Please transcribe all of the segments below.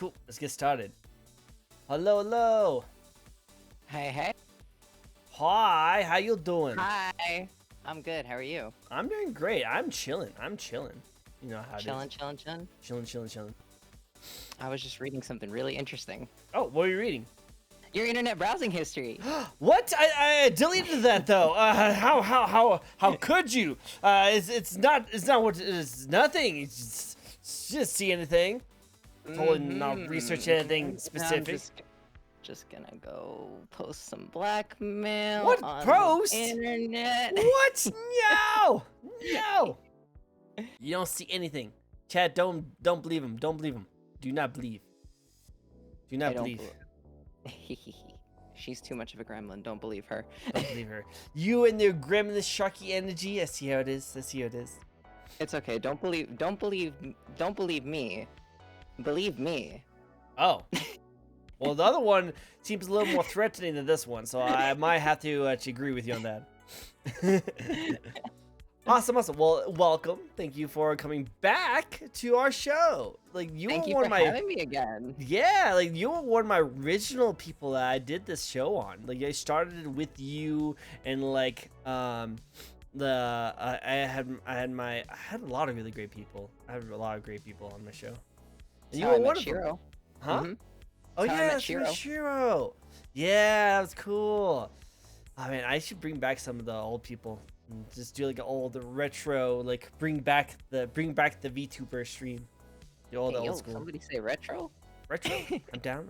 Cool. Let's get started. Hello, hello. Hey, hey. Hi. How you doing? Hi. I'm good. How are you? I'm doing great. I'm chilling. You know how it is. Chilling. Chilling. I was just reading something really interesting. Oh, what are you reading? Your internet browsing history. What? I deleted that though. How could you? It's not what it's nothing. It's just see anything. Totally not research anything specific. I'm just gonna go post some blackmail What on post? the internet. What? No! No! You don't see anything. Chad, don't believe him. Don't believe him. Do not believe. Do not believe. She's too much of a gremlin. Don't believe her. Don't believe her. You and your gremlin sharky energy. I see how it is. It's okay. Don't believe me. Believe me. Oh. Well, the other one seems a little more threatening than this one, so I might have to actually agree with you on that. Awesome. Well, welcome. Thank you for coming back to our show. Like Thank you for having me again. Yeah, like you were one of my original people that I did this show on. Like I started with you, and like I had a lot of really great people. I had a lot of great people on my show. And you were one of them. Huh? Mm-hmm. Oh yeah, that's Shiro. Yeah, that was cool. I mean, I should bring back some of the old people. And just do like an old retro, like bring back the Vtuber stream. The old school. Somebody say retro? Retro? I'm down.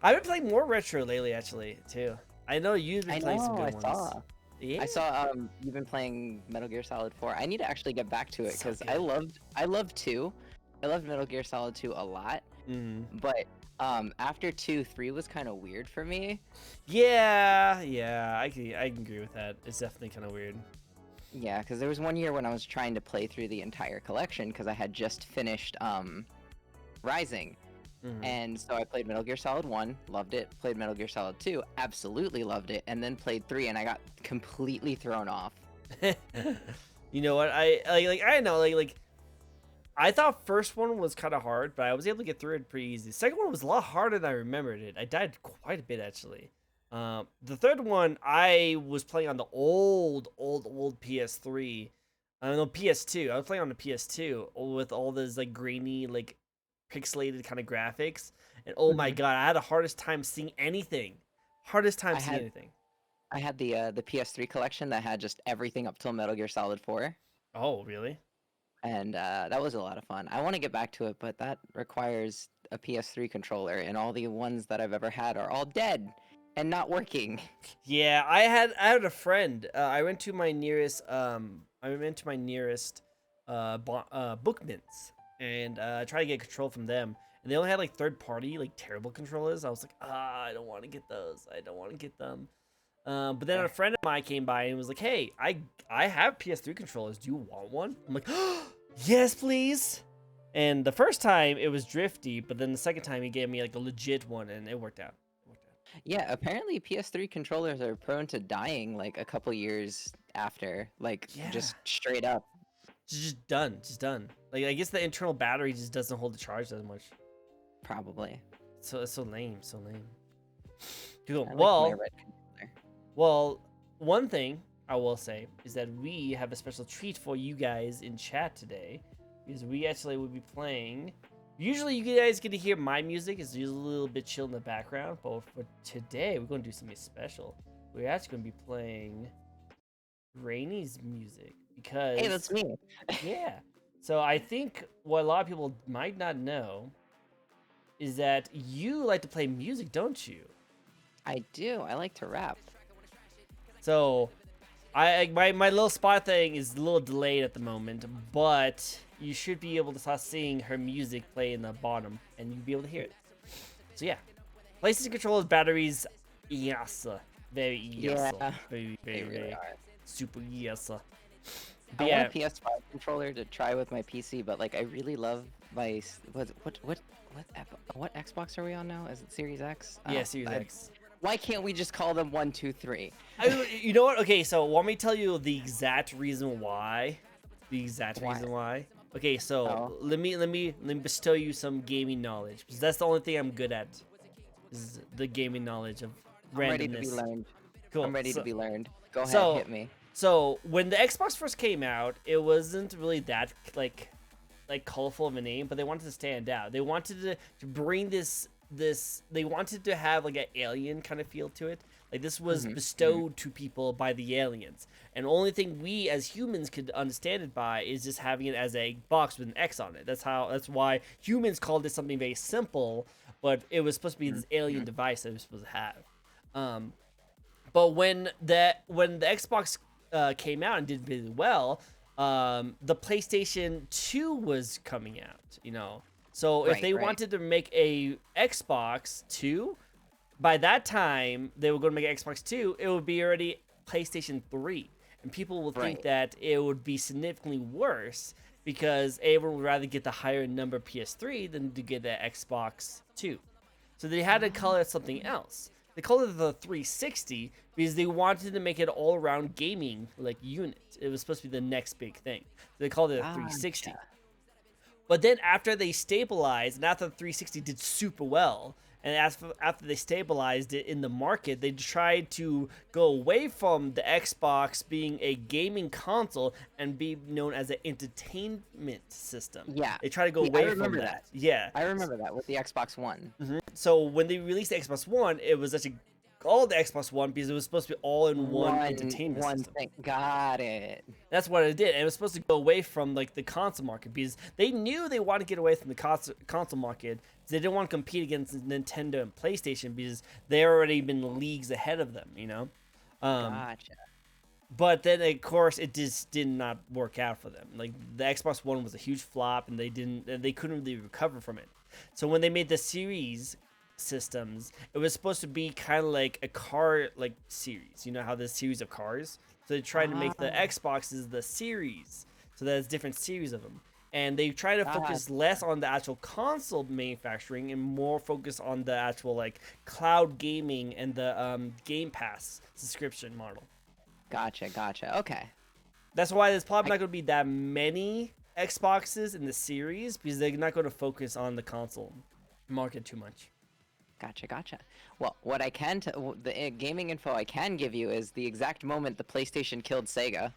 I've been playing more retro lately, actually, too. I know you've been playing some good ones. Yeah. I saw you've been playing Metal Gear Solid 4. I need to actually get back to it because I loved 2. I loved Metal Gear Solid 2 a lot. But after 2, 3 was kind of weird for me. Yeah, I can agree with that. It's definitely kind of weird. Yeah, because there was one year when I was trying to play through the entire collection because I had just finished Rising. And so I played Metal Gear Solid 1, loved it. Played Metal Gear Solid 2, absolutely loved it. And then played 3, and I got completely thrown off. You know what? I know like I thought first one was kind of hard, but I was able to get through it pretty easy. The second one was a lot harder than I remembered it. I died quite a bit, actually. The third one, I was playing on the old PS3. I don't know, PS2. I was playing on the PS2 with all those, like, grainy, like, pixelated kind of graphics. And, oh my god, I had the hardest time seeing anything. I had the PS3 collection that had just everything up till Metal Gear Solid 4. Oh, really? And that was a lot of fun. I want to get back to it, but that requires a PS3 controller, and all the ones that I've ever had are all dead and not working. Yeah, I had a friend. I went to my nearest Bookmans and tried to get control from them, and they only had like third-party, like terrible controllers. I was like, I don't want to get those. I don't want to get them. But then a friend of mine came by and was like, hey, I have PS3 controllers. Do you want one? I'm like, yes, please. And the first time it was drifty, but then the second time he gave me like a legit one, and it worked out. Yeah, apparently PS3 controllers are prone to dying like a couple years after, like just straight up. Just done. Like I guess the internal battery just doesn't hold the charge as much. Probably. So it's so lame. Cool. Well, one thing I will say is that we have a special treat for you guys in chat today, because we actually will be playing. Usually you guys get to hear my music. It's usually a little bit chill in the background, but for today we're going to do something special. We're actually going to be playing Rainy's music because... Hey, that's me. Yeah. So I think what a lot of people might not know is that you like to play music, don't you? I do. I like to rap. So, my little spot thing is a little delayed at the moment, but you should be able to start seeing her music play in the bottom, and you'll be able to hear it. So yeah, PlayStation controllers, batteries, yes, very yes, very really super yes. I want a PS5 controller to try with my PC, but like I really love my what Xbox are we on now? Is it Series X? Yeah, Series X. Why can't we just call them 1, 2, 3? You know what? Okay, so want me to tell you the exact reason why? The exact reason why? Okay, so Oh, let me bestow you some gaming knowledge because that's the only thing I'm good at. Is the gaming knowledge of I'm ready to be randomness. learned. I'm Cool. ready to be learned. Go ahead, So hit me. so when the Xbox first came out, it wasn't really that like colorful of a name, but they wanted to stand out. They wanted to bring this they wanted to have like an alien kind of feel to it. Like this was bestowed to people by the aliens. And the only thing we as humans could understand it by is just having it as a box with an X on it. That's why humans called it something very simple, but it was supposed to be this alien device that it was supposed to have. Um, but when the Xbox came out and did really well, the PlayStation 2 was coming out. So if Right, they right. wanted to make a Xbox 2, by that time they were going to make an Xbox 2, it would be already PlayStation 3, and people will think Right. that it would be significantly worse because everyone would rather get the higher number PS3 than to get the Xbox 2. So they had to call it something else. They called it the 360 because they wanted to make it all around gaming like unit. It was supposed to be the next big thing. So they called it a Gotcha. 360. But then after they stabilized, and after the 360 did super well, and after they stabilized it in the market, they tried to go away from the Xbox being a gaming console and be known as an entertainment system. Yeah. They try to go See, I away from remember that. that. Yeah. I remember that with the Xbox One. So when they released the Xbox One, it was actually called the Xbox One because it was supposed to be all in one entertainment One system. thing. Got it. That's what it did, and it was supposed to go away from like the console market because they knew they wanted to get away from the console market. They didn't want to compete against Nintendo and PlayStation because they already been leagues ahead of them. Um, Gotcha. but then of course it just did not work out for them. Like the Xbox One was a huge flop, and they couldn't really recover from it. So when they made the series systems, it was supposed to be kind of like a car like series. You know how there's series of cars? So they tried to make the Ah, Xboxes the series, so there's different series of them. And they try to focus gotcha. less on the actual console manufacturing and more focus on the actual like cloud gaming and the Game Pass subscription model. Gotcha. Gotcha. Okay. That's why there's probably I not going to be that many Xboxes in the series because they're not going to focus on the console market too much. gotcha. Gotcha. Well, what I can the gaming info I can give you is the exact moment the PlayStation killed Sega.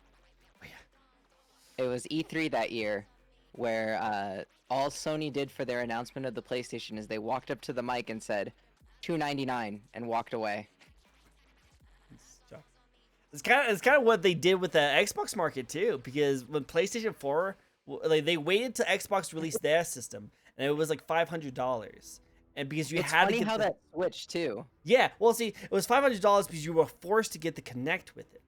Oh, yeah. It was E3 that year, where all Sony did for their announcement of the PlayStation is they walked up to the mic and said, $299 and walked away. It's kind of what they did with the Xbox market too, because when PlayStation 4, like they waited till Xbox released their system, and it was like $500, and because you It's had to funny get how that switched too. yeah, well, see, it was $500 because you were forced to get the Connect with it.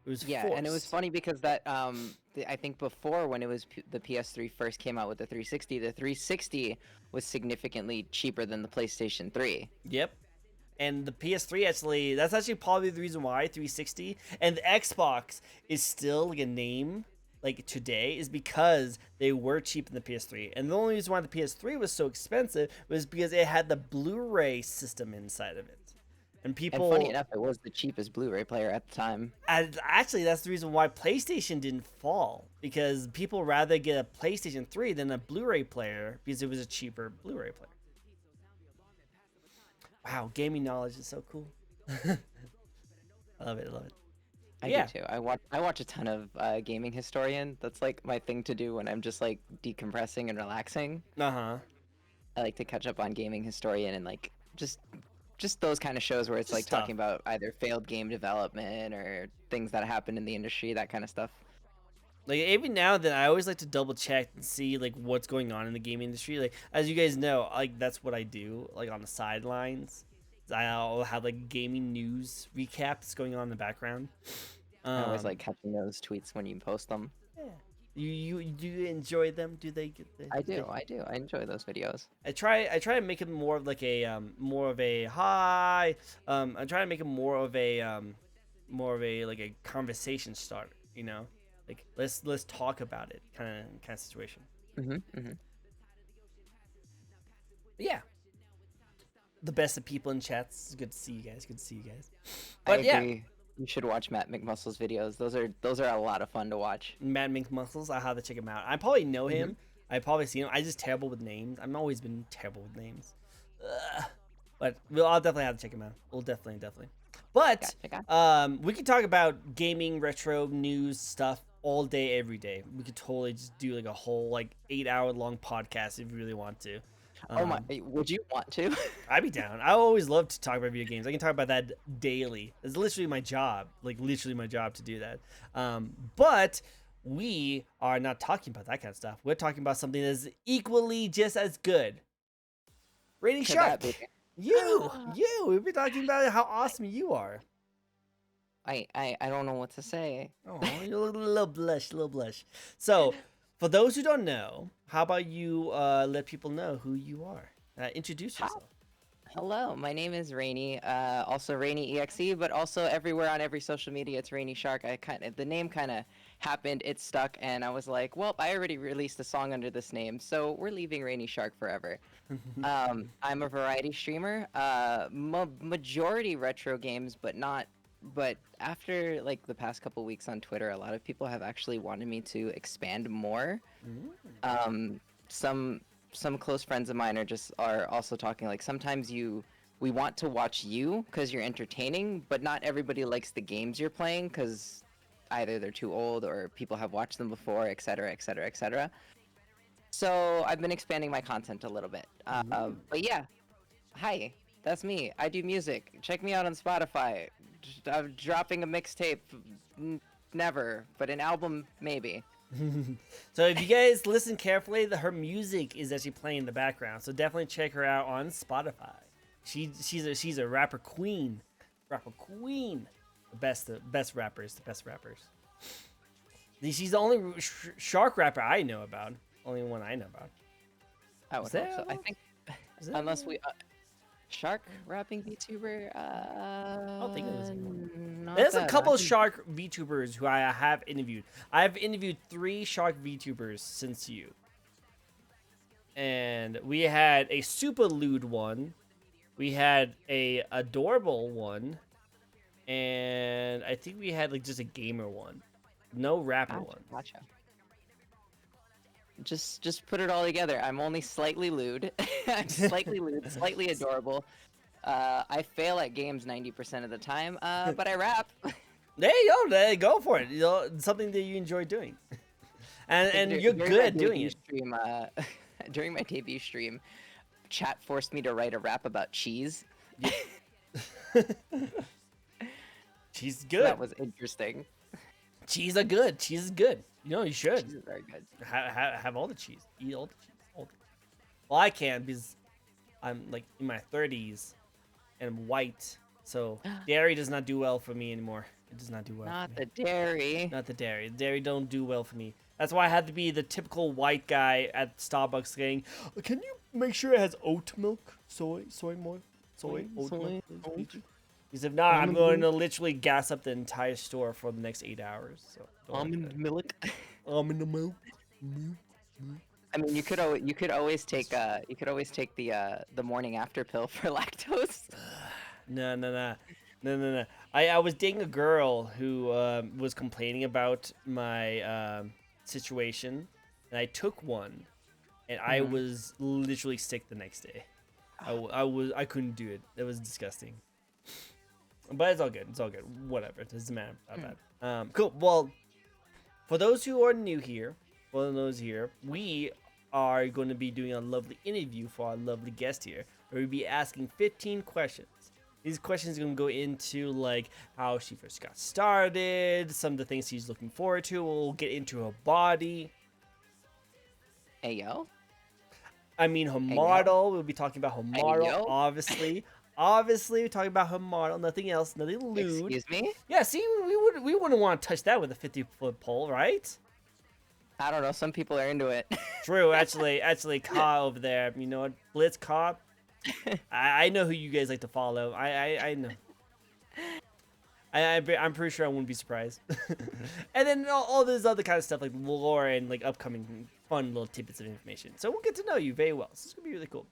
It was Yeah, forced. and it was funny because that I think before when it was the PS3 first came out with the 360, the 360 was significantly cheaper than the PlayStation 3. Yep. And the PS3 actually, that's actually probably the reason why 360 and the Xbox is still like a name like today is because they were cheap in the PS3. And the only reason why the PS3 was so expensive was because it had the Blu-ray system inside of it. And And funny people enough, it was the cheapest Blu-ray player at the time. and actually that's the reason why PlayStation didn't fall because people rather get a PlayStation 3 than a Blu-ray player because it was a cheaper Blu-ray player. Wow, gaming knowledge is so cool. I love it. I love it. I do Yeah. too. I watch a ton of gaming historian. That's like my thing to do when I'm just like decompressing and relaxing. Uh-huh. I like to catch up on gaming historian and like just those kind of shows where it's Just like stuff. talking about either failed game development or things that happen in the industry, that kind of stuff. Like every now and then I always like to double check and see like what's going on in the gaming industry. Like as you guys know, like that's what I do, like on the sidelines. I'll have like gaming news recaps going on in the background. I always like Um catching those tweets when you post them. yeah. You do you enjoy them? Do they get the I do do, they, I do. I enjoy those videos. I try to make it more of like a more of a hi. I try to make it more of a like a conversation starter, you know? Like let's talk about it kind of situation. Mm-hmm. But yeah, the best of people in chats. It's good to see you guys. Good to see you guys. I But yeah, agree. You should watch Matt McMuscle's videos. Those are a lot of fun to watch. Matt McMuscles. I have to check him out. I probably know Mm-hmm. him. I probably seen him. I just terrible with names. I've always been terrible with names. Ugh. But I'll definitely have to check him out. We'll definitely. But Gotcha. we can talk about gaming, retro news stuff all day, every day. We could totally just do like a whole like 8 hour long podcast if you really want to. Oh my! Would you want to? I'd be down. I always love to talk about video games. I can talk about that daily. It's literally my job. Like literally my job to do that. But we are not talking about that kind of stuff. We're talking about something that's equally just as good. Rainy Could that Shark. be? You. We've been talking about how awesome you are. I don't know what to say. Oh, you're a little blush. So, for those who don't know, how about you let people know who you are? Introduce yourself. Hello, my name is Rainy. Also Rainy EXE, but also everywhere on every social media it's Rainy Shark. The name kind of happened, it stuck, and I was like, well, I already released a song under this name, so we're leaving Rainy Shark forever. I'm a variety streamer. Majority retro games, but after like the past couple weeks on Twitter, a lot of people have actually wanted me to expand more. Some close friends of mine are also talking like sometimes we want to watch you because you're entertaining, but not everybody likes the games you're playing because either they're too old or people have watched them before, etc., etc., etc. So I've been expanding my content a little bit. But yeah, hi, that's me. I do music. Check me out on Spotify. I'm dropping a mixtape, never, but an album maybe. So if you guys listen carefully, her music is actually playing in the background. So definitely check her out on Spotify. She's a rapper queen. The best rappers. She's the only shark rapper I know about. Only one I know about. I would hope so. I think unless we shark rapping VTuber. I don't think there's anyone. There's a couple of shark VTubers who I have interviewed. I've interviewed 3 shark VTubers since you. And we had a super lewd one. We had a adorable one. And I think we had like just a gamer one. No rapper one. Gotcha. Just put it all together. I'm only slightly lewd. I'm slightly lewd, slightly adorable. I fail at games 90% of the time, but I rap. There you go. Go for it. You know, it's something that you enjoy doing, and you're good at doing it. During my debut stream, chat forced me to write a rap about cheese. Yeah. Cheese is good. That was interesting. Cheese are good. Cheese is good. You know, you should. Cheese is very good. Have all the cheese. Eat all the cheese. Well, I can't because I'm like in my 30s and I'm white. So dairy does not do well for me anymore. It does not do well. Not the dairy. Not the dairy. The dairy don't do well for me. That's why I had to be the typical white guy at Starbucks saying, "Can you make sure it has oat milk, soy milk, oat milk, please?" Because if not, I'm going to literally gas up the entire store for the next 8 hours. So almond milk. Almond milk. I mean, you could always take the morning after pill for lactose. No. I was dating a girl who was complaining about my situation, and I took one, and I was literally sick the next day. I couldn't do it. It was disgusting. But it's all good. Whatever. It doesn't matter about that. Cool. Well, for those who are new here, we are going to be doing a lovely interview for our lovely guest here, where we'll be asking 15 questions. These questions are going to go into like how she first got started, some of the things she's looking forward to. We'll get into her body. Ayo. I mean her model. We'll be talking about her model, obviously. Obviously, we're talking about her model, nothing else, nothing lewd. Excuse me? Yeah, see, we wouldn't want to touch that with a 50-foot pole, right? I don't know. Some people are into it. True, actually, Ka over there. You know what, Blitz Ka? I know who you guys like to follow. I know. I'm pretty sure I wouldn't be surprised. And then all this other kind of stuff like lore and like upcoming fun little tidbits of information. So we'll get to know you very well. So it's gonna be really cool.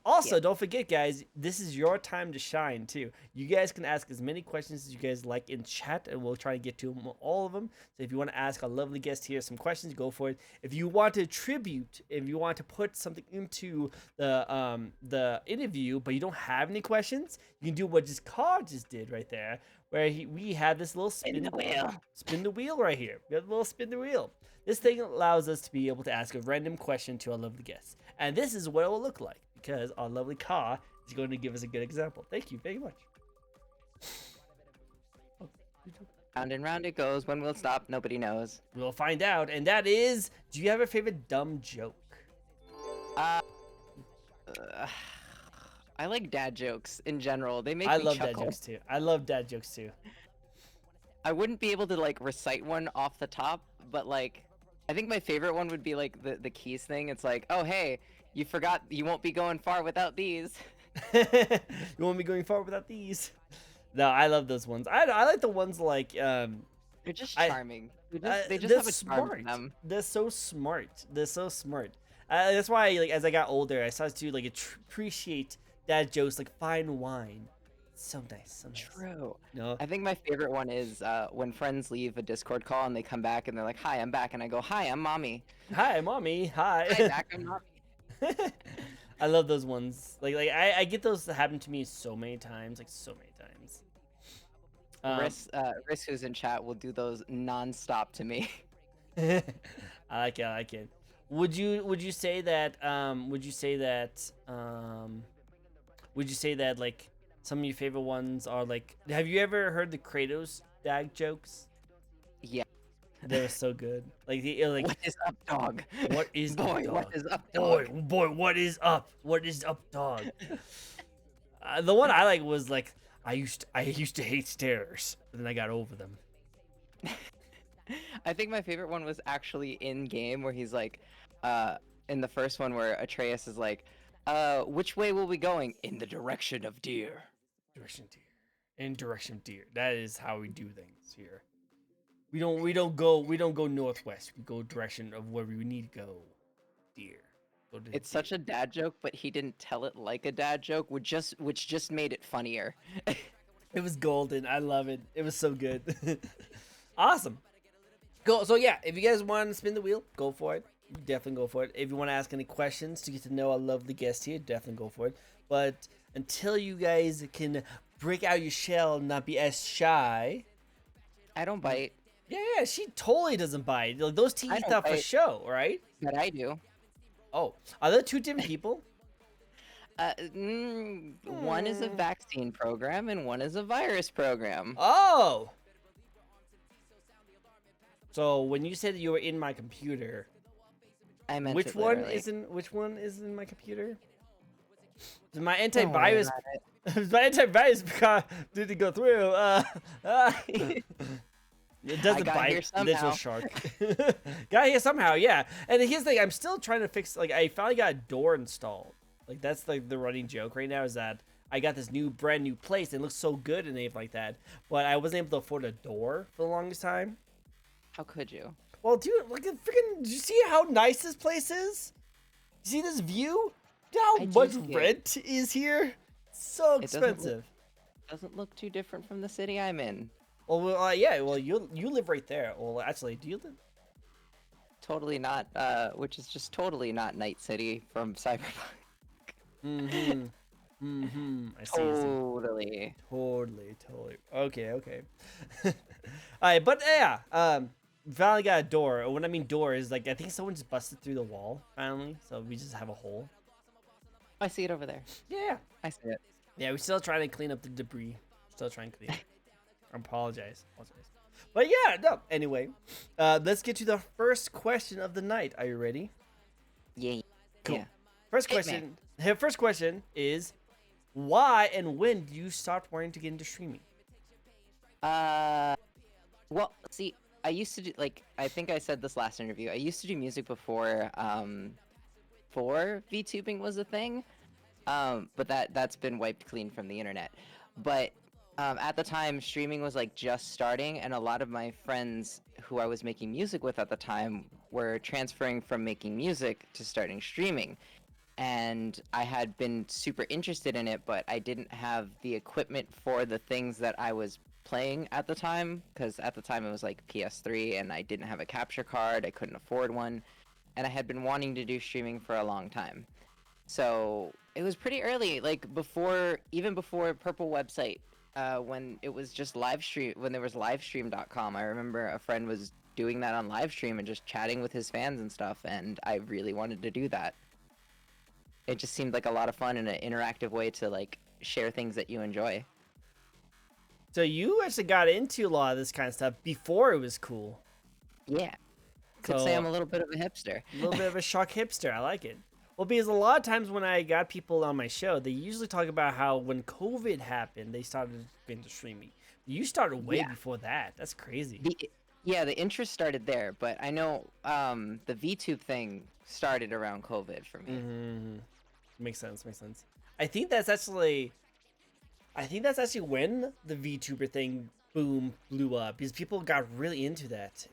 Also, don't forget, guys, this is your time to shine too. You guys can ask as many questions as you guys like in chat, and we'll try to get to all of them. So if you want to ask our lovely guest here some questions, go for it. If you want to tribute, if you want to put something into the interview, but you don't have any questions, you can do what just Carl just did right there, where we have this little spin the wheel right here. We have a little spin the wheel. This thing allows us to be able to ask a random question to our lovely guests, and this is what it will look like, because our lovely Ka is going to give us a good example. Thank you very much. Round and round it goes. When will it stop? Nobody knows. We'll find out, and that is, do you have a favorite dumb joke? I like dad jokes in general. They make me love chuckle. dad jokes too. I love dad jokes too. I wouldn't be able to like recite one off the top, but like I think my favorite one would be like the keys thing. It's like, oh hey, you forgot you won't be going far without these. You won't be going far without these. No, I love those ones. I like the ones like they're just charming. They just have a charm to them. They're so smart. They're so smart. That's why, like, as I got older, I started to like appreciate dad jokes like fine wine. So nice, so nice. True. No. I think my favorite one is when friends leave a Discord call and they come back and they're like, "Hi, I'm back," and I go, "Hi, I'm mommy." Hi, mommy. Hi. Hi, back, I'm mommy. I love those ones. Like I get those that happen to me so many times, like so many times. Risk, who's in chat, will do those non-stop to me. I like it. I like it. Would you say that like some of your favorite ones are like, have you ever heard the Kratos dad jokes? Yeah. They're so good. Like what is up, dog? What is boy? up, dog? What is up, dog? Boy, what is up? What is up, dog? The one I like was like, I used to hate stairs, but then I got over them. I think my favorite one was actually in game where he's like, in the first one where Atreus is like, which way will we going? In the direction of deer. Direction deer. In direction deer. That is how we do things here. We don't go northwest. We go direction of where we need to go. Deer. It's such a dad joke, but he didn't tell it like a dad joke, which just made it funnier. It was golden. I love it. It was so good. Awesome. Cool. So yeah, if you guys want to spin the wheel, go for it. Definitely go for it. If you want to ask any questions to get to know our lovely guest here, definitely go for it. But until you guys can break out your shell and not be as shy. I don't bite. Yeah, she totally doesn't bite. Like, those teeth are for show, right? But I do. Oh, are there two different people? One is a vaccine program and one is a virus program. Oh. So when you said you were in my computer, I meant which one is in my computer? My antivirus. My antivirus didn't go through. It doesn't bite. There's no shark. Got here somehow, yeah. And here's the thing: I'm still trying to fix. Like, I finally got a door installed. Like, that's like the running joke right now is that I got this brand new place and it looks so good and everything like that, but I wasn't able to afford a door for the longest time. How could you? Well, dude, like, freaking, do you see how nice this place is? You see this view? Do you know how much rent is here? It's so expensive. Doesn't look too different from the city I'm in. Well, yeah. Well, you live right there. Well, actually, do you live? Totally not. Which is just totally not Night City from Cyberpunk. I see. Totally. Totally. Okay. All right, but yeah. Finally got a door. When I mean door is like, I think someone just busted through the wall finally, so we just have a hole. I see it over there. Yeah. I see it. Yeah, we're still trying to clean up the debris. Still trying to clean. I apologize. But yeah, no. Anyway, let's get to the first question of the night. Are you ready? Yeah. Cool. Yeah. First question. First question is, why and when do you start wanting to get into streaming? Well, see, I used to do, like, I think I said this last interview. I used to do music before VTubing was a thing. But that's been wiped clean from the internet. But at the time, streaming was like just starting, and a lot of my friends who I was making music with at the time were transferring from making music to starting streaming. and I had been super interested in it, but I didn't have the equipment for the things that I was playing at the time, because at the time it was like PS3 and I didn't have a capture card, I couldn't afford one, and I had been wanting to do streaming for a long time. So it was pretty early, like even before Purple website, when it was just live stream, when there was livestream.com. I remember a friend was doing that on live stream and just chatting with his fans and stuff, and I really wanted to do that. It just seemed like a lot of fun and an interactive way to like share things that you enjoy. So you actually got into a lot of this kind of stuff before it was cool. Yeah, could say I'm So a little bit of a hipster. a little bit of a shock hipster. I like it. Well, because a lot of times when I got people on my show, they usually talk about how when COVID happened, they started into streaming. You started way Yeah. before that. That's crazy. Yeah, the interest started there, but I know the VTube thing started around COVID for me. Mm-hmm. Makes sense. Makes sense. I think that's actually when the VTuber thing blew up because people got really into that.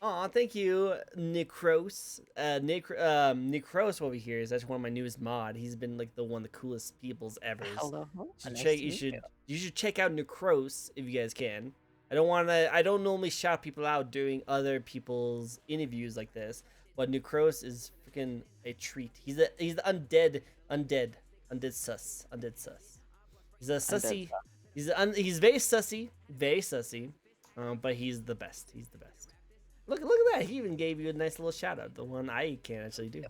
Aw, thank you, Necros. Necros over here is actually one of my newest mod. He's been like one of the coolest peoples ever. Hello. You should check out Necros if you guys can. I don't normally shout people out during other people's interviews like this, but Necros is freaking a treat. He's the undead sus. He's a sussy. He's very sussy, but he's the best. He's the best. Look at that. He even gave you a nice little shout out. The one I can't actually do.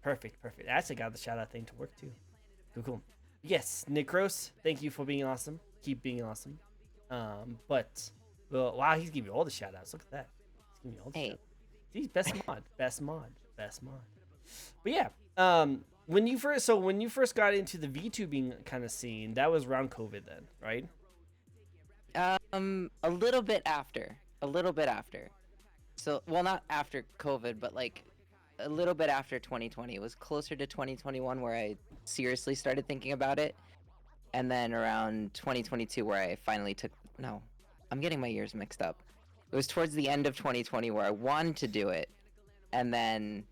Perfect. I actually got the shout out thing to work too. Cool. Yes, Necros, thank you for being awesome. Keep being awesome. But well, wow, he's giving you all the shout outs. Look at that. He's giving you all the shout outs. He's best mod. But yeah, when you first got into the VTubing kind of scene, that was around COVID then, right? A little bit after. So, well, not after COVID, but like a little bit after 2020. It was closer to 2021 where I seriously started thinking about it. And then around 2022 where I finally no, I'm getting my years mixed up. It was towards the end of 2020 where I wanted to do it. And then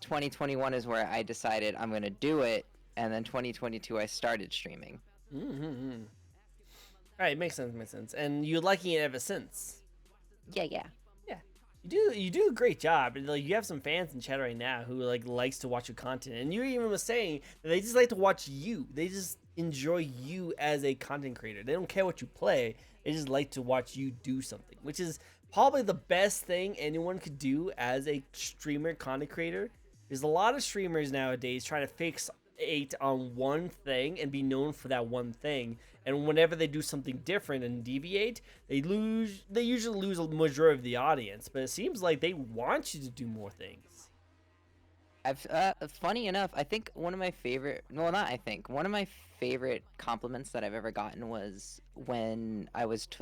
2021 is where I decided I'm going to do it. And then 2022 I started streaming. Mm-hmm. All right, makes sense. And you're liking it ever since. Yeah. You do a great job. And like you have some fans in chat right now who likes to watch your content. And you even was saying that they just like to watch you. They just enjoy you as a content creator. They don't care what you play. They just like to watch you do something, which is probably the best thing anyone could do as a streamer content creator. There's a lot of streamers nowadays trying to fixate on one thing and be known for that one thing. And whenever they do something different and deviate, they usually lose a majority of the audience. But it seems like they want you to do more things. Funny enough, I think one of my favorite compliments that I've ever gotten was when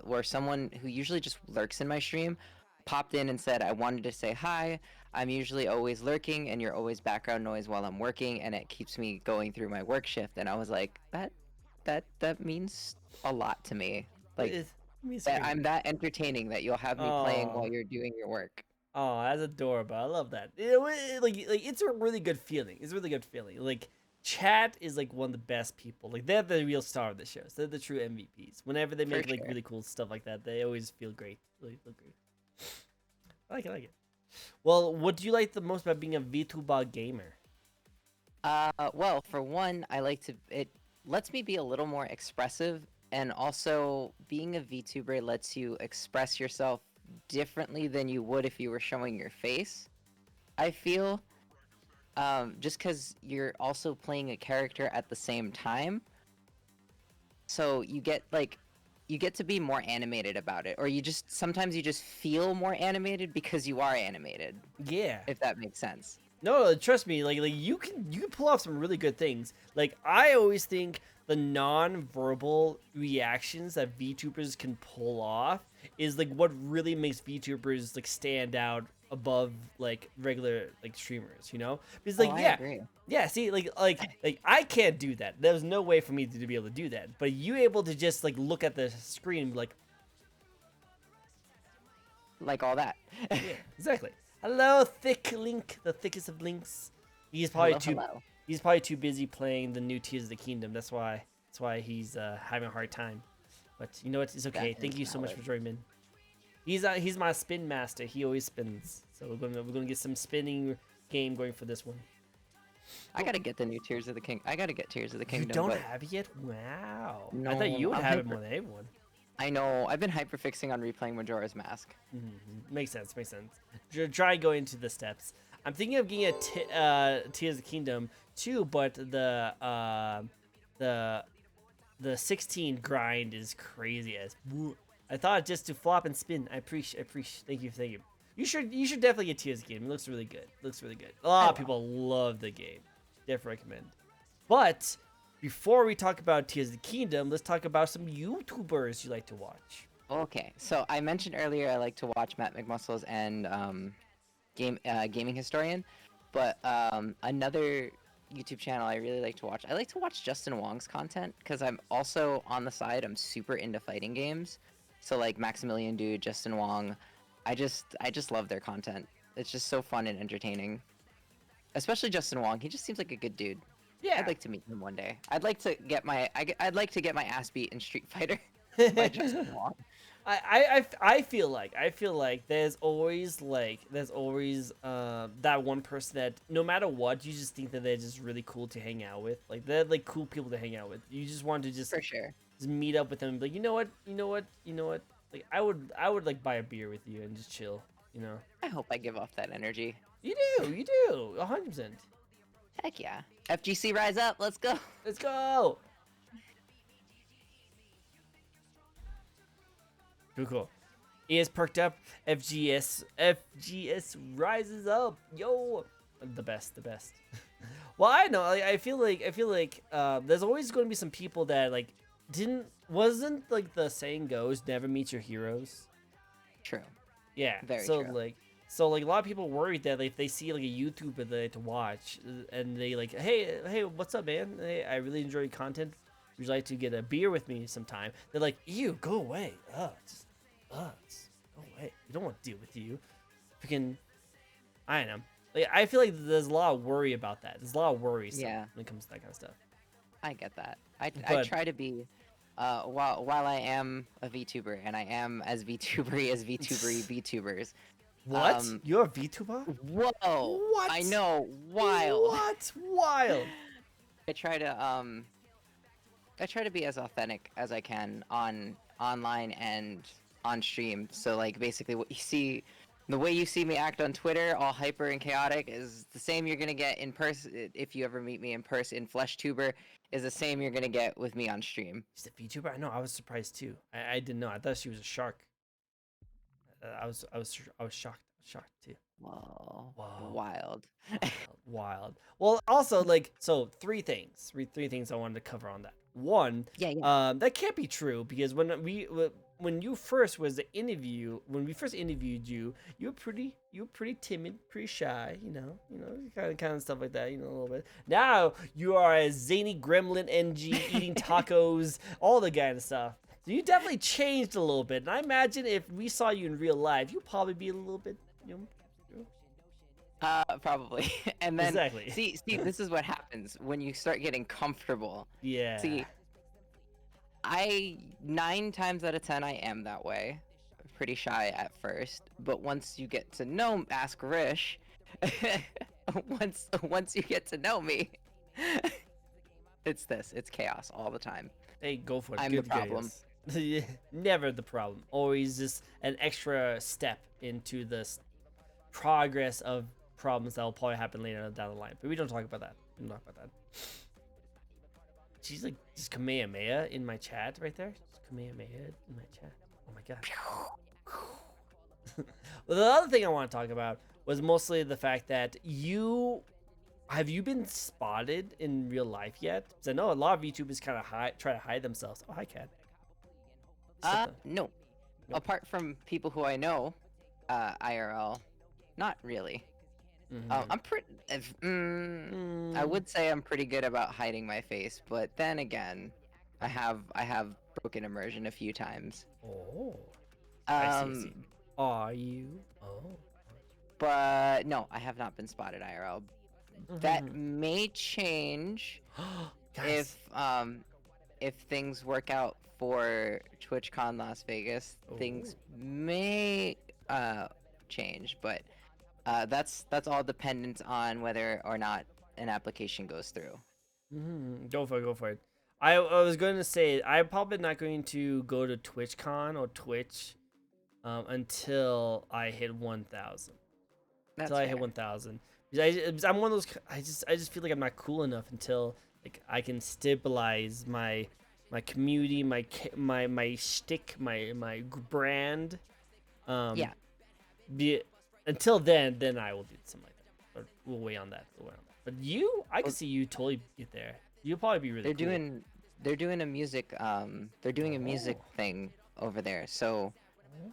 where someone who usually just lurks in my stream popped in and said, I wanted to say hi. I'm usually always lurking and you're always background noise while I'm working and it keeps me going through my work shift. And I was like, that means a lot to me. Like that I'm that entertaining that you'll have me playing while you're doing your work. Oh, that's adorable. I love that. It's a really good feeling. Like chat is like one of the best people. Like they're the real star of the shows. They're the true MVPs. Whenever they make like really cool stuff like that, they always feel great. Really feel great. I like it. Well, what do you like the most about being a VTuber gamer? Well, for one, it lets me be a little more expressive, and also being a VTuber lets you express yourself differently than you would if you were showing your face. I feel, just because you're also playing a character at the same time, so you get to be more animated about it, or sometimes you just feel more animated because you are animated. Yeah. If that makes sense. No, trust me. Like you can pull off some really good things. Like I always think the non-verbal reactions that VTubers can pull off is like what really makes VTubers like stand out above like regular like streamers, you know? Because like I agree. Yeah, see, like I can't do that. There's no way for me to be able to do that. But you able to just like look at the screen and be like all that. Yeah, exactly. Hello, Thick Link, the thickest of links. He's probably Hello, too hello. he's probably too busy playing the new Tears of the Kingdom. That's why he's having a hard time. But you know what? It's okay. That Thank is you so much valid. for joining in. He's my spin master. He always spins. So we're gonna get some spinning game going for this one. I gotta get the new Tears of the King. I gotta get Tears of the You Kingdom, don't but have it yet? Wow. I thought you no, would I'm have it hyper. more than everyone. I know. I've been hyperfixing on replaying Majora's Mask. Makes sense. Makes sense. Try going into the steps. I'm thinking of getting Tears of the Kingdom too, but the 16 grind is crazy as. I thought just to flop and spin. I appreciate. Thank you. You should definitely get Tears of the Kingdom. It looks really good. A lot of people love the game. Definitely recommend. But before we talk about Tears of the Kingdom, let's talk about some YouTubers you like to watch. Okay, so I mentioned earlier I like to watch Matt McMuscles and Gaming Historian, but another YouTube channel I really like to watch. I like to watch Justin Wong's content because I'm also on the side. I'm super into fighting games, so like Maximilian Dude, Justin Wong, I just love their content. It's just so fun and entertaining. Especially Justin Wong. He just seems like a good dude. Yeah. I'd like to meet him one day. I'd like to get my I'd like to get my ass beat in Street Fighter by Justin Wong. I feel like there's always that one person that no matter what you just think that they're just really cool to hang out with, like they're like cool people to hang out with. You just want to just For sure. just meet up with them and be like, you know what, like I would like buy a beer with you and just chill, you know. I hope I give off that energy. You do 100%. Heck yeah. FGC Rise Up, let's go. Let's go. Cool. He is perked up. FGS rises up. Yo, the best. Well, I know. I feel like there's always going to be some people that like wasn't like the saying goes, never meet your heroes. True. Yeah. Very so true. so a lot of people worried that like, if they see like a YouTuber they like to watch and they like, hey, what's up, man? Hey, I really enjoy your content. Would you like to get a beer with me sometime? They're like, ew, go away. Go away. We don't want to deal with you. Freaking, I don't know. Like, I feel like there's a lot of worry about that. There's a lot of worries when it comes to that kind of stuff. I get that. I try to be, while I am a VTuber and I am as VTubery as VTubery VTubers. What? You're a VTuber? Whoa! What? I know, wild. What? Wild. I try to be as authentic as I can online and on stream. So like basically what you see, the way you see me act on Twitter, all hyper and chaotic, is the same you're gonna get in person if you ever meet me in person. FleshTuber is the same you're gonna get with me on stream. She's a VTuber? I know. I was surprised too. I didn't know. I thought she was a shark. I was shocked too. Whoa. Whoa. Wild. Wild. Well, also like so three things I wanted to cover on that. One, Yeah. that can't be true because when we first interviewed you, you were pretty timid, pretty shy, you know, kind of stuff like that, a little bit. Now you are a zany gremlin NG eating tacos, all the kind of stuff. So you definitely changed a little bit, and I imagine if we saw you in real life, you'd probably be a little bit, Probably. And then exactly. see, this is what happens when you start getting comfortable. Yeah. See, 9 times out of 10 I am that way. Pretty shy at first, but once you get to know Ask Rish, once you get to know me, it's chaos all the time. Hey, go for it. I'm Good the problem. Never the problem. Always just an extra step into the progress of problems that will probably happen later down the line. But we don't talk about that. She's like just Kamehameha in my chat right there. Just Kamehameha in my chat. Oh my god. Well, the other thing I want to talk about was mostly the fact that have you been spotted in real life yet? Because I know a lot of YouTubers kind of try to hide themselves. Oh, hi, Cat. No. Nope. Apart from people who I know, IRL, not really. Mm-hmm. I'm pretty. I would say I'm pretty good about hiding my face, but then again, I have broken immersion a few times. Oh. I see. Are you? Oh. But no, I have not been spotted IRL. That may change Guys. if things work out for TwitchCon Las Vegas. Oh. Things may change, but that's all dependent on whether or not an application goes through. Go for it. Go for it. I was going to say I'm probably not going to go to TwitchCon or Twitch until I hit 1,000. Until That's I hit fair. 1,000. I'm one of those. I just feel like I'm not cool enough until like I can stabilize my community, my shtick, my brand. Um, Yeah, be until then I will do something like that. But we'll wait on that. But I can well, see you totally get there. You'll probably be really they're cool. doing they're doing a music a music Oh. thing over there. So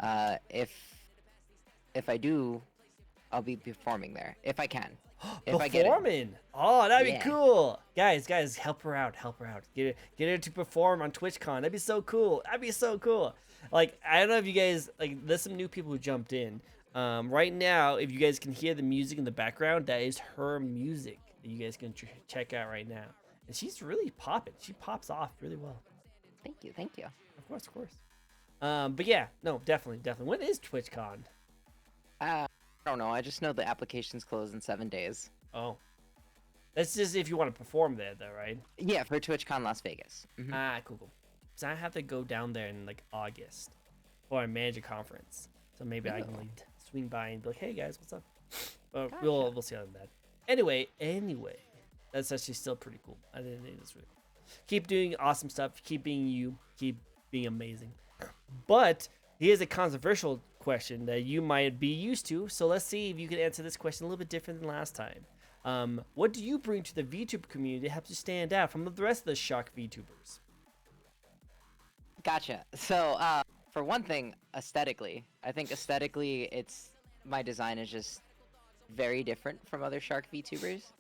Oh. if I do, I'll be performing there if I can. If I get in. Performing. Oh, that'd be Yeah. cool. Guys, help her out. Help her out. Get her to perform on TwitchCon. That'd be so cool. That'd be so cool. Like, I don't know if you guys like there's some new people who jumped in. Right now, if you guys can hear the music in the background, that is her music that you guys can check out right now. And she's really popping. She pops off really well. Thank you. Thank you. Of course, of course. But yeah, no, definitely. When is TwitchCon? I don't know. I just know the application's closed in 7 days. Oh, that's just if you want to perform there, though, right? Yeah, for TwitchCon Las Vegas. Ah, cool. So I have to go down there in like August for a manager conference. So maybe I can Ooh. like swing by and be like, "Hey guys, what's up?" But Gotcha. we'll see how that. Anyway, that's actually still pretty cool. I didn't think it's really cool. Keep doing awesome stuff. Keep being you. Keep being amazing. But here's a controversial question that you might be used to. So let's see if you can answer this question a little bit different than last time. What do you bring to the VTuber community that helps you stand out from the rest of the shock VTubers? Gotcha. So, for one thing, aesthetically, I think aesthetically, it's my design is just very different from other Shark VTubers,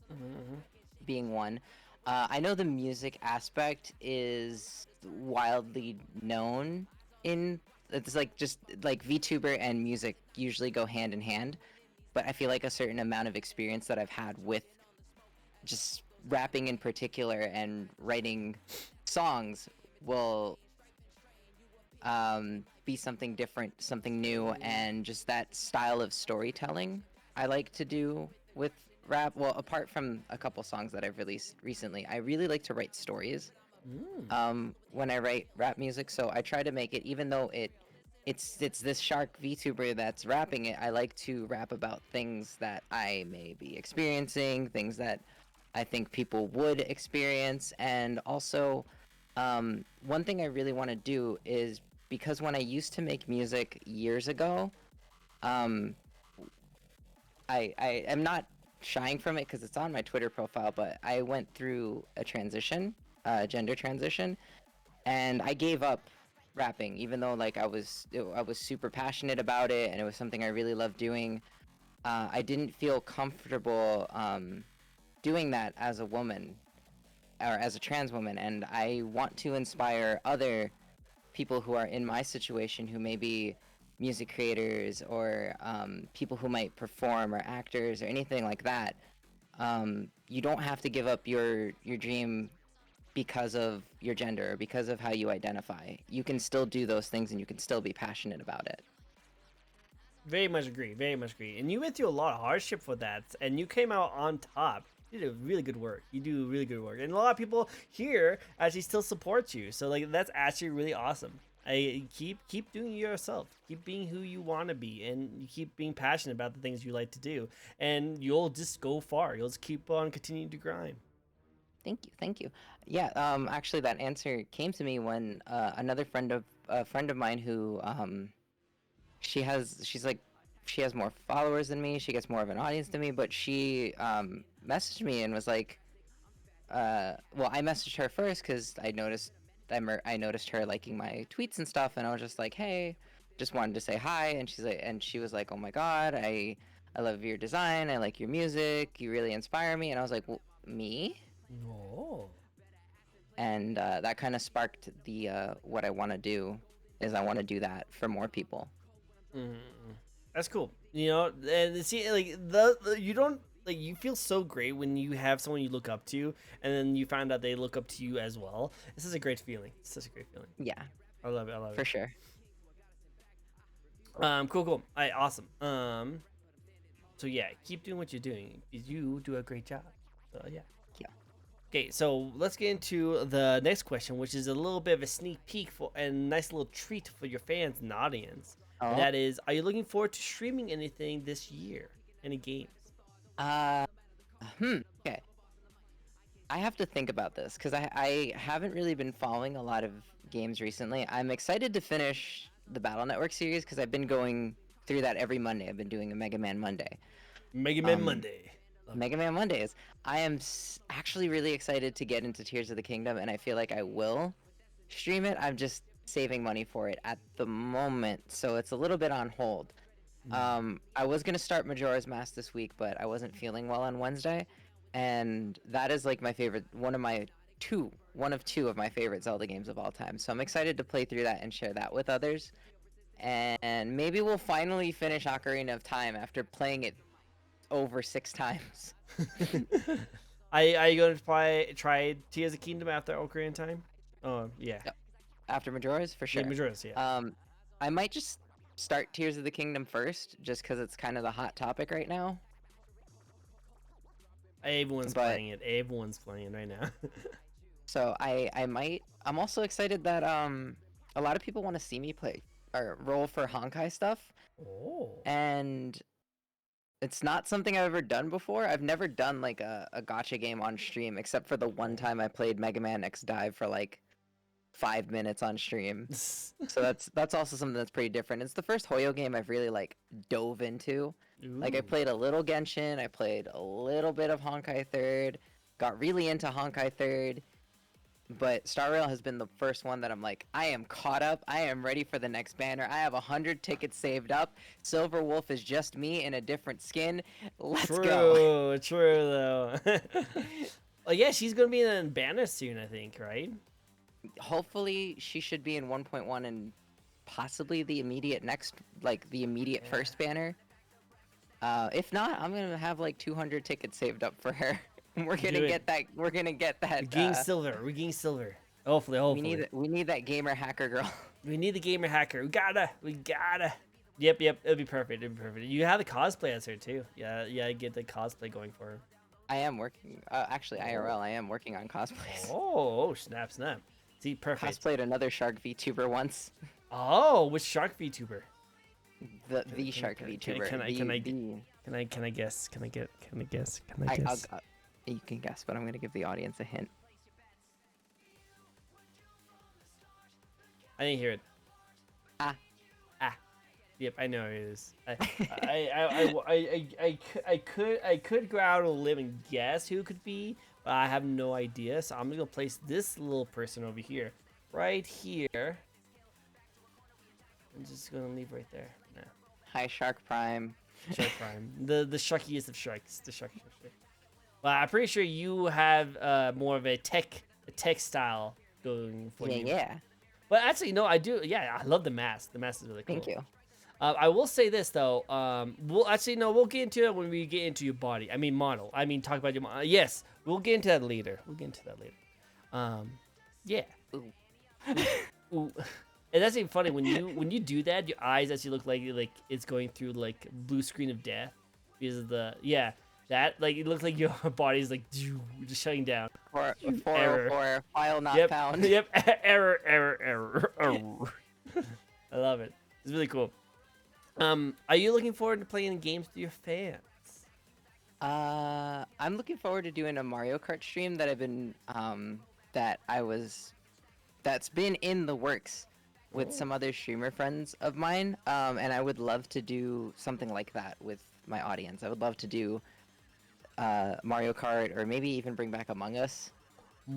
being one. I know the music aspect is wildly known in it's like just like VTuber and music usually go hand in hand, but I feel like a certain amount of experience that I've had with just rapping in particular and writing songs will be something different, something new, and just that style of storytelling I like to do with rap. Well, apart from a couple songs that I've released recently, I really like to write stories when I write rap music. So I try to make it, even though it's this shark VTuber that's rapping it, I like to rap about things that I may be experiencing, things that I think people would experience, and also one thing I really want to do is because when I used to make music years ago, um, I am not shying from it because it's on my Twitter profile, but I went through a transition, gender transition, and I gave up rapping, even though like I was super passionate about it and it was something I really loved doing. I didn't feel comfortable doing that as a woman or as a trans woman, and I want to inspire other people who are in my situation who may be music creators or people who might perform or actors or anything like that. You don't have to give up your dream because of your gender or because of how you identify. You can still do those things and you can still be passionate about it. Very much agree. Very much agree. And you went through a lot of hardship for that, and you came out on top. You did really good work. You do really good work, and a lot of people here actually still support you. So like that's actually really awesome. I keep doing yourself. Keep being who you want to be, and you keep being passionate about the things you like to do, and you'll just go far. You'll just keep on continuing to grind. Thank you, thank you. Yeah, actually, that answer came to me when another friend of mine who she's like she has more followers than me. She gets more of an audience than me, but she messaged me and was like, well, I messaged her first because I noticed her liking my tweets and stuff, and I was just like, hey, just wanted to say hi, and she was like, oh my god, I love your design, I like your music, you really inspire me, and I was like, well, me? Oh. And that kind of sparked the what I want to do is I want to do that for more people. Mm, that's cool. And see, like you don't like you feel so great when you have someone you look up to, and then you find out they look up to you as well. This is a great feeling. It's such a great feeling. Yeah, I love it. I love for it. sure. Cool, cool. All right, awesome. So yeah, keep doing what you're doing. You do a great job. So yeah. Yeah. Okay, so let's get into the next question, which is a little bit of a sneak peek for and nice little treat for your fans and audience. And Oh. that is, are you looking forward to streaming anything this year? Any games? Okay. I have to think about this because I haven't really been following a lot of games recently. I'm excited to finish the Battle Network series because I've been going through that every Monday. I've been doing a Mega Man Monday. Mega Man Monday. Mega Man Mondays. I am actually really excited to get into Tears of the Kingdom, and I feel like I will stream it. I'm just saving money for it at the moment, so it's a little bit on hold. I was gonna start Majora's Mask this week, but I wasn't feeling well on Wednesday, and that is like my favorite, one of two of my favorite Zelda games of all time. So I'm excited to play through that and share that with others. And maybe we'll finally finish Ocarina of Time after playing it over 6 times. Are you going to try Tears of the Kingdom after Ocarina of Time? Oh, yeah. Yep. After Majora's, for sure. Yeah, Majora's, yeah. I might just start Tears of the Kingdom first, just because it's kind of the hot topic right now. Everyone's playing it. Everyone's playing it right now. So I'm also excited that a lot of people want to see me play or roll for Honkai stuff. Oh. And it's not something I've ever done before. I've never done like a gacha game on stream, except for the one time I played Mega Man X Dive for like 5 minutes on stream. So that's also something that's pretty different. It's the first Hoyo game I've really like dove into. Ooh. Like I played a little Genshin, I played a little bit of Honkai 3rd, got really into Honkai 3rd, but Star Rail has been the first one that I'm like, I am caught up, I am ready for the next banner, I have 100 tickets saved up, Silver Wolf is just me in a different skin, let's go. True though. Well, yeah, she's gonna be in banner soon, I think, right? Hopefully she should be in 1.1 and possibly the immediate next, like the immediate first banner. If not, I'm gonna have like 200 tickets saved up for her. We're gonna get that. We're gonna get that. We're getting silver. We're getting silver. Hopefully. We need that gamer hacker girl. We need the gamer hacker. We gotta. Yep. It'll be perfect. You have the cosplay as her too. Yeah. Get the cosplay going for her. I am working. Actually, IRL. I am working on cosplays. Oh, snap. See, perfect. Cosplayed another Shark VTuber once. Oh, which Shark VTuber? The Shark VTuber. Can I guess? You can guess, but I'm gonna give the audience a hint. I didn't hear it. Ah. Yep, I know it is. I could go out on a limb and guess who it could be, but I have no idea. So I'm gonna place this little person over here, right here. I'm just gonna leave right there. Nah. Hi, Shark Prime. Shark Prime, the sharkiest of sharks, the sharkiest of sharks. Well, I'm pretty sure you have more of a tech style going for you. Yeah. But actually, no, I do. Yeah, I love the mask. The mask is really cool. Thank you. I will say this though. We'll get into it when we get into your body. I mean, model. I mean, talk about your model. Yes, we'll get into that later. Yeah. Ooh. And that's even funny when you do that, your eyes actually look like it's going through like blue screen of death because of that like it looks like your body's like just shutting down. 404 file not found. Yep. Error. I love it. It's really cool. Are you looking forward to playing games with your fans? I'm looking forward to doing a Mario Kart stream that I've been that's been in the works with some other streamer friends of mine. And I would love to do something like that with my audience. I would love to do Mario Kart, or maybe even bring back Among Us.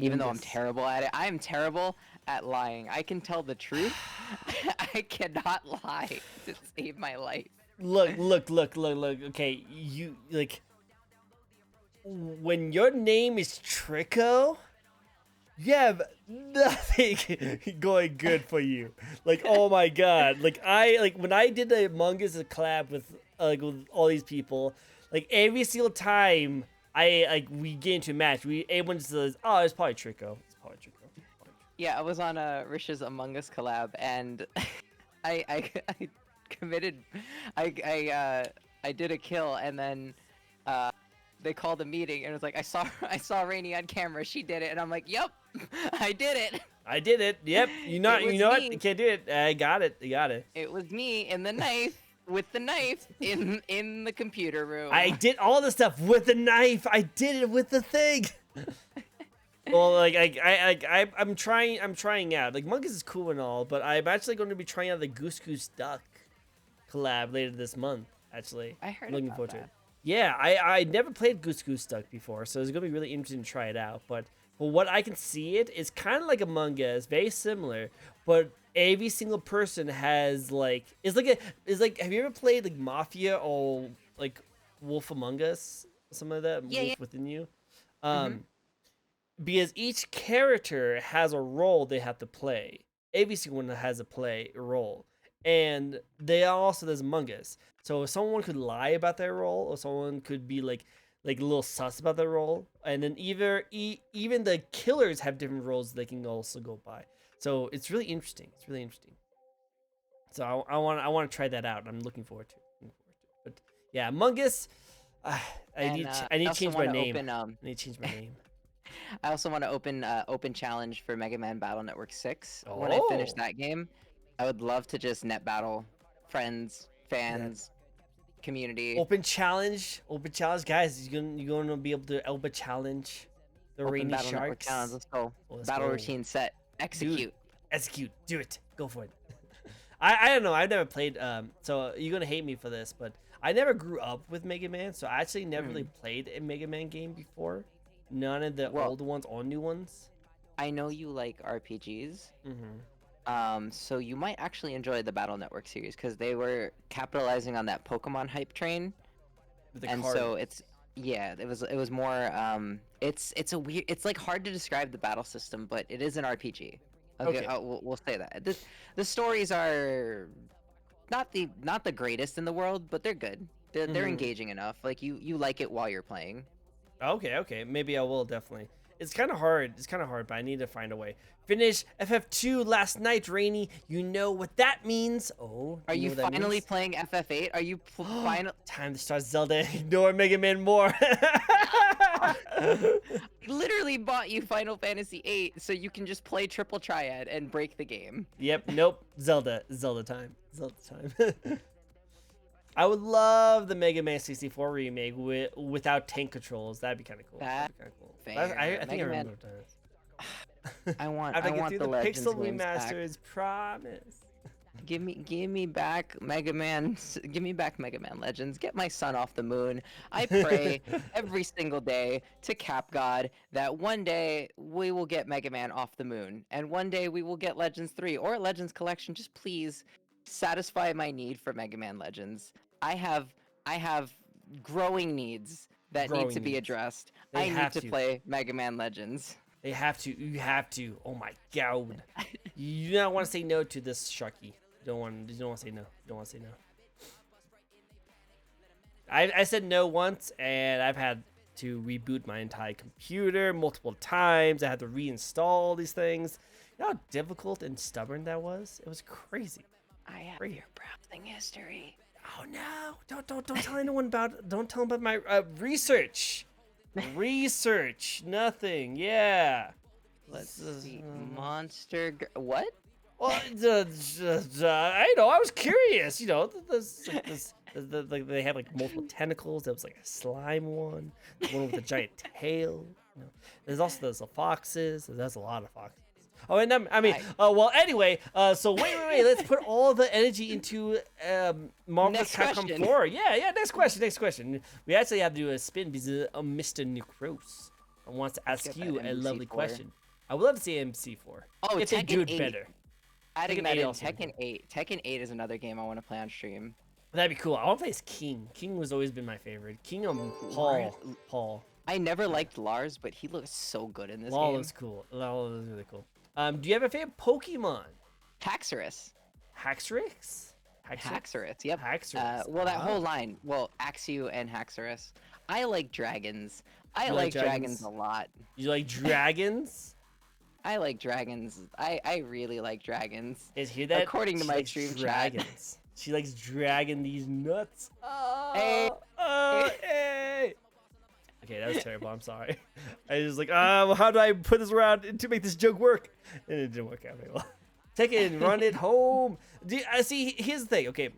Even though I'm terrible at it. I am terrible at lying. I can tell the truth. I cannot lie to save my life. Look. Okay, you like when your name is Tricko, you have nothing going good for you. Like, oh my god. Like when I did the Among Us collab with all these people, Like every single time we get into a match, everyone says, "Oh, it's probably Trico. It's probably Trico." Yeah, I was on Rish's Among Us collab, and I committed, I did a kill, and then they called a meeting, and it was like I saw Rainy on camera. She did it, and I'm like, "Yep, I did it. I did it. Yep. You know It was what? me. You can't do it. I got it. You got it. It was me in the knife with the knife in the computer room." I did all the stuff with the knife. I did it with the thing. Well, like I'm trying out. Like Monkeys is cool and all, but I'm actually going to be trying out the Goose Goose Duck collab later this month. Actually, I heard looking about forward to that. it. Yeah, I never played Goose Goose Duck before, so it's gonna be really interesting to try it out. But for what I can see, it's kind of like Among Us, very similar, but every single person has like it's like have you ever played like Mafia or like Wolf Among Us, something like that, Yeah, Wolf yeah. Within You? Mhm. Because each character has a role they have to play. Every single one has a role, and they also there's Among Us. So if someone could lie about their role, or someone could be like a little sus about their role, and then even the killers have different roles they can also go by. So it's really interesting. It's really interesting. So I want to try that out. I'm looking forward to it. But yeah, Among Us. I And need to, I I need to also change my want to name. open I need to change my name. I also want to open challenge for Mega Man Battle Network 6. When I finish Oh. that game, I would love to just net battle friends, Yeah. fans, community. Open challenge, guys. You're gonna be able to open challenge the Open Rainy Battle Network challenge. Sharks. Let's go. Well, let's Battle go. routine set. Execute. Dude, execute. Do it. Go for it. I don't know. I've never played. So you're gonna hate me for this, but I never grew up with Mega Man, so I actually never really played a Mega Man game before. None of the Well, old ones or new ones. I know you like RPGs. Mm-hmm. So you might actually enjoy the Battle Network series because they were capitalizing on that Pokemon hype train, With the and card. so it was more it's a weird, it's like hard to describe the battle system, but it is an RPG. Okay, Okay. we'll say that. The stories are not the greatest in the world, but they're good. They're Mhm. engaging enough. Like you like it while you're playing. Okay. Maybe I will definitely. It's kind of hard. But I need to find a way. Finish FF2 last night, Rainy. You know what that means. Oh, Are you know you what that finally means? playing FF8? Are you finally? Time to start Zelda. Ignore Mega Man more. I literally bought you Final Fantasy VIII so you can just play Triple Triad and break the game. Yep. Nope. Zelda time. I would love the Mega Man 64 remake without tank controls. That'd be kind of cool. That That'd be kind of cool. fair. I think Mega I Man- remember that. I want After I get want through the the Legends Pixel games back. remasters, promise. Give me back Mega Man. Give me back Mega Man Legends. Get my son off the moon. I pray every single day to Cap God that one day we will get Mega Man off the moon, and one day we will get Legends 3 or Legends Collection. Just please satisfy my need for Mega Man Legends. I have growing needs that need Growing to be needs. addressed. They I need have to to. play Mega Man Legends. They have to. You have to. Oh my god. You do not want to say no to this Sharky. You don't want to say no. You don't want to say no. I said no once, and I've had to reboot my entire computer multiple times. I had to reinstall these things. You know how difficult and stubborn that was? It was crazy. I have Crazy. your browsing history. Oh no! Don't tell anyone about. Don't tell them about my research. Research. Nothing. Yeah. Let's see. What? Well, I know. I was curious. You know, like they had like multiple tentacles. There was like a slime one with a giant tail. You know, there's the foxes. There's a lot of foxes. Oh, and well, anyway. So wait. Let's put all the energy into Marvel's Next Capcom question. 4. Yeah. Next question. We actually have to do a spin because Mr. Necros wants to ask get you that a lovely MC4. question. I would love to see MC4. Oh, if they do Tekken it 8. better. Adding Tekken that 8 in, also. Tekken 8. Tekken 8 is another game I want to play on stream. That'd be cool. I want to play as King. King was always been my favorite. King of Paul. I never liked Lars, but he looks so good in this Law game. is cool. Law is really cool. Do you have a favorite Pokemon? Haxorus. Haxorus? Haxorus, yep. Haxorus. Well, that whole line. Well, Axew and Haxorus. I like dragons. I You like dragons a lot. You like dragons? I like dragons. I really like dragons. Is hear that? According to She my likes stream dragons. She likes dragging these nuts. Hey. Hey. Okay, that was terrible. I'm sorry. I was like, well, how do I put this around to make this joke work? And it didn't work out very well. Take it and run it home. See, here's the thing. Okay,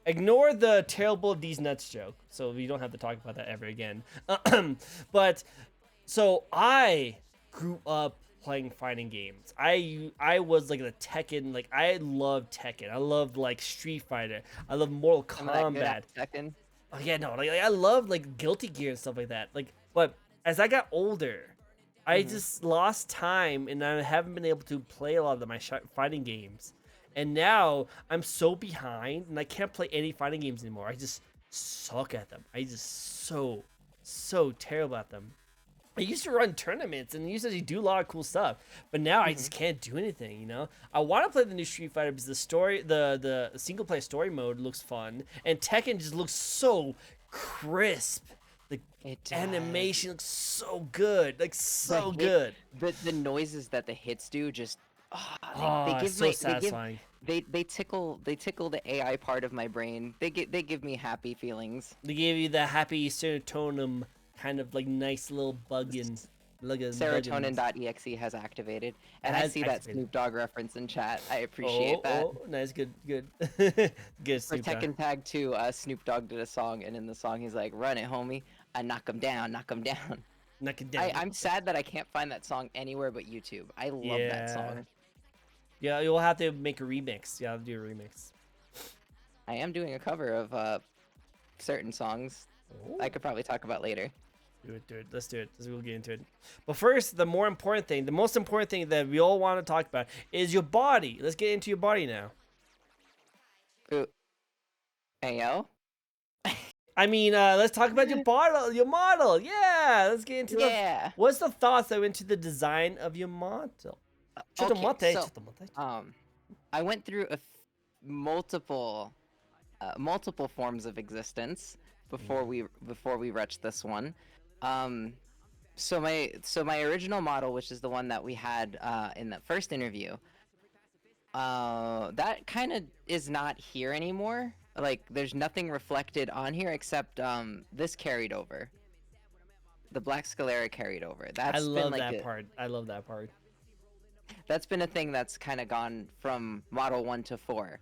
ignore the terrible these nuts joke. So we don't have to talk about that ever again. But so I grew up playing fighting games. I was like the Tekken. Like I loved Tekken. I loved like Street Fighter. I love Mortal Kombat. Tekken. Oh yeah, no, like I love like Guilty Gear and stuff like that. Like, but as I got older, I just lost time and I haven't been able to play a lot of my fighting games. And now I'm so behind and I can't play any fighting games anymore. I just suck at them. I just so terrible at them. I used to run tournaments and used to do a lot of cool stuff, but now I just can't do anything. You know, I want to play the new Street Fighter because the story, the single player story mode looks fun, and Tekken just looks so crisp. The animation looks so good, like so good. The noises that the hits do just satisfying. They tickle the AI part of my brain. They give me happy feelings. They give you the happy serotonin kind of like nice little buggin. Serotonin.exe has activated, and I see that Snoop Dogg reference in chat. I appreciate that. Oh, nice, good. Good, For Tekken Tag 2, Snoop Dogg did a song, and in the song he's like, "Run it, homie! I knock him down, knock him down." Knock it down. I'm sad that I can't find that song anywhere but YouTube. I love that song. Yeah, you'll have to make a remix. You have to do a remix. I am doing a cover of certain songs. Ooh. I could probably talk about later. Do it. Let's do it. We'll get into it. But first, the most important thing that we all want to talk about is your body. Let's get into your body now. Ooh. Ayo? I mean, let's talk about your model. Yeah, let's get into what's the thoughts that went into the design of your model? I went through multiple forms of existence before we reached this one. So my original model, which is the one that we had in the first interview, that kind of is not here anymore. Like, there's nothing reflected on here except this carried over. The black sclera carried over. I love that part. That's been a thing that's kind of gone from Model 1 to 4.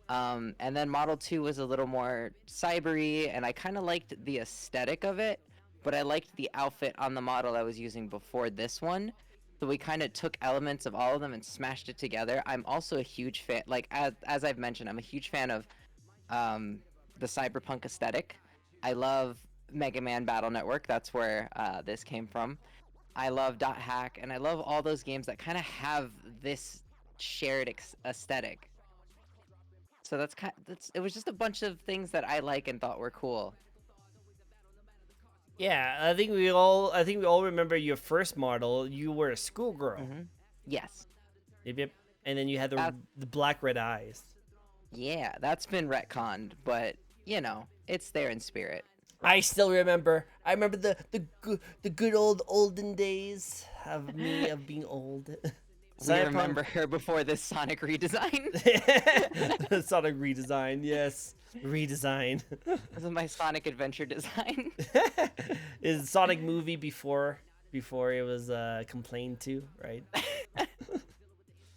And then Model 2 was a little more cybery, and I kind of liked the aesthetic of it, but I liked the outfit on the model I was using before this one. So we kind of took elements of all of them and smashed it together. I'm also a huge fan, like, as I've mentioned, I'm a huge fan of the cyberpunk aesthetic. I love Mega Man Battle Network. That's where this came from. I love Dot Hack, and I love all those games that kind of have this shared aesthetic. So it was just a bunch of things that I like and thought were cool. Yeah, I think we all remember your first model. You were a schoolgirl. Yes. Yep. And then you had the black red eyes. Yeah, that's been retconned, but you know, it's there in spirit. I still remember. I remember the good olden days of being old. We remember her before this Sonic redesign. Sonic redesign, yes. Redesign. This is my Sonic Adventure design. Is Sonic movie before it was complained to, right?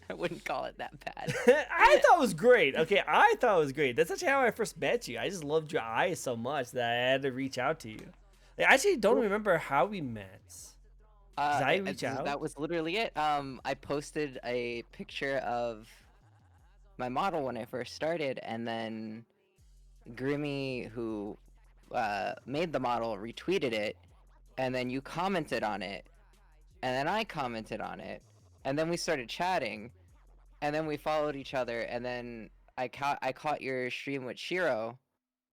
I wouldn't call it that bad. I thought it was great. Okay, I thought it was great. That's actually how I first met you. I just loved your eyes so much that I had to reach out to you. I actually don't remember how we met. Did I reach out? That was literally it. I posted a picture of my model when I first started, and then Grimmy, who made the model, retweeted it, and then you commented on it, and then I commented on it, and then we started chatting, and then we followed each other, and then I caught your stream with Shiro.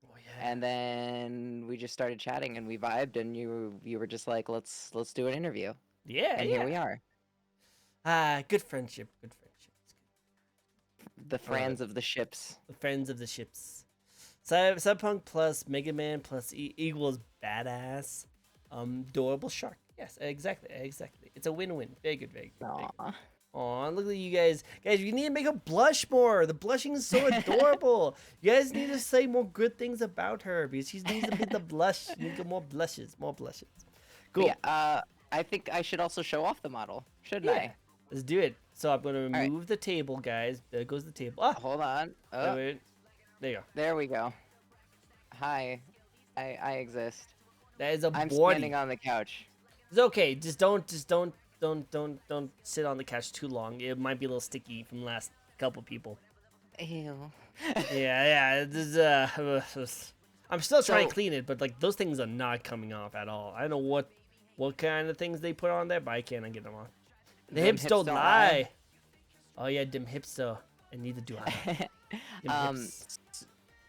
Oh, yeah. And then we just started chatting and we vibed, and you were just like, let's do an interview. Yeah, and here we are. Good friendship. The friends of the ships. The friends of the ships. Cyberpunk plus Mega Man plus equals badass. Adorable shark. Yes, exactly. It's a win-win. Very good, very good. Aw. Aw, look at you guys. Guys, you need to make her blush more. The blushing is so adorable. You guys need to say more good things about her because she needs a bit of blush. You need to get more blushes. Cool. Yeah, I think I should also show off the model, shouldn't I? Let's do it. So I'm going to remove the table, guys. There goes the table. Ah, hold on. Oh. Wait. There you go. There we go. Hi. I exist. That is a I'm body. standing on the couch. It's okay. Just don't sit on the couch too long. It might be a little sticky from the last couple people. Ew. Yeah. I'm still trying to clean it, but like those things are not coming off at all. I don't know what kind of things they put on there, but I can't get them off. The hips don't lie. Oh yeah, them hips though, and neither do I.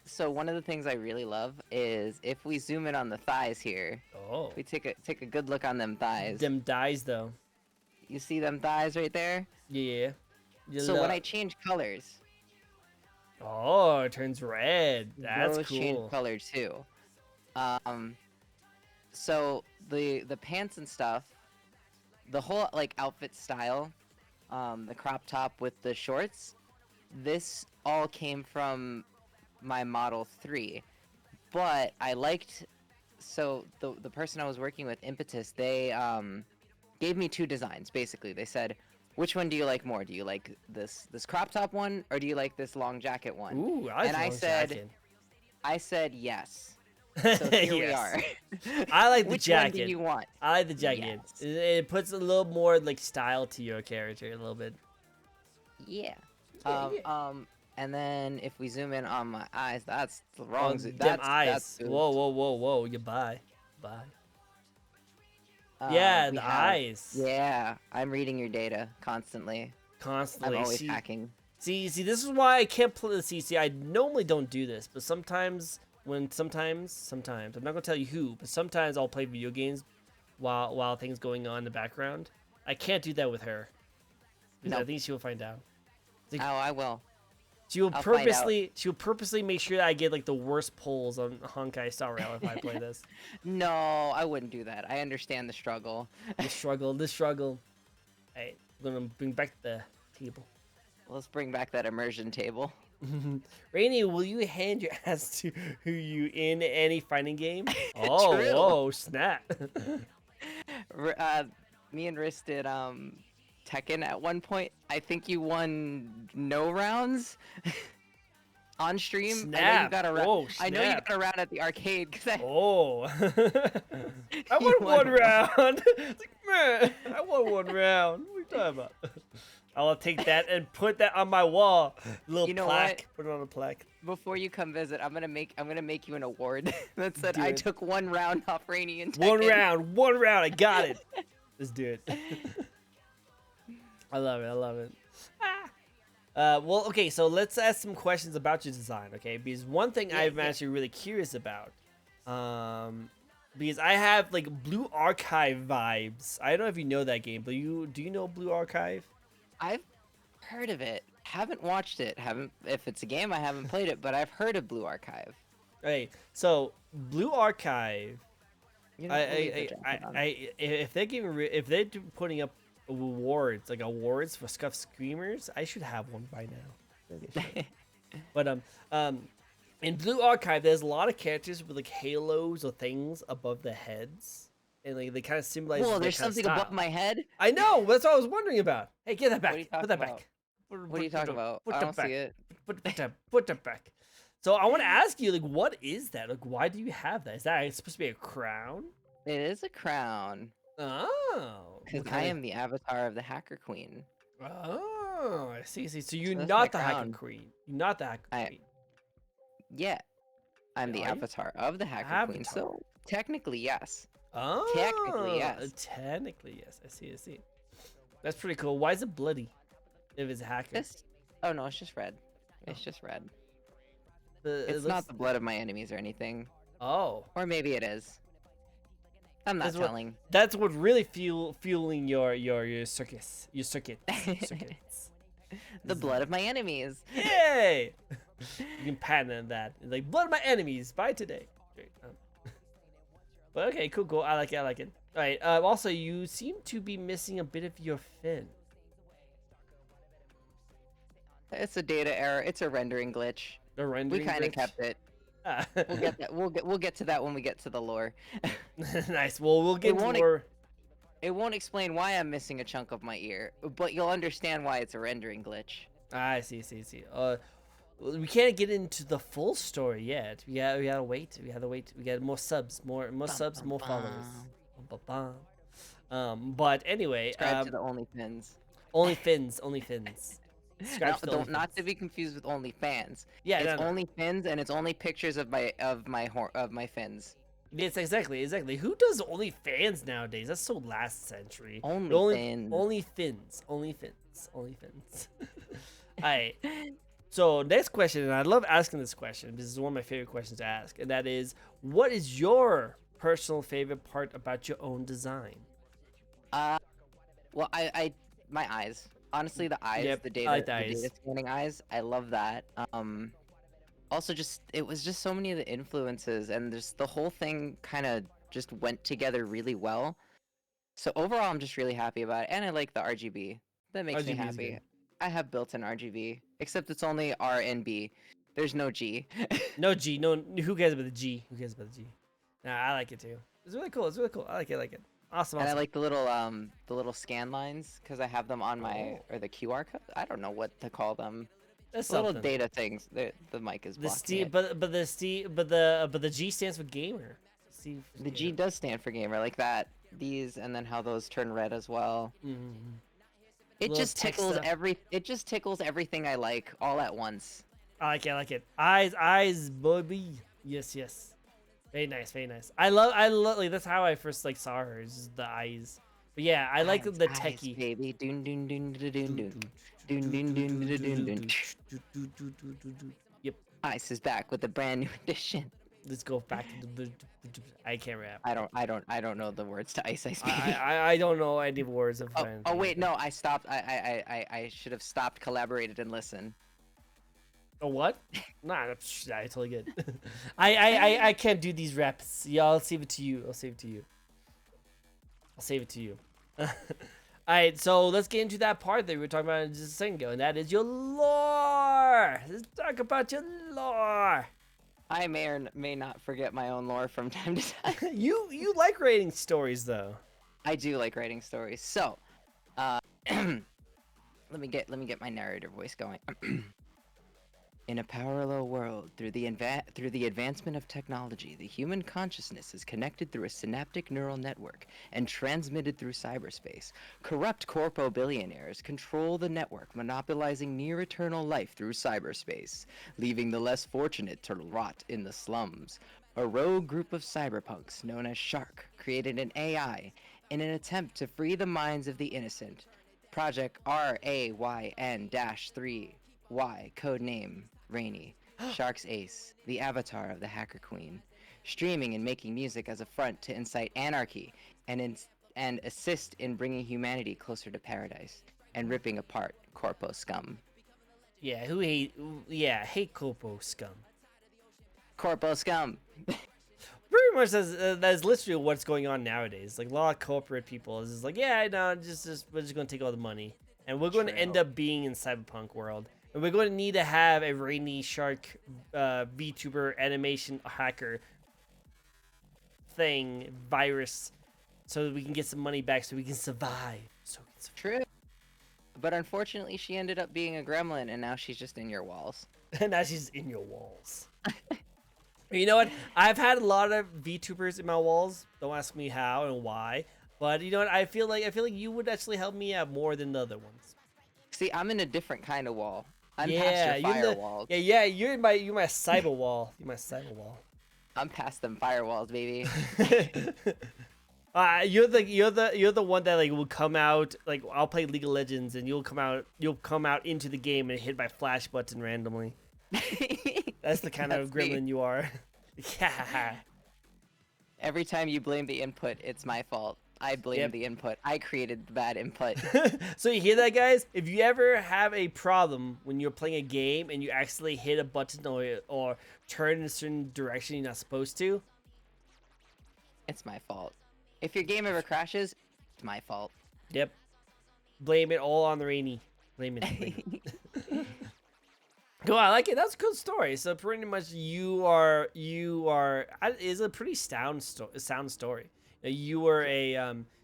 So one of the things I really love is if we zoom in on the thighs here. Oh. We take a good look on them thighs. Them thighs though. You see them thighs right there? Yeah. So when I change colors. Oh, it turns red. That's those cool. change color too. So the pants and stuff, the whole like outfit style, the crop top with the shorts, this all came from my Model 3. But I liked, so the person I was working with, Impetus, they gave me 2 designs basically. They said, which one do you like more? Do you like this crop top one, or do you like this long jacket one? Ooh, I said yes. So here we are. I like the Which jacket. One do you want? I like the jacket. Yes. It puts a little more like style to your character a little bit. Yeah. And then if we zoom in on my eyes, that's the wrong zoom. Them eyes. Whoa. You bye. Yeah, the eyes. Yeah, I'm reading your data constantly. I'm always hacking. See, this is why I can't play the CC. I normally don't do this, but sometimes, I'm not gonna tell you who, but sometimes I'll play video games while things going on in the background. I can't do that with her because I think she will find out. Like, I will. She will purposely make sure that I get like the worst pulls on Honkai Star Rail if I play this. No, I wouldn't do that. I understand the struggle. The struggle. Hey, I'm gonna bring back the table. Let's bring back that immersion table. Rainy, will you hand your ass to you in any fighting game? Oh, whoa, snap. Me and Riss did Tekken at one point. I think you won no rounds on stream. Snap. I know you got a round. Whoa, I know you got a round at the arcade. I won one round. It's like, man, I won one round. What are you talking about? I'll take that and put that on my wall. Little plaque. Put it on a plaque. Before you come visit, I'm gonna make you an award that said I took 1 round off Rainy and Tekken. One round. I got it. Let's do it. I love it. Well, okay, so let's ask some questions about your design, okay? Because one thing I'm actually really curious about, because I have like Blue Archive vibes. I don't know if you know that game, but do you know Blue Archive? I've heard of it. Haven't watched it. If it's a game, I haven't played it, but I've heard of Blue Archive. Right. So Blue Archive, if they're putting up awards for Scuff Screamers, I should have one by now. But in Blue Archive, there's a lot of characters with like halos or things above the heads, and like they kind of symbolize. Whoa, there's something above my head. I know. That's what I was wondering about. Hey, get that back. Put that back. What are you talking about? I don't see it. Put that back. So I want to ask you, like, what is that? Like, why do you have that? Is that supposed to be a crown? It is a crown. Oh. Because I am the avatar of the Hacker Queen. Oh, I see. So you're not the Hacker Queen. You're not the Hacker Queen. Yeah. I'm the avatar of the Hacker Queen. So technically, yes. Oh. Technically, yes. Technically, yes. I see. That's pretty cool. Why is it bloody? If it's a hacker. Oh no, it's just red. It's just red. It's not the blood of my enemies or anything. Oh. Or maybe it is. I'm not telling. That's what really fueling your circuits. The blood of my enemies. Yay! You can patent that. Like, blood of my enemies. Buy today. Great. But okay, cool, cool. I like it. I like it. All right. Also, you seem to be missing a bit of your fin. It's a data error. It's a rendering glitch. The rendering We kind of glitch? kept it. Ah. We'll get that. We'll get to that when we get to the lore. Nice. Well, we'll get into more. It won't explain why I'm missing a chunk of my ear, but you'll understand why it's a rendering glitch. I see. We can't get into the full story yet. We gotta wait. We gotta wait. We got more subs, more subs, more followers. But anyway, Subscribe to the OnlyFins. OnlyFins. Not to be confused with OnlyFans. Yeah, it's no. OnlyFins, and it's only pictures of my fins. It's exactly. Who does OnlyFans nowadays? That's so last century. OnlyFins. OnlyFins. Alright. So next question, and I love asking this question. This is one of my favorite questions to ask, and that is, what is your personal favorite part about your own design? Well, my eyes. Honestly, the eyes, Yep, the data, I like the the eyes. data scanning eyes. I love that. Also it was just so many of the influences, and just the whole thing kind of just went together really well. So overall, I'm just really happy about it, and I like the RGB. That makes me RGB is happy. good. I have built-in RGB, except it's only R and B. There's no G. No G. No. Who cares about the G? Nah, I like it too. It's really cool. I like it. Awesome. And I like the little scan lines because I have them on my or the QR code. I don't know what to call them. That's Little something. data things. The mic is blocking it. But the G stands for gamer. The G does stand for gamer, like that. These, and then how those turn red as well. Mm-hmm. It just tickles everything I like all at once. I like it. Eyes, baby. Yes. Very nice. I love like that's how I first like saw her, is just the eyes. But yeah, I like the techie. Baby. Dun dun dun dun dun dun. Dun dun dun dun dun dun. Yep. Ice is back with a brand new edition. Let's go back to the. I can't rap. I don't know the words to Ice Baby. I don't know any words of. Oh wait, no, I stopped. I should have stopped, collaborated, and listened. A what? Nah, I totally get. I can't do these reps. Yeah, I'll save it to you. Alright, so let's get into that part that we were talking about just a second ago, and that is your lore. Let's talk about your lore. I may or may not forget my own lore from time to time. You like writing stories though. I do like writing stories. So, let me get my narrator voice going. In a parallel world, through the advancement of technology, the human consciousness is connected through a synaptic neural network and transmitted through cyberspace. Corrupt corpo billionaires control the network, monopolizing near-eternal life through cyberspace, leaving the less fortunate to rot in the slums. A rogue group of cyberpunks known as Shark created an AI in an attempt to free the minds of the innocent. Project RAYN-3Y, codename Rainy, Shark's ace, the avatar of the Hacker Queen, streaming and making music as a front to incite anarchy and assist in bringing humanity closer to paradise and ripping apart corpo scum. Yeah, hate corpo scum. Corpo scum. Pretty much that's literally what's going on nowadays. Like a lot of corporate people is just like, yeah, no, just we're just gonna take all the money, and we're going to end up being in cyberpunk world. And we're going to need to have a Rainy Shark VTuber animation hacker thing virus so that we can get some money back so we can survive. True. But unfortunately, she ended up being a gremlin, and now she's just in your walls. And now she's in your walls. You know what? I've had a lot of VTubers in my walls. Don't ask me how and why. But you know what? I feel like you would actually help me out more than the other ones. See, I'm in a different kind of wall. I'm past your firewalls. Yeah, you're my cyber wall. You're my cyber wall. I'm past them firewalls, baby. You're the one that like will come out, like I'll play League of Legends and you'll come out into the game and hit my flash button randomly. That's the kind of gremlin you are. Yeah. Every time you blame the input, it's my fault. I blame Yep. the input. I created the bad input. So you hear that, guys? If you ever have a problem when you're playing a game and you accidentally hit a button or turn in a certain direction you're not supposed to, It's my fault. If your game ever crashes, it's my fault. yep, blame it all on the rainy. Blame it. Cool, I like it. That's a good story. So pretty much you are is a pretty sound story. You were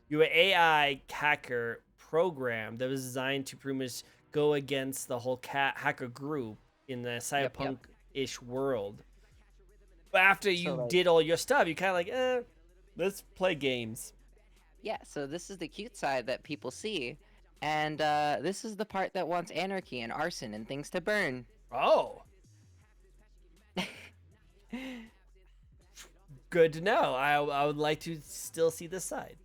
you were AI hacker program that was designed to pretty much go against the whole hacker group in the cyberpunk-ish world. But after you So, like, did all your stuff, you kind of like, let's play games. yeah, so this is the cute side that people see, and this is the part that wants anarchy and arson and things to burn. Oh, good to know. I would like to still see this side.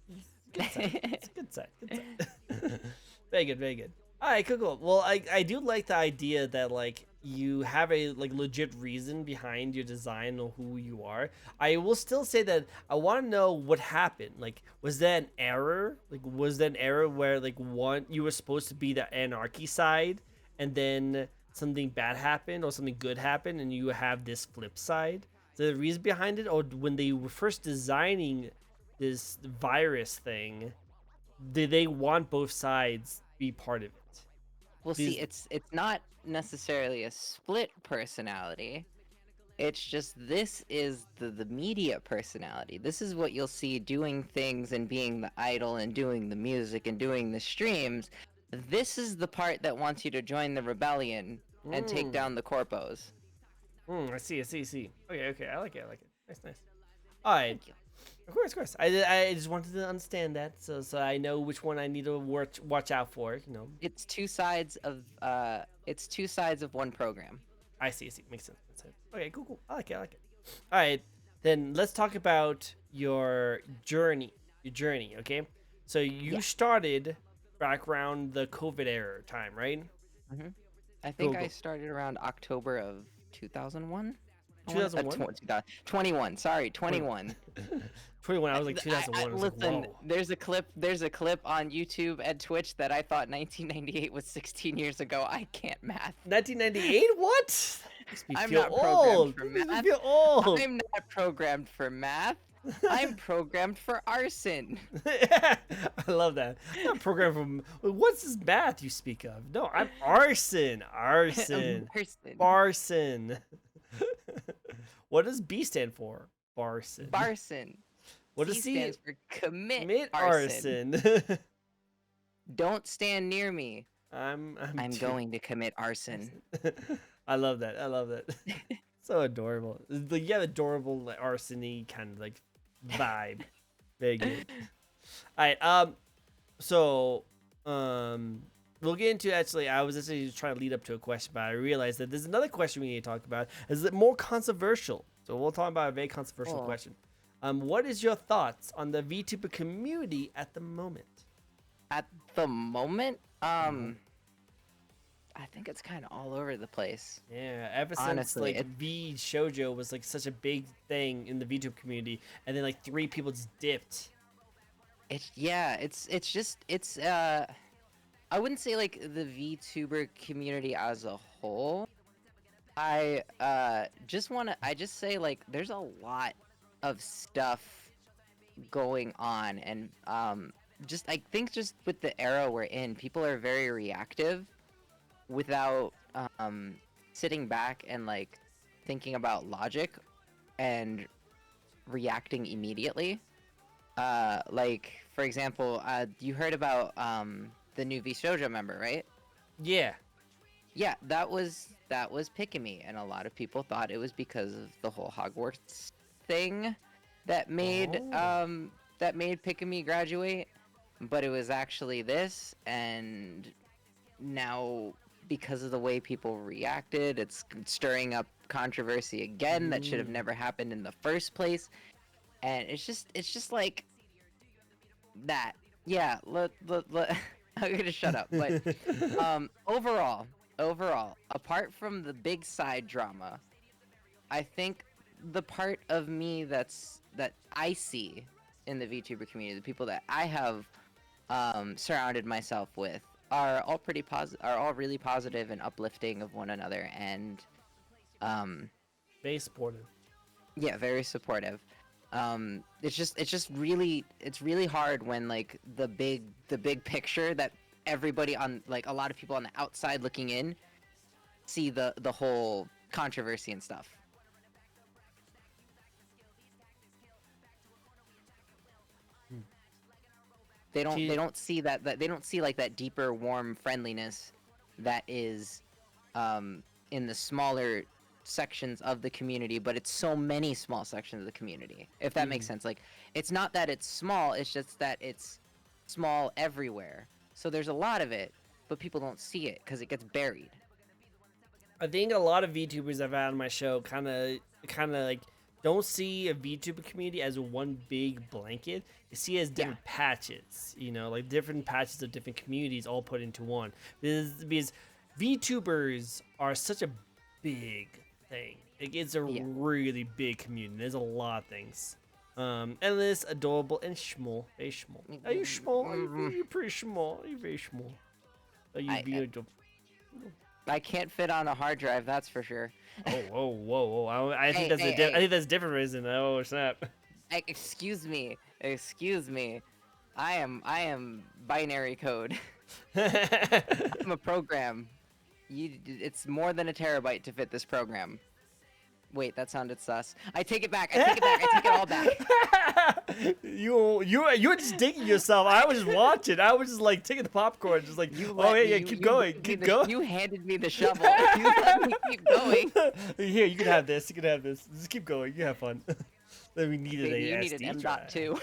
Good side. It's a good side. Good side. Very good. Very good. All right, cool. Well, I do like the idea that like you have a like legit reason behind your design or who you are. I will still say that I want to know what happened. Like, was that an error? Like, was that an error where like you were supposed to be the anarchy side, and then something bad happened or something good happened, and you have this flip side? Is there a reason behind it, or when they were first designing this virus thing, did they want both sides be part of it? Well, see, it's not necessarily a split personality. It's just this is the media personality. This is what you'll see doing things and being the idol and doing the music and doing the streams. This is the part that wants you to join the rebellion and take down the corpos. I see. Okay. I like it. Nice. All right. Thank you. Of course. I just wanted to understand that, so I know which one I need to watch out for. You know. It's two sides of one program. I see. Makes sense. Okay, cool. I like it. All right, then let's talk about your journey. Okay. So you started back around the COVID era time, right? Mm-hmm. I think Cool. I started around October of 2001. 2001? 21. Sorry, 21. 21. I was like 2001. I was Listen, like, whoa. there's a clip on YouTube and Twitch that I thought 1998 was 16 years ago. I can't math. 1998? What? I'm feel not old. programmed for math. Feel old. I'm not programmed for math. I'm programmed for arson. I love that. I'm not programmed from. What's this math you speak of? No, I'm arson. Arson. Barson. What does B stand for? Barson. Barson. What does C stands for? Commit arson. Don't stand near me. I'm going to commit arson. I love that. So adorable. Like, you have adorable like, arsony kind of like vibe. Very good. All right. So we'll get into actually. I was actually trying to lead up to a question, but I realized that there's another question we need to talk about. Is it more controversial? So we'll talk about a very controversial question. What is your thoughts on the VTuber community at the moment? At the moment, I think it's kind of all over the place. Yeah, ever since Honestly, like V Shoujo was like such a big thing in the VTuber community, and then like 3 people just dipped. It's I wouldn't say like the VTuber community as a whole. I just say like there's a lot of stuff going on, and I think just with the era we're in, people are very reactive without sitting back and like thinking about logic and reacting immediately. Like for example, you heard about the new Vshoujo member, right? Yeah. Yeah, that was Pikami, and a lot of people thought it was because of the whole Hogwarts thing that made Pikami graduate, but it was actually this, and now because of the way people reacted, it's stirring up controversy again that should have never happened in the first place, and it's just like that. Yeah, I'm gonna shut up, but overall, apart from the big side drama, I think the part of me that I see in the VTuber community, the people that I have surrounded myself with, are all are all really positive and uplifting of one another, and um, Very supportive. yeah, very supportive. It's really hard when like the big picture that everybody on, like, a lot of people on the outside looking in see the whole controversy and stuff. They don't see that they don't see like that deeper warm friendliness that is in the smaller sections of the community, but it's so many small sections of the community, if that makes sense. Like, it's not that it's small, it's just that it's small everywhere, so there's a lot of it, but people don't see it because it gets buried. I think a lot of VTubers I've had on my show kind of like don't see a VTuber community as one big blanket. They see it as different patches, you know, like different patches of different communities all put into one. Because VTubers are such a big thing. It's a really big community. There's a lot of things. Endless, adorable, and small. Very small. Are you small? You're pretty small. You're very small. Are you beautiful? I can't fit on a hard drive, that's for sure. Whoa! I think I think that's a different reason. Oh snap! Excuse me. I am binary code. I'm a program. It's more than a terabyte to fit this program. Wait, that sounded sus. I take it back. I take it all back. You were just digging yourself. I was just watching. I was just like taking the popcorn, just like, keep going. You handed me the shovel. You let me keep going. Here, you can have this. Just keep going. You have fun. Then we needed you a need an SD too.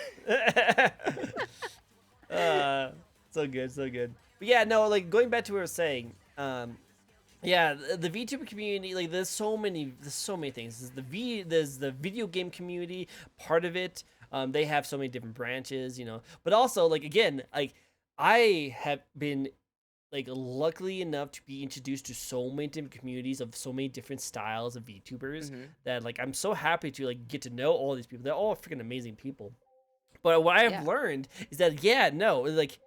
So good. But yeah, no, like going back to what we were saying. Yeah, the VTuber community, like there's so many things. There's the video game community part of it. They have so many different branches, you know. But also, like, again, like I have been like luckily enough to be introduced to so many different communities of so many different styles of VTubers that like I'm so happy to like get to know all these people. They're all freaking amazing people. But what I've learned is that like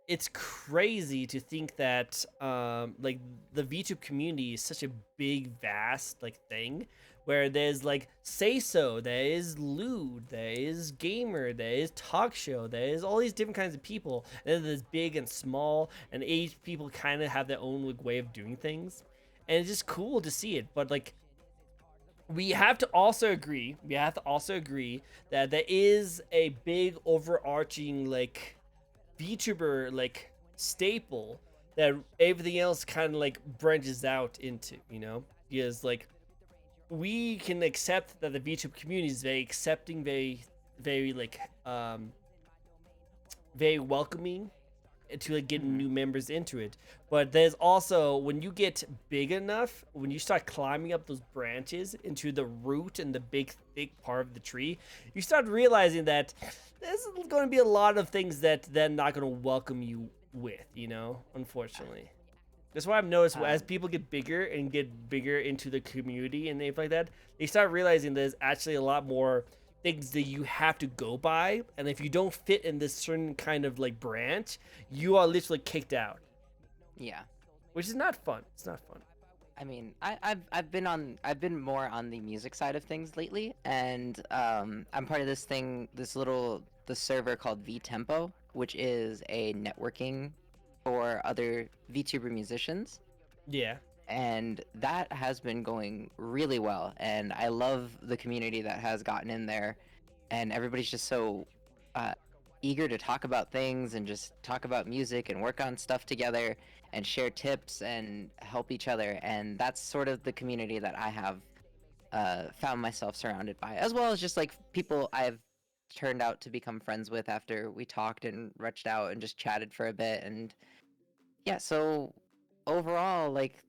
it's crazy to think that like the VTube community is such a big, vast like thing where there's like Say So, there is Lewd, there is Gamer, there is Talk Show, there is all these different kinds of people, and then there's big and small, and each people kind of have their own like way of doing things, and it's just cool to see it. But like we have to also agree that there is a big overarching like VTuber like staple that everything else kind of like branches out into, you know, because like we can accept that the VTuber community is very accepting, very like very welcoming to like getting new members into it. But there's also, when you get big enough, when you start climbing up those branches into the root and the big thick part of the tree, you start realizing that there's going to be a lot of things that they're not going to welcome you with, you know, unfortunately. That's why I've noticed as people get bigger into the community and things like that, they start realizing there's actually a lot more things that you have to go by, and if you don't fit in this certain kind of like branch, you are literally kicked out. Yeah, which is not fun. It's not fun. I mean, I've been more on the music side of things lately, and I'm part of this server called VTempo, which is a networking for other VTuber musicians. Yeah. And that has been going really well, and I love the community that has gotten in there, and everybody's just so eager to talk about things and just talk about music and work on stuff together and share tips and help each other. And that's sort of the community that I have found myself surrounded by, as well as just like people I've turned out to become friends with after we talked and reached out and just chatted for a bit. And yeah, so overall, like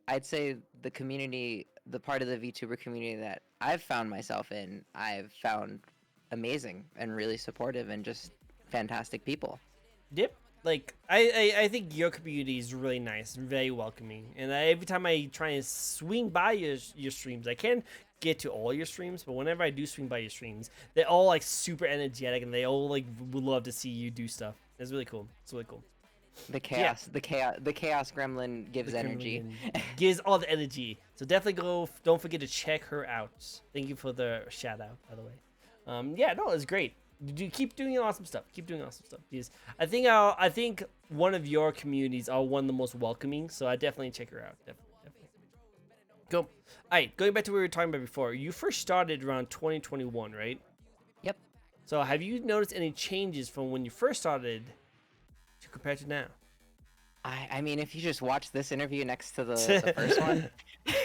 I'd say the community, the part of the VTuber community that I've found myself in, I've found amazing and really supportive and just fantastic people. Yep. Like I think your community is really nice and very welcoming, and every time I try and swing by your streams, I can't get to all your streams, but whenever I do swing by your streams, they're all like super energetic and they all like would love to see you do stuff. It's really cool. It's really cool. The Yeah. chaos gremlin gives The energy. Kremlin gives all the energy. So definitely go. Don't forget to check her out. Thank you for the shout out, by the way. Yeah, no, it's great. You keep doing awesome stuff. Keep doing awesome stuff. Because I think one of your communities are one of the most welcoming. So I definitely check her out. Definitely. Go. All right, going back to what we were talking about before. You first started around 2021, right? Yep. So have you noticed any changes from when you first started to compared to now? I mean, if you just watch this interview next to the first one,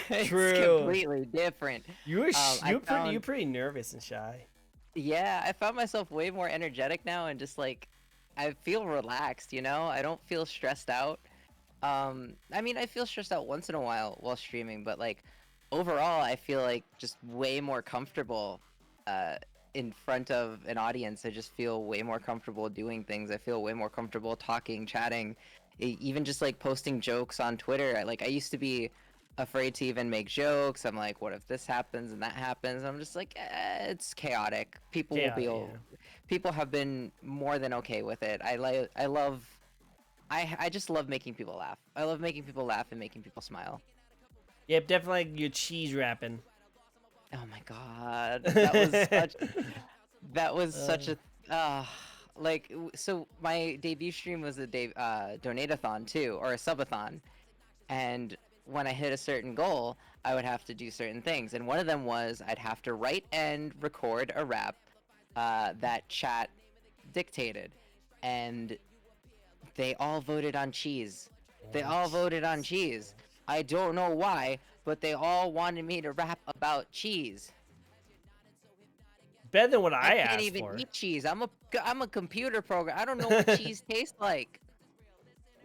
it's True. completely different. You're found- you're pretty nervous and shy. Yeah, I found myself way more energetic now, and just like, I feel relaxed. You know, I don't feel stressed out. I mean, I feel stressed out once in a while streaming, but like, overall, I feel like just way more comfortable. In front of an audience, I just feel way more comfortable doing things. I feel way more comfortable talking, chatting, even just like posting jokes on Twitter. I used to be afraid to even make jokes. I'm like, what if this happens and that happens? I'm just like, it's chaotic. People will be. Yeah. People have been more than okay with it. I just love making people laugh. I love making people laugh and making people smile. Yep, definitely like your cheese wrapping. Oh my god, that was such a so my debut stream was a donate-a-thon too, or a subathon, and when I hit a certain goal, I would have to do certain things, and one of them was I'd have to write and record a rap that chat dictated, and they all voted on cheese. They all voted on cheese. I don't know why, but they all wanted me to rap about cheese. Better than what I can't asked even for. eat cheese. I'm a computer program. I don't know what cheese tastes like.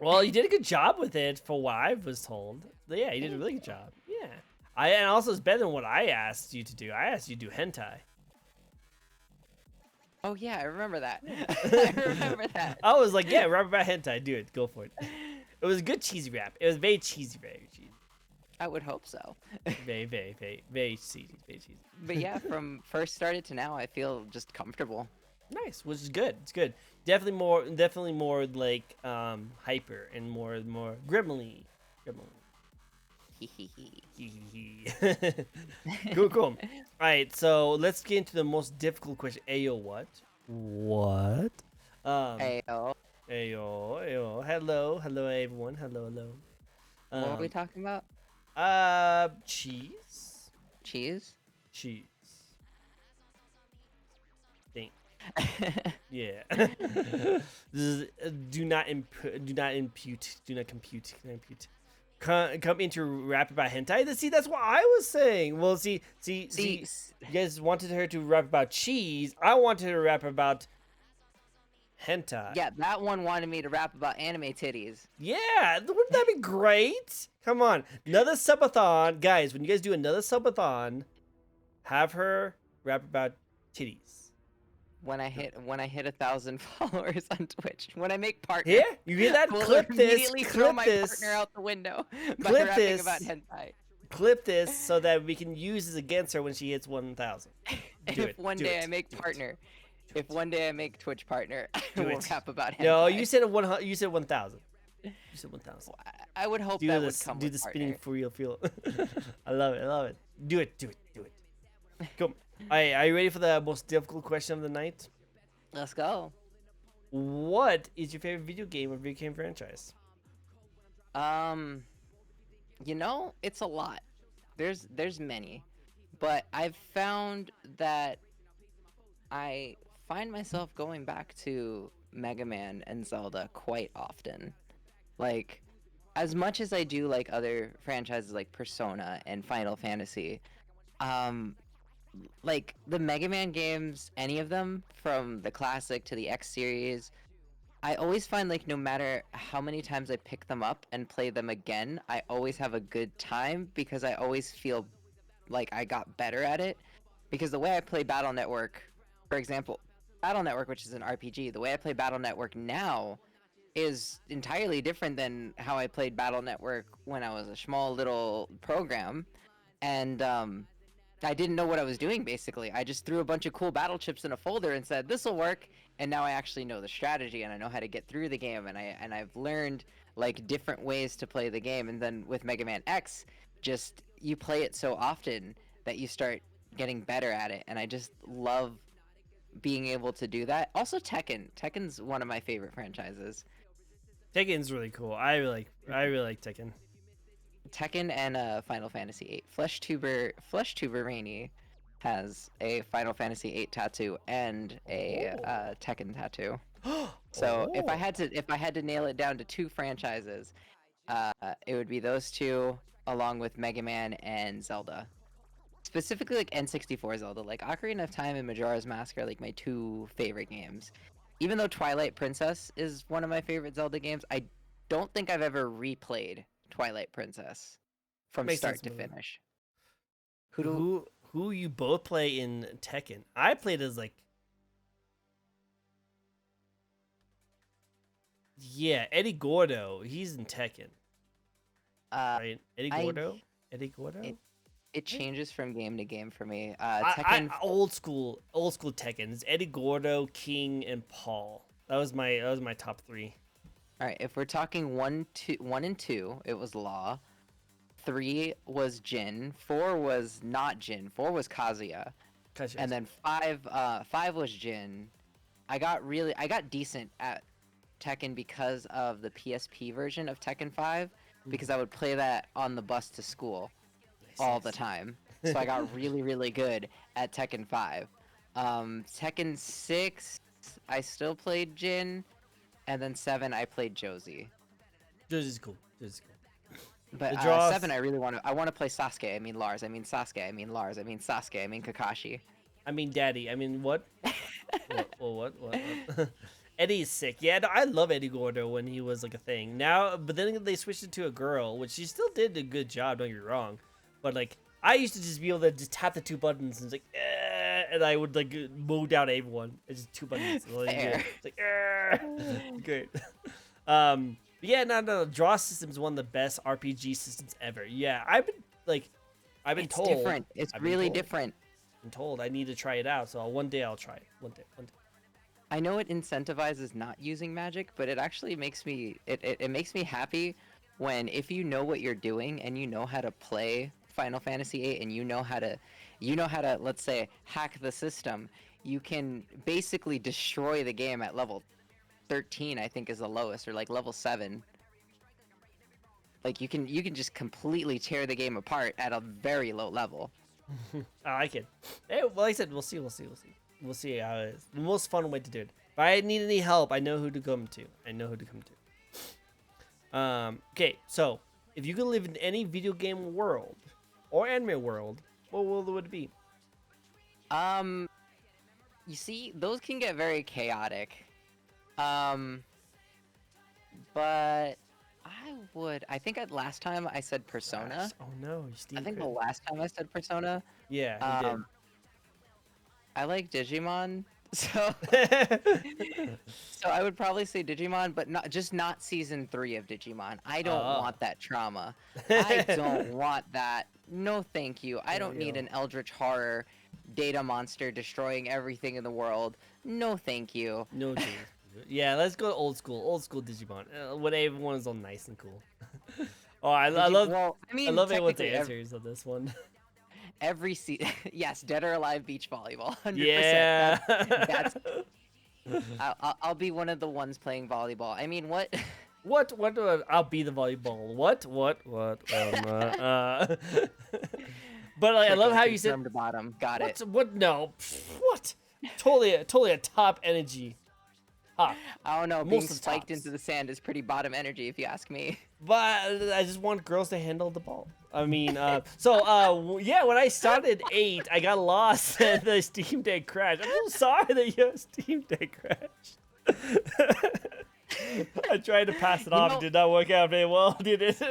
Well, you did a good job with it for what I was told. Yeah, you did a really good job. Yeah. And also it's better than what I asked you to do. I asked you to do hentai. Oh yeah, I remember that. I remember that. I was like, yeah, rap about hentai. Do it. Go for it. It was a good cheesy rap. It was very cheesy, very cheesy. I would hope so. Very cheesy, very cheesy. But yeah, from first started to now, I feel just comfortable. Nice, which is good. It's good. Definitely more like hyper and more gremlin. Cool. All right, so let's get into the most difficult question. Ayo, what? What? Ayo. Ayo. Hello, everyone. Hello. What are we talking about? Cheese. Cheese. Think. Yeah. This is, do not compute. Come into rap about hentai. See, that's what I was saying. Well, see, you guys wanted her to rap about cheese. I wanted her to rap about hentai. Yeah, that one wanted me to rap about anime titties. Yeah, wouldn't that be great? Come on, another subathon, guys. When you guys do another subathon, have her rap about titties. When I hit 1,000 followers on Twitch, when I make partner, Yeah, you hear that? we'll Clip this. immediately throw my partner out the window by rapping about hentai. Clip this so that we can use this against her when she hits 1,000. If one day I make partner, if one day I make Twitch partner, we'll rap about hentai. No, you said 100. You said 1,000. You said 1,000. I would hope that would come do with the partner. spinning for real feel. I love it. Do it. Cool. Alright, are you ready for the most difficult question of the night? Let's go. What is your favorite video game or video game franchise? You know, it's a lot. There's many, but I've found that I find myself going back to Mega Man and Zelda quite often. Like, as much as I do like other franchises like Persona and Final Fantasy, like the Mega Man games, any of them from the classic to the X series, I always find like no matter how many times I pick them up and play them again, I always have a good time because I always feel like I got better at it. Because the way I play Battle Network, for example, Battle Network, which is an RPG, the way I play Battle Network now is entirely different than how I played Battle Network when I was a small little program. And I didn't know what I was doing, basically. I just threw a bunch of cool battle chips in a folder and said, this'll work. And now I actually know the strategy and I know how to get through the game. And I've learned like different ways to play the game. And then with Mega Man X, just you play it so often that you start getting better at it. And I just love being able to do that. Also Tekken. Tekken's one of my favorite franchises. Tekken's really cool. I really like Tekken. Tekken and Final Fantasy VIII. Fleshtuber Rainy has a Final Fantasy VIII tattoo and a Tekken tattoo. So if I had to nail it down to two franchises, it would be those two along with Mega Man and Zelda. Specifically like N64 Zelda, like Ocarina of Time and Majora's Mask are like my two favorite games. Even though Twilight Princess is one of my favorite Zelda games, I don't think I've ever replayed Twilight Princess from Makes start sense, to man. finish. Who you both play in Tekken? I played as like, yeah, Eddie Gordo. He's in Tekken, right? Eddie I Gordo. Eddie Gordo. it changes from game to game for me. I Tekken. old school Tekken. It's Eddie Gordo, King, and Paul. That was my top three. All right, if we're talking 1, and 2, it was Law. 3 was Jin. 4 was not Jin. 4 was Kazuya. Gotcha. And then 5 was Jin. I got decent at Tekken because of the PSP version of Tekken 5, because I would play that on the bus to school all the time. So I got really good at Tekken 5. Tekken 6, I still played Jin, and then 7 I played Josie. Josie's cool. Josie's cool. But 7 I want to play Sasuke. I mean Lars. I mean Sasuke. I mean Lars. I mean Sasuke. I mean Kakashi. I mean Daddy. I mean what? what? Eddie's sick. Yeah, no, I love Eddie Gordo when he was like a thing. Now, but then they switched it to a girl, which she still did a good job. Don't get me wrong, but like I used to just be able to just tap the two buttons and it's like, and I would like mow down everyone. It's just two buttons. It's like, great. Yeah, no. Draw system is one of the best RPG systems ever. Yeah, I've been It's told. different. It's really different. I'm told I need to try it out. So one day I'll try it. One day. I know it incentivizes not using magic, but it actually makes me it makes me happy when if you know what you're doing and you know how to play Final Fantasy VIII and you know how to let's say hack the system, you can basically destroy the game at level 13, I think is the lowest, or like level 7. Like you can just completely tear the game apart at a very low level. I like it. Hey, well, like I said, we'll see. We'll see how it is. The most fun way to do it. If I need any help, I know who to come to. Okay, so if you could live in any video game world or anime world, what world would it be? You see, those can get very chaotic. But I think last time I said Persona. Oh no, you I think the last time I said Persona. Yeah, you did. I like Digimon, so so I would probably say Digimon, but not season 3 of Digimon. I don't want that trauma. I don't want that. No, thank you. I don't need an eldritch horror data monster destroying everything in the world. No, thank you. No, dude. Yeah, let's go old school Digimon. When everyone's all nice and cool. I love everyone's answers on this one. Every yes, Dead or Alive beach volleyball. 100%. Yeah. That's I'll be one of the ones playing volleyball. I mean, what? What? I'll be the volleyball. What? But like, I love how you said from the bottom. Got it. What? No. What? Totally a top energy. I don't know. Being spiked into the sand is pretty bottom energy, if you ask me. But I just want girls to handle the ball. I mean, yeah, when I started 8, I got lost and the Steam Deck crashed. I'm so sorry that your Steam Deck crashed. I tried to pass it off. It did not work out very well, did it?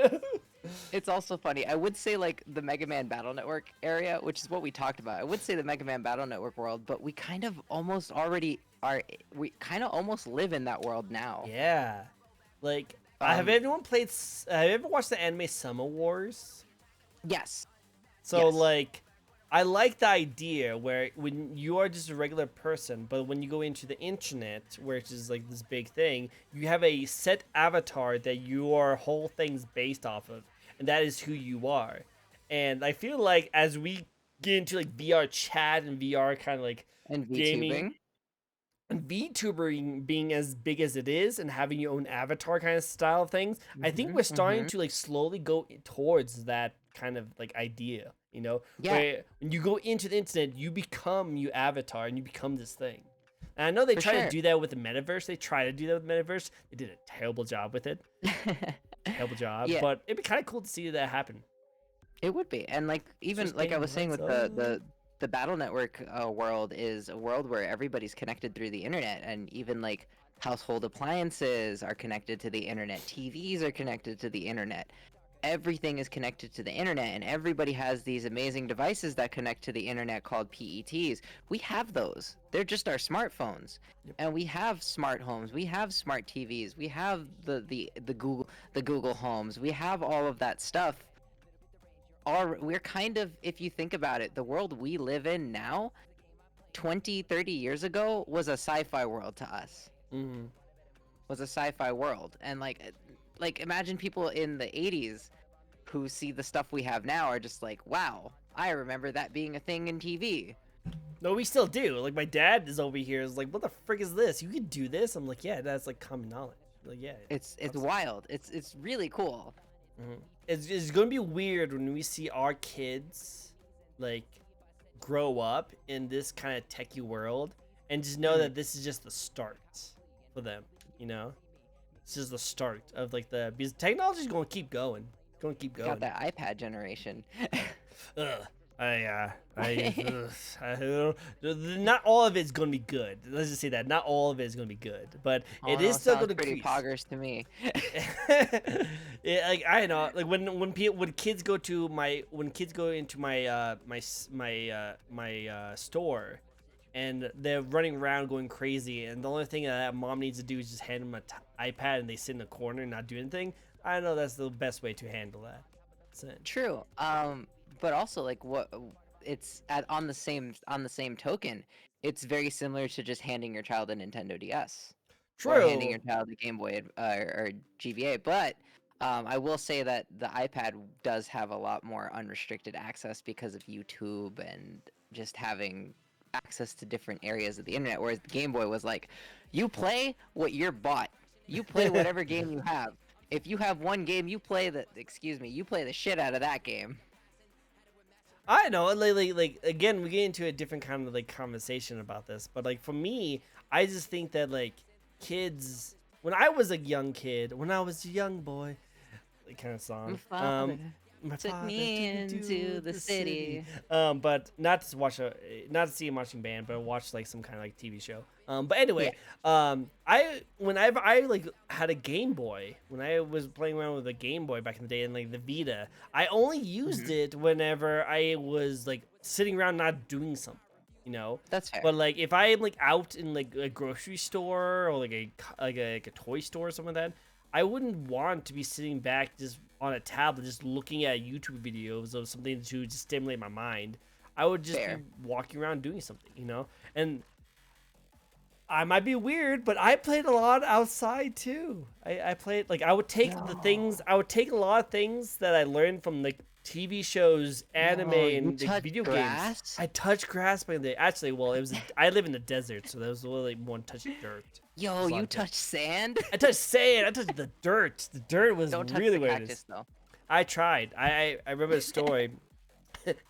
It's also funny. I would say like the Mega Man Battle Network area, which is what we talked about. I would say the Mega Man Battle Network world, but we kind of almost already are. We kind of almost live in that world now. Yeah, like have everyone played? Have you ever watched the anime Summer Wars? Yes. So yes. like, I like the idea where when you are just a regular person, but when you go into the internet, which is like this big thing, you have a set avatar that your whole thing's based off of, and that is who you are. And I feel like as we get into like VR chat and VR kind of like And gaming VTubing. and VTubering being as big as it is and having your own avatar kind of style of things, I think we're starting Mm-hmm. to like slowly go towards that kind of like idea, you know, Yeah, where when you go into the internet, you become your avatar and you become this thing. And I know they for try to sure. do that with the metaverse. They try to do that with the metaverse. They did a terrible job with it. Terrible job. Yeah, But it'd be kind of cool to see that happen. it would be. And like even Switch like I game was saying lights with up. the battle network world is a world where everybody's connected through the internet, and even like household appliances are connected to the internet, TVs are connected to the internet. Everything is connected to the internet, and everybody has these amazing devices that connect to the internet called PETs. We have those. They're just our smartphones. Yep. And we have smart homes, we have smart TVs, we have the Google Homes, we have all of that stuff. We're kind of, if you think about it, the world we live in now, 20, 30 years ago was a sci-fi world to us. Mm-hmm. Was a sci-fi world. And like imagine people in the 80s who see the stuff we have now are just like, wow, I remember that being a thing in TV. No, we still do. Like my dad is over here. Is like, what the frick is this? You can do this? I'm like, yeah, that's like common knowledge. Like, yeah, It's wild. It's really cool. mm-hmm. It's gonna be weird when we see our kids like grow up in this kind of techie world and just know that this is just the start for them. You know, this is the start of like because technology's gonna keep going. It's gonna keep going. Got that iPad generation. Ugh. Not all of it's gonna be good. Let's just say that not all of it is gonna be good, but Oh it no, is still sounds gonna pretty increase. poggers to me. Like I know, like when kids go to when kids go into my store, and they're running around going crazy, and the only thing that mom needs to do is just hand them an iPad, and they sit in a corner and not do anything. I know that's the best way to handle that. So, True. But also like what it's on the same token, it's very similar to just handing your child a Nintendo DS or handing true. your child a Game Boy or GBA. But I will say that the iPad does have a lot more unrestricted access because of YouTube and just having access to different areas of the internet. Whereas the Game Boy was like, you play what you're bought. You play whatever game you have. If you have one game, you play you play the shit out of that game. I know, like again, we get into a different kind of like conversation about this, but like for me, I just think that like kids, when I was a young kid, when I was a young boy, like kind of My song, father my took father me took me into to the the city. but not to watch not to see a marching band, but watch like some kind of like TV show. But Yeah. anyway, whenever I like had a Game Boy, when I was playing around with a Game Boy back in the day and like the Vita, I only used Hmm. it whenever I was like sitting around not doing something, you know. That's fair. But like if I am like out in like a grocery store or like a toy store or something like that, I wouldn't want to be sitting back just on a tablet just looking at YouTube videos of something to just stimulate my mind. I would just Fair. be walking around doing something, you know? And I might be weird, but I played a lot outside too. I played like Yo, I would take a lot of things that I learned from like TV shows, anime, yo, you and like touch video games. grass? I touched grass back in the day. Actually, well, it was I live in the desert, so there was really like one touching dirt. Yo, There's a lot you of dirt. touch sand? I touched sand. I touched the dirt. The dirt was Don't touch really the what it is. cactus though. I tried. I remember a story.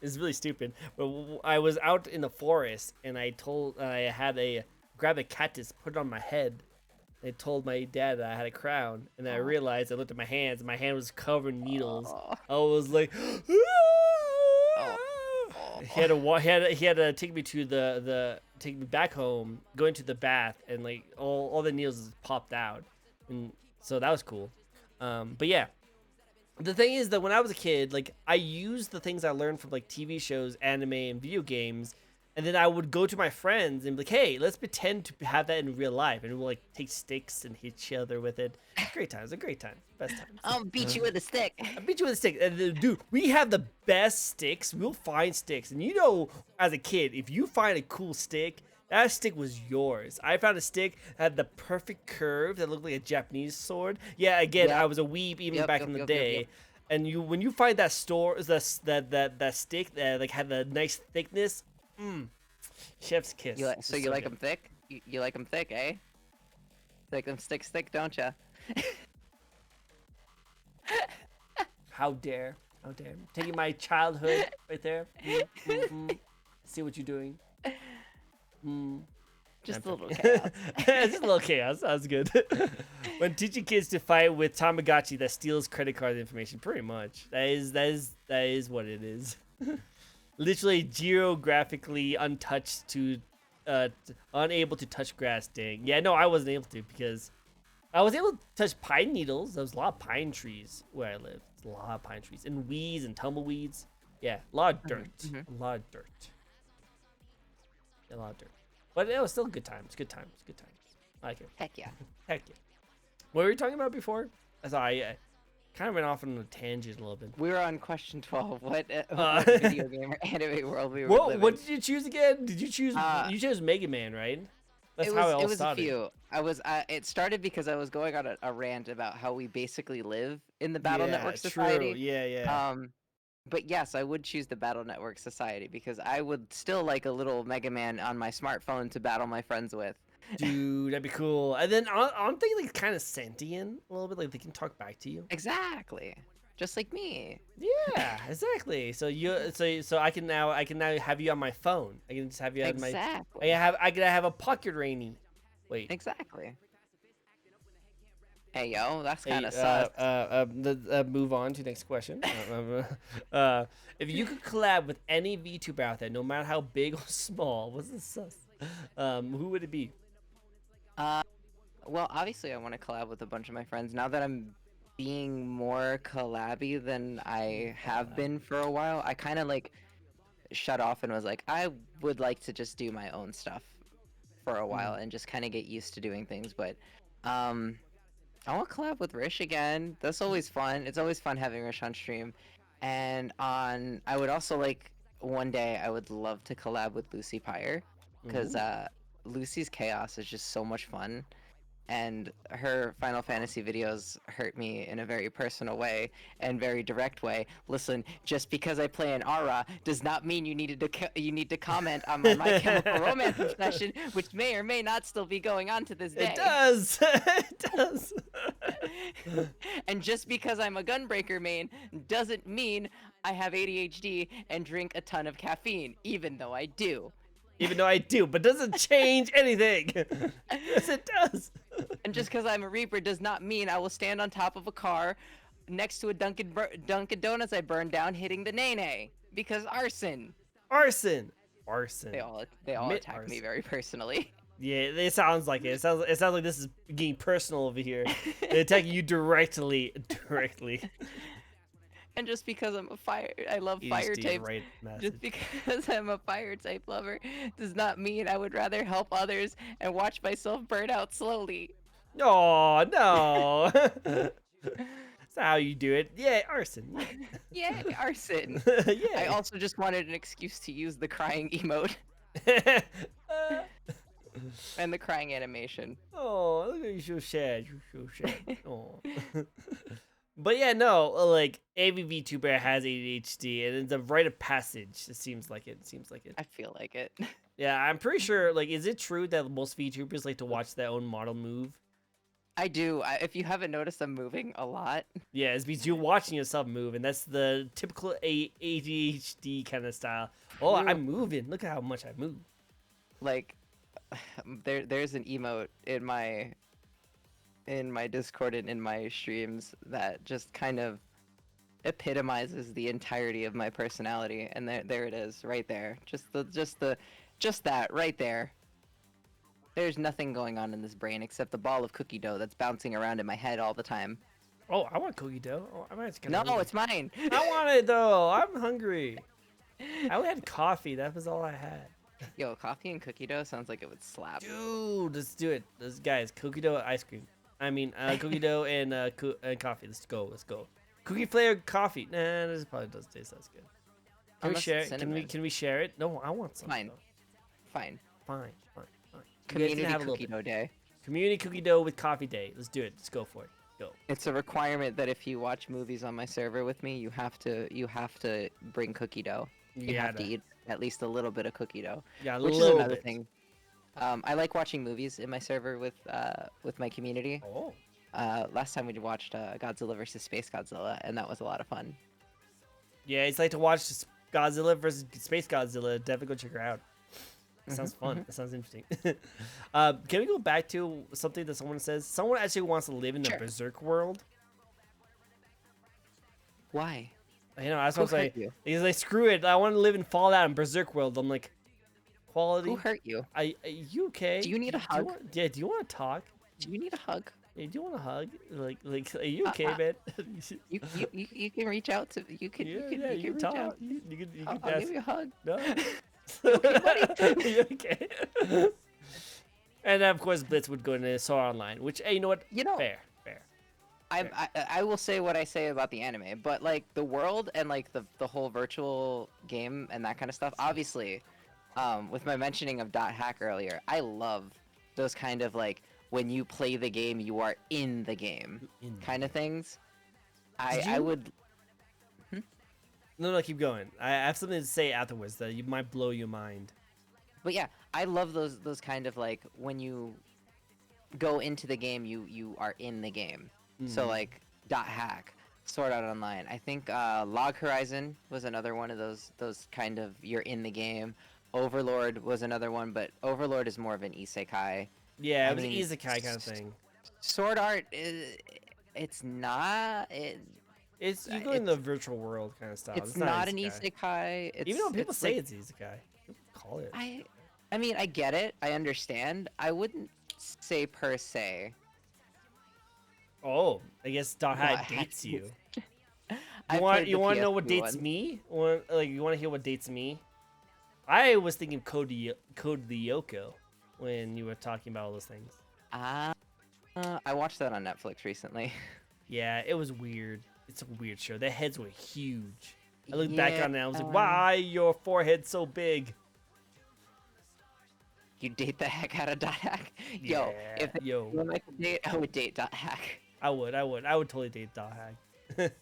It's really stupid. But I was out in the forest and I had a grab a cactus, put it on my head. I told my dad that I had a crown, and then I Oh, realized I looked at my hands, and my hand was covered in needles. oh, I was like, oh, he had to take me to take me back home, go into the bath, and like all the needles just popped out, and so that was cool. But yeah, the thing is that when I was a kid, like I used the things I learned from like TV shows, anime, and video games, And then I would go to my friends and be like, hey, let's pretend to have that in real life. And we'll like take sticks and hit each other with it. Great times, a great time. Best times. I'll beat you with a stick. I beat you with a stick. And dude, we have the best sticks. We'll find sticks. And you know, as a kid, if you find a cool stick, that stick was yours. I found a stick that had the perfect curve that looked like a Japanese sword. Yeah, again, I was a weeb even back in the day. And when you find that that stick that like had the nice thickness, chef's kiss. So you like them thick? You like them thick, eh? Like them sticks thick, don't ya? How dare? How dare? Taking my childhood right there. See what you're doing. Just a little chaos. Just a little chaos. Sounds good. When teaching kids to fight with Tamagotchi that steals credit card information, pretty much. That is what it is. Literally geographically untouched to unable to touch grass. Dang. Yeah, no, I wasn't able to because I was able to touch pine needles. There was a lot of pine trees where I lived. A lot of pine trees and weeds and tumbleweeds. Yeah, a lot of dirt. A lot of dirt. A lot of dirt. But it was still good times. Good times. Good times. I like it. Heck yeah. Heck yeah. What were we talking about before? I kind of went off on a tangent a little bit. We were on question 12. What video game or anime world we were living? What did you choose again? Did you choose? You chose Mega Man, right? That's how it all started. It was a few. It started because I was going on a rant about how we basically live in the Battle Network Society. True. Yeah. But yes, I would choose the Battle Network Society because I would still like a little Mega Man on my smartphone to battle my friends with. Dude, that'd be cool. And then aren't they like kind of sentient a little bit? Like they can talk back to you. Exactly, just like me. Yeah, exactly. So I can now have you on my phone. I can just have you on my. Exactly. I can have a pocket rainy. Wait. Exactly. Hey yo, that's kind of sus. Move on to the next question. If you could collab with any VTuber out there, no matter how big or small, what's the sus? Who would it be? Well, obviously I want to collab with a bunch of my friends now that I'm being more collabby than I have been for a while. I kind of like shut off and was like, I would like to just do my own stuff for a while and just kind of get used to doing things. But I want to collab with Rish again. That's always fun. It's always fun having Rish on stream. And I would also like, one day I would love to collab with Lucy Pyre because Lucy's chaos is just so much fun. And her Final Fantasy videos hurt me in a very personal way and very direct way. Listen, just because I play an Aura does not mean you need to comment on My Chemical Romance obsession, which may or may not still be going on to this day. It does. It does. And just because I'm a Gunbreaker main doesn't mean I have ADHD and drink a ton of caffeine, even though I do. Even though I do, but doesn't change anything. Yes, it does. And just because I'm a Reaper does not mean I will stand on top of a car next to a Dunkin' Donuts I burned down hitting the nene. Because arson. Arson. They all attack me very personally. Yeah, it sounds like it. It sounds like this is getting personal over here. They're attacking you directly. And just because I love fire types. Right, just because I'm a fire type lover does not mean I would rather help others and watch myself burn out slowly. Oh no! That's not how you do it. Yeah, arson. Yeah, arson. Yeah. I also just wanted an excuse to use the crying emote. And the crying animation. Oh, look at you, so sad. You're so sad. Oh. But yeah, no, like every VTuber has ADHD, and it's a rite of passage. It seems like it. I feel like it. Yeah, I'm pretty sure. Like, is it true that most VTubers like to watch their own model move? I do. If you haven't noticed, I'm moving a lot. Yeah, it's because you're watching yourself move, and that's the typical ADHD kind of style. Oh, I'm moving. Look at how much I move. Like, there's an emote in my Discord and in my streams that just kind of epitomizes the entirety of my personality, and there it is, right there. Just that right there. There's nothing going on in this brain except the ball of cookie dough that's bouncing around in my head all the time. Oh, I want cookie dough. Oh, I might No, it's mine. I want it though. I'm hungry. I only had coffee. That was all I had. Yo, coffee and cookie dough sounds like it would slap. Dude, let's do it. Let's guys, cookie dough ice cream. I mean, cookie dough and and coffee. Let's go. Let's go. Cookie flavored coffee. Nah, this probably doesn't taste as good. Can we Unless share it's it? cinnamon. Can we share it? No, I want some. Fine. Though. Fine. Fine. Fine. You guys Community can have a little cookie bit. dough day. Community cookie dough with coffee day. Let's do it. Let's go for it. Go. It's a requirement that if you watch movies on my server with me, you have to bring cookie dough. You have to eat at least a little bit of cookie dough. Yeah, a which is little another bit. thing. I like watching movies in my server with my community. Oh. Last time we watched Godzilla vs Space Godzilla, and that was a lot of fun. Yeah, it's like to watch Godzilla versus Space Godzilla. Definitely go check her out. It sounds fun. It sounds interesting. Can we go back to something that someone says? Someone actually wants to live in the Sure. Berserk world. Why? You know, that's Who what I'm saying. hurt you? He's like, screw it. I want to live in Fallout and Berserk world. I'm like, quality. Who hurt you? Are you okay? Do you need a hug? Do you want to talk? Do you need a hug? Yeah, do you want a hug? Like, are you okay, man? You can reach out to you can Yeah, you can, yeah, you can reach talk. out. You can I'll ask. give you a hug. No. Okay, buddy? You okay? And then, of course, Blitz would go into Sword Online, which, hey, you know what? You know, Fair. I will say what I say about the anime, but like the world and like the whole virtual game and that kind of stuff. Obviously, with my mentioning of Dot Hack earlier, I love those kind of like when you play the game, you are in the game kind of things. I would. No, keep going. I have something to say afterwards that you might blow your mind. But yeah, I love those kind of like when you go into the game, you are in the game. So like Dot Hack, Sword Art Online. I think Log Horizon was another one of those kind of you're in the game. Overlord was another one, but Overlord is more of an isekai. Yeah, I it was an mean, isekai kind of thing. Sword Art it's not It's you go in the virtual world kind of style. it's not an isekai. Even though people it's say like, it's isekai, people call it. I mean I get it. I understand. I wouldn't say per se. Oh, I guess Dot Hack What? dates you. I You want to know what PS2 dates one. me? Or like you want to hear what dates me? I was thinking Code Lyoko when you were talking about all those things. I watched that on Netflix recently. Yeah, it was weird. It's a weird show. Their heads were huge. I looked back on it and I was like, Yeah. why your forehead so big? You date the heck out of Dot Hack? Yo, Yeah, if yo. you I could date, I would date Dot Hack. I would totally date Dot Hack.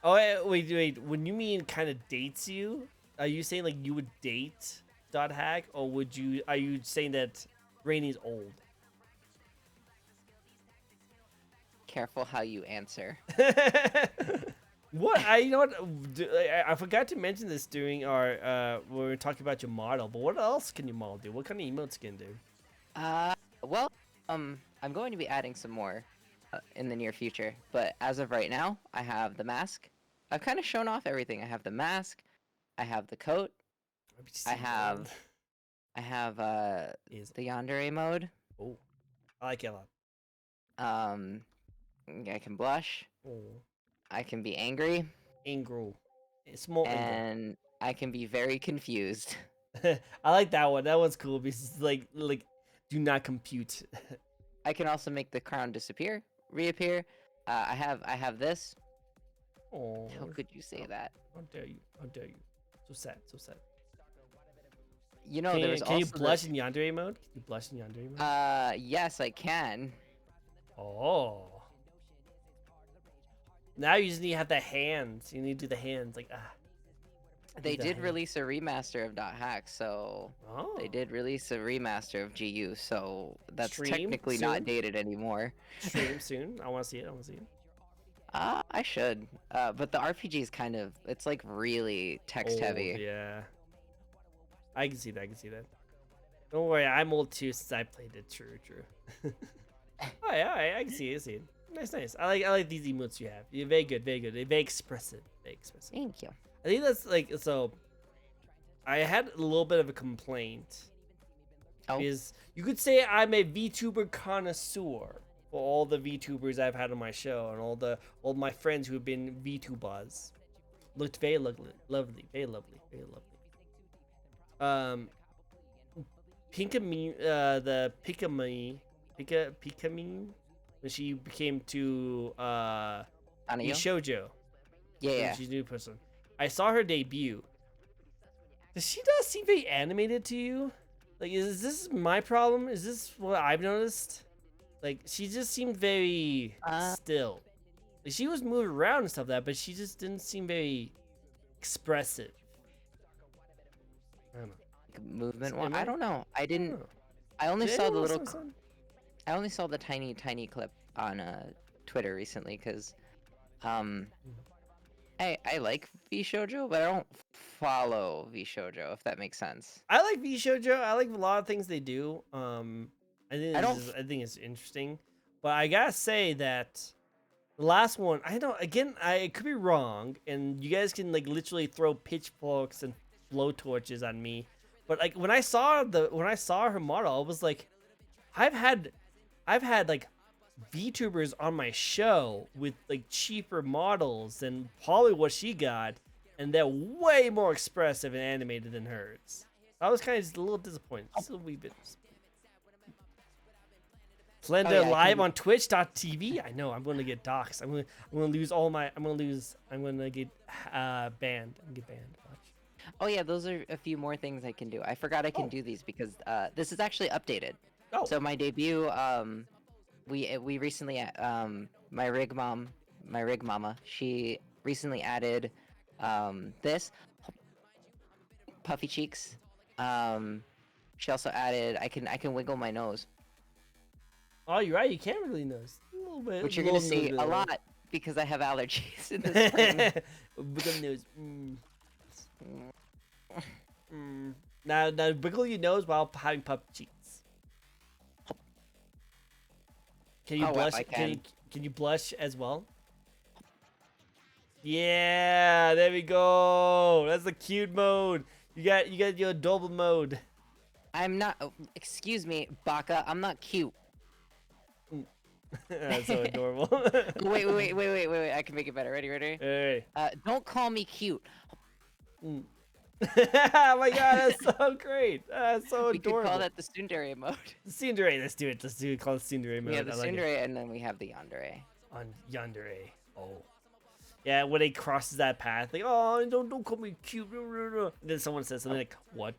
Oh, wait. When you mean kind of dates you, are you saying like you would date Dot Hack, or are you saying that Rainy's old? Careful how you answer. What you know what? I forgot to mention this during our when we were talking about your model. But what else can your model do? What kind of emotes can do? Well, I'm going to be adding some more in the near future. But as of right now, I have the mask. I've kind of shown off everything. I have the mask. I have the coat. I have the yandere mode. Oh, I like it a lot. I can blush. Oh, I can be angry. Angro. Small Angro. And I can be very confused. I like that one. That one's cool because it's like do not compute. I can also make the crown disappear, reappear. I have this. Oh, How could you say that? how dare you? How dare you? So sad. So sad. You know, Can there you, was can you also blush in yandere mode? Can you blush in yandere mode? yes, I can. Oh. Now you just need to have the hands. You need to do the hands like ah. They the did hand. release a remaster of Dot Hack, so Oh. they did release a remaster of GU, so that's Stream technically soon? not dated anymore. Stream soon. I want to see it. I want to see it. I should. But the RPG is kind of, it's like really text heavy. Old, yeah. I can see that. I can see that. Don't worry, I'm old too since I played it. True. Oh yeah, I can see it. I see it. Nice. I like these emotes you have. You're very good. They're very expressive. Thank you. I think that's like so. I had a little bit of a complaint. Oh. Is you could say I'm a VTuber connoisseur for all the VTubers I've had on my show and all my friends who have been VTubers. Looked very lovely, lovely, very lovely, very lovely. Pinkamene, the Pinkamene, when she became to Anayo? Shoujo, Yeah, when yeah. she's a new person. I saw her debut. Does she not seem very animated to you? Like, is this my problem? Is this what I've noticed? Like, she just seemed very still. Like, she was moving around and stuff like that, but she just didn't seem very expressive. I don't know. Movement one. Am I don't know. I don't didn't. know. I only Did saw the anyone little. else understand? I only saw the tiny clip on Twitter recently because um I like V Shoujo, but I don't follow V Shoujo, if that makes sense. I like V Shoujo. I like a lot of things they do. I don't. I think it's interesting, but I gotta say that the last one, I don't. Again, I could be wrong, and you guys can like literally throw pitchforks and blow torches on me. But like when I saw her model, I was like, I've had like VTubers on my show with like cheaper models than probably what she got, and they're way more expressive and animated than hers. I was kind of just a little disappointed, just a wee bit. Slender yeah, live on Twitch.tv. I know I'm gonna get doxxed. I'm gonna lose all my. I'm gonna get banned. I'm gonna get banned. Watch. Oh yeah, those are a few more things I can do. I forgot I can do these because this is actually updated. Oh. So my debut, we recently my rig mama, she recently added this puffy cheeks. She also added I can wiggle my nose, Oh, you're right. You can't really notice. A little bit. which you're gonna see a lot because I have allergies in the spring. Wiggle nose. Now wiggle your nose while having puff cheeks. Can you blush? I can. Can you blush as well? Yeah, there we go. That's the cute mode. You got your double mode. I'm not. Oh, excuse me, Baka. I'm not cute. That's so adorable. Wait. I can make it better. Ready? Hey. Don't call me cute. Oh my god, that's so great. That's so We could adorable. call that the tsundere mode. The tsundere. Let's do it. Call it tsundere mode. We have the I like tsundere and then we have the yandere. on yandere. Oh. Yeah, when it crosses that path, like, oh, don't call me cute. And then someone says something like, what?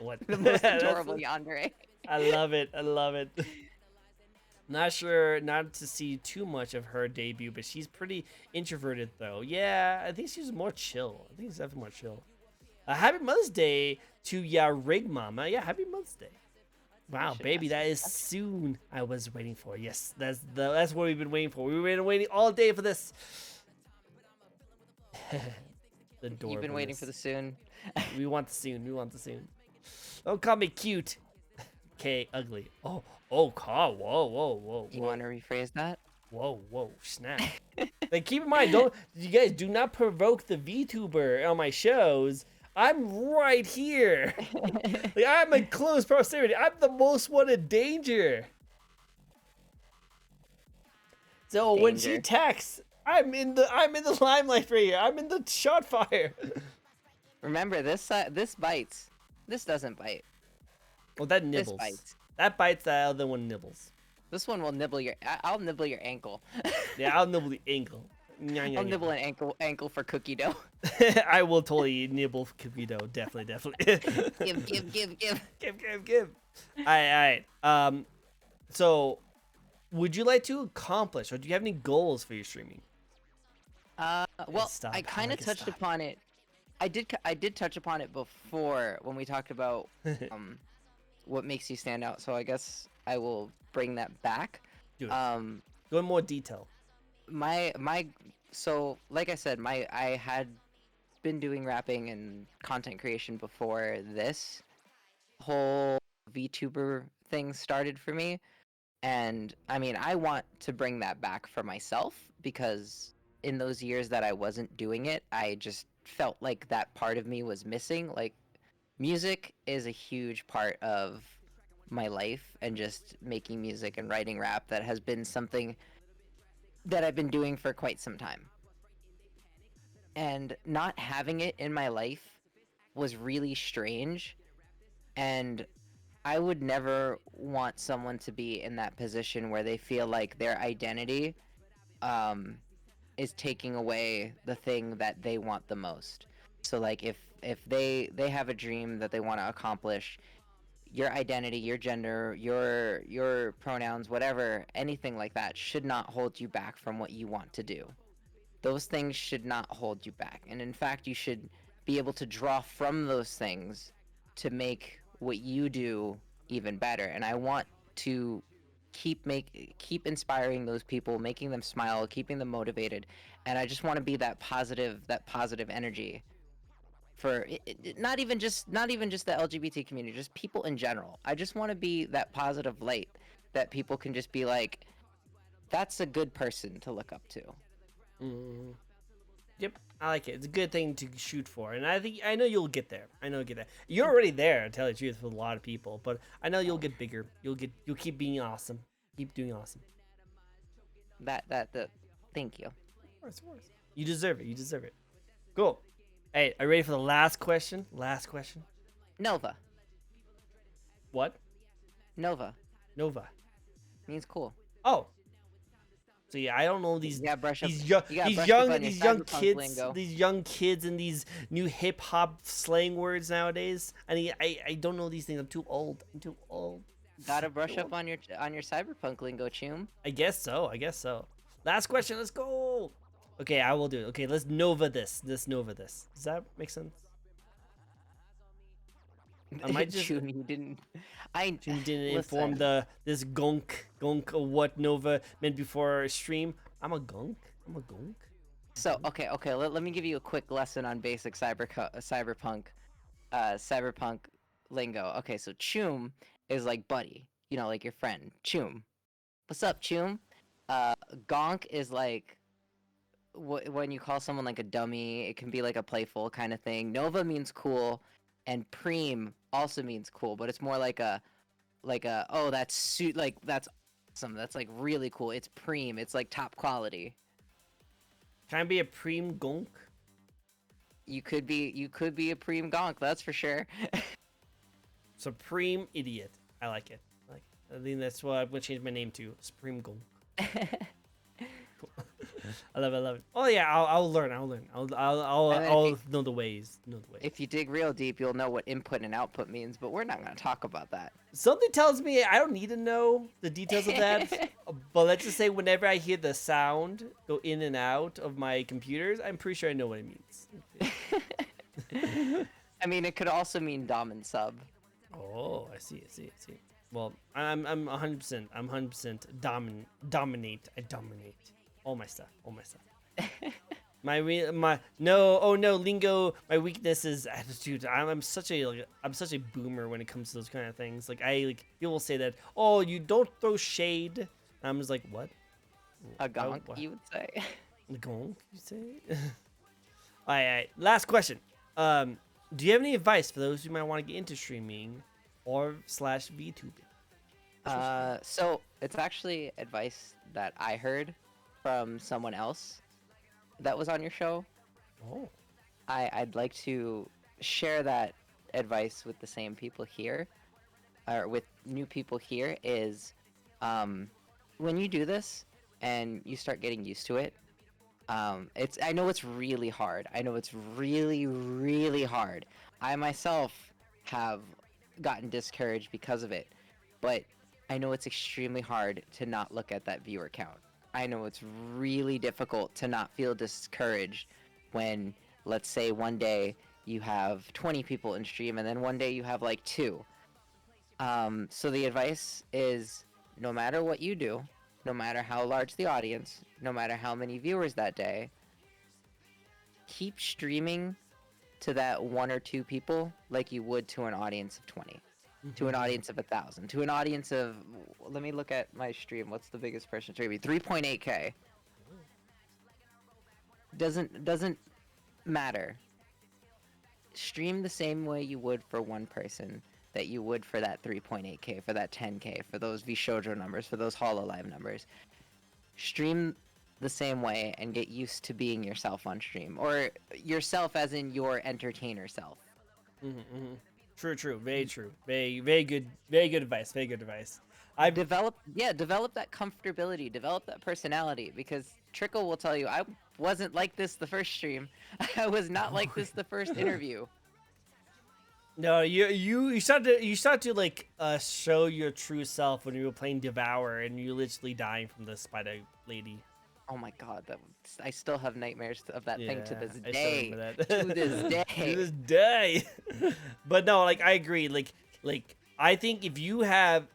What? The most adorable yandere. I love it. Not sure, not to see too much of her debut, but she's pretty introverted though. Yeah, I think she's more chill. I think she's definitely more chill. Happy Mother's Day to Ya Rig Mama. Yeah, happy Mother's Day. Wow, baby, that is soon. I was waiting for. Yes, that's what we've been waiting for. We've been waiting all day for this. You've been waiting for the soon. We want the soon. Don't call me cute. Okay, ugly. Oh, God. Whoa. You want to rephrase that? Whoa, snap. Like, keep in mind, you guys do not provoke the VTuber on my shows. I'm right here. Like, I'm in close proximity. I'm the most wanted danger. So when she texts, I'm in the limelight right here. I'm in the shot fire. Remember, this bites. This doesn't bite. Well, that nibbles. This bites. That bites. The other one nibbles. This one will nibble your. I'll nibble your ankle. Yeah, I'll nibble the ankle. I'll nibble an ankle for cookie dough. I will totally nibble cookie dough. Definitely. Give. All right. So, would you like to accomplish, or do you have any goals for your streaming? Well, I kind of touched upon it. I did touch upon it before when we talked about what makes you stand out. So I guess I will bring that back. Do it. Go in more detail. So like I said, I had been doing rapping and content creation before this whole VTuber thing started for me. And I mean, I want to bring that back for myself because in those years that I wasn't doing it, I just felt like that part of me was missing. Like, music is a huge part of my life, and just making music and writing rap, that has been something that I've been doing for quite some time. And not having it in my life was really strange. And I would never want someone to be in that position where they feel like their identity um, is taking away the thing that they want the most. So like if they have a dream that they want to accomplish, your identity, your gender, your pronouns, whatever, anything like that should not hold you back from what you want to do. Those things should not hold you back. And in fact, you should be able to draw from those things to make what you do even better. And I want to keep inspiring those people, making them smile, keeping them motivated. And I just want to be that positive energy for not even just the LGBT community, just people in general. I just want to be that positive light that people can just be like, that's a good person to look up to. Mm. Yep, I like it. It's a good thing to shoot for, and I know you'll get there. I know you'll get there. You're already there, to tell you the truth, with a lot of people. But I know you'll get bigger. You'll keep being awesome. Keep doing awesome. That thank you. Of course. You deserve it. You deserve it. Cool. Hey, are you ready for the last question? Last question. Nova. What? Nova Nova. means cool. Oh. So yeah, I don't know these You gotta brush up. these young You gotta these brush young up on your these young cyberpunk kids lingo. these young kids and these new hip hop slang words nowadays. I don't know these things. I'm too old. I'm too old. Gotta brush up on your cyberpunk lingo, Choom. I guess so. I guess so. Last question. Let's go. Okay, I will do it. Okay, let's Nova this. Let's Nova this. Does that make sense? I might just. Choom, you didn't. I You didn't inform listen. this gonk of what Nova meant before stream. I'm a gonk. I'm a gonk. So okay. Let me give you a quick lesson on basic cyberpunk lingo. Okay, so Choom is like buddy, like your friend. Choom, what's up, Choom? Uh, Gonk is like when you call someone like a dummy. It can be like a playful kind of thing. Nova means cool, and Preem also means cool, but it's more like a oh that's awesome. That's like really cool. It's Preem. It's like top quality. Can I be a preem gonk? You could be a Preem Gonk, that's for sure. Supreme idiot. I like it. I think that's what I'm gonna change my name to. Supreme gonk. I love it. I love it. Oh yeah, I'll learn. I'll learn. I'll know the ways. Know the ways. If you dig real deep, you'll know what input and output means, but we're not going to talk about that. Something tells me I don't need to know the details of that. But let's just say whenever I hear the sound go in and out of my computers, I'm pretty sure I know what it means. I mean, it could also mean dom and sub. Oh, I see. Well, I'm 100%. I'm 100% dominate. I dominate all my stuff. My lingo. My weakness is, dude. I'm such a boomer when it comes to those kind of things. People will say that, oh, you don't throw shade. And I'm just like, what? A gonk, you would say. A gonk, you say? All right. Last question. Do you have any advice for those who might want to get into streaming or /VTubing? So it's actually advice that I heard from someone else that was on your show. Oh. I'd like to share that advice with the same people here, or with new people here, is when you do this and you start getting used to it, I know it's really hard. I know it's really, really hard. I myself have gotten discouraged because of it, but I know it's extremely hard to not look at that viewer count. I know it's really difficult to not feel discouraged when, let's say, one day you have 20 people in stream and then one day you have like 2. So the advice is, no matter what you do, no matter how large the audience, no matter how many viewers that day, keep streaming to that 1 or 2 people like you would to an audience of 20. To an audience of 1,000, to an audience of, let me look at my stream. What's the biggest person streaming? 3.8K. Doesn't matter. Stream the same way you would for one person that you would for that 3.8K, for that 10K, for those VShojo numbers, for those HoloLive numbers. Stream the same way and get used to being yourself on stream, or yourself as in your entertainer self. True. Very true. Very good. Very good advice. Very good advice. I Develop that comfortability, develop that personality, because Trickle will tell you, I wasn't like this the first stream. I was not like this the first interview. No, you start to like show your true self when you were playing Devour and you literally dying from the spider lady. Oh my god, I still have nightmares of that thing to this I still day. remember that. To this day. To this day. But no, like I agree. Like I think if you have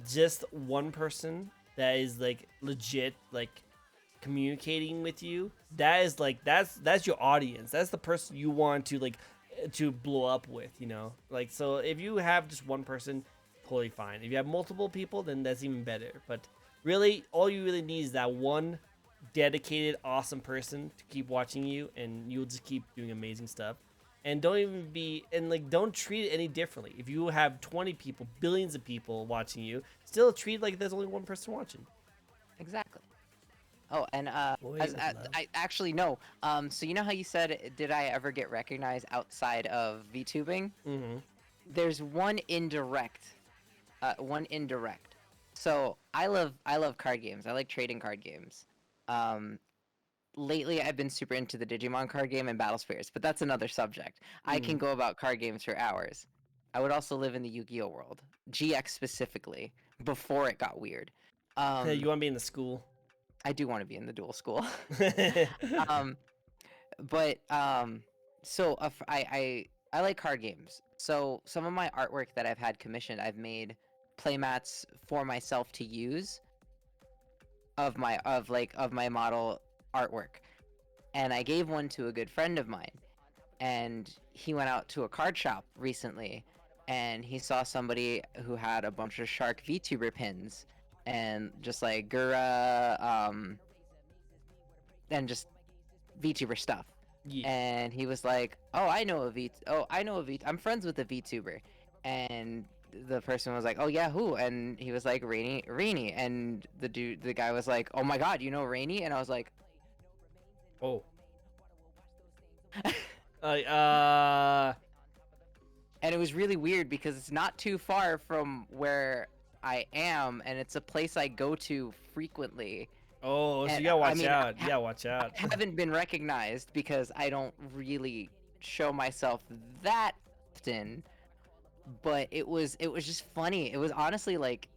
just one person that is like legit like communicating with you, that is like that's your audience. That's the person you want to like to blow up with, you know? Like, so if you have just one person, totally fine. If you have multiple people, then that's even better. But really, all you really need is that one dedicated, awesome person to keep watching you, and you'll just keep doing amazing stuff. And don't treat it any differently. If you have 20 people, billions of people watching you, still treat it like there's only one person watching. Exactly. Oh, and I actually no. So you know how you said, did I ever get recognized outside of VTubing? Mm-hmm. There's one indirect. So I love card games. I like trading card games. Lately I've been super into the Digimon card game and Battle Spirits, but that's another subject. I can go about card games for hours. I would also live in the Yu-Gi-Oh world, GX specifically, before it got weird. You want to be in the school? I do want to be in the dual school. So I like card games. So some of my artwork that I've had commissioned, I've made playmats for myself to use of my model artwork, and I gave one to a good friend of mine, and he went out to a card shop recently, and he saw somebody who had a bunch of Shark VTuber pins, and just like Gura, and just VTuber stuff. Yeah. And he was like, "Oh, I know a V. Oh, I know a V. I'm friends with a VTuber." And the person was like, "Oh yeah, who?" And he was like, Rainy. And the guy was like, "Oh my god, you know Rainy?" And I was like, "Oh." And it was really weird because it's not too far from where I am, and it's a place I go to frequently. Oh, so you gotta watch out. You gotta watch out. I haven't been recognized because I don't really show myself that often. But it was just funny. It was honestly like,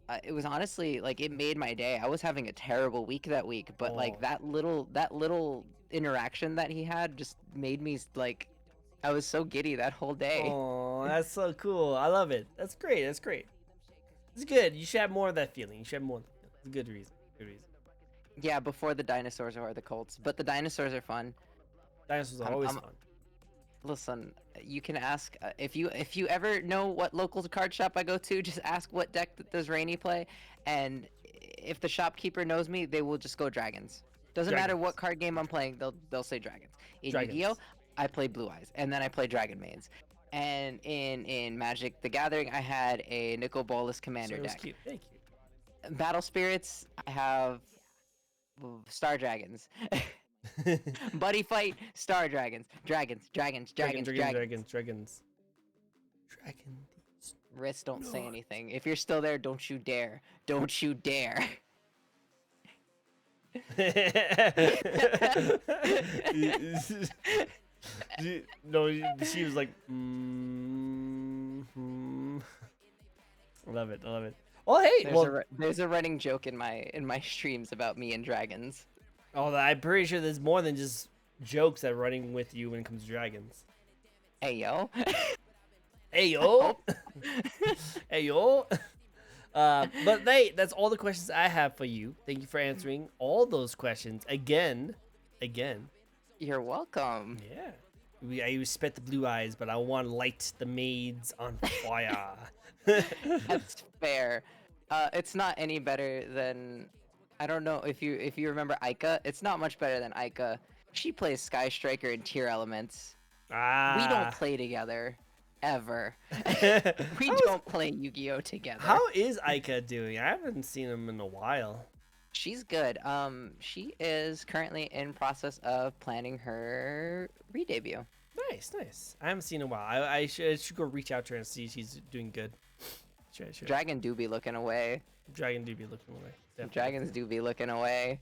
it made my day. I was having a terrible week that week, but like that little interaction that he had just made me like, I was so giddy that whole day. Oh, that's so cool. I love it. That's great. That's great. It's good. You should have more of that feeling. You should have more. It's a good reason. Good reason. Yeah, before the dinosaurs or the Colts, but the dinosaurs are fun. Dinosaurs are always fun. Listen, you can ask if you ever know what local card shop I go to, just ask what deck does Rainy play, and if the shopkeeper knows me, they will just go dragons. Doesn't matter what card game I'm playing, they'll say dragons. In Yu-Gi-Oh, I play Blue Eyes, and then I play Dragon Mains. And in Magic the Gathering, I had a Nicol Bolas Commander deck. Cute. Thank you. Battle Spirits, I have Star Dragons. Buddy Fight, Star Dragons. Dragons. Riss, don't say anything. If you're still there, don't you dare. Don't you dare. No, she was like, I love it. Oh, hey, there's a running joke in my streams about me and dragons. Oh, I'm pretty sure there's more than just jokes that are running with you when it comes to dragons. Hey yo. Hey yo. Hey yo. But hey, that's all the questions I have for you. Thank you for answering all those questions again. You're welcome. Yeah. I respect the Blue Eyes, but I want to light the maids on fire. That's fair. It's not any better than, I don't know if you remember Aika. It's not much better than Aika. She plays Sky Striker and Tier Elements. We don't play together, ever. We don't play Yu-Gi-Oh together. How is Aika doing? I haven't seen him in a while. She's good. She is currently in process of planning her re-debut. Nice, nice. I haven't seen her in a while. I should go reach out to her and see if she's doing good. Sure. Dragon do be looking away. Dragon do be looking away. Dragons do be looking away.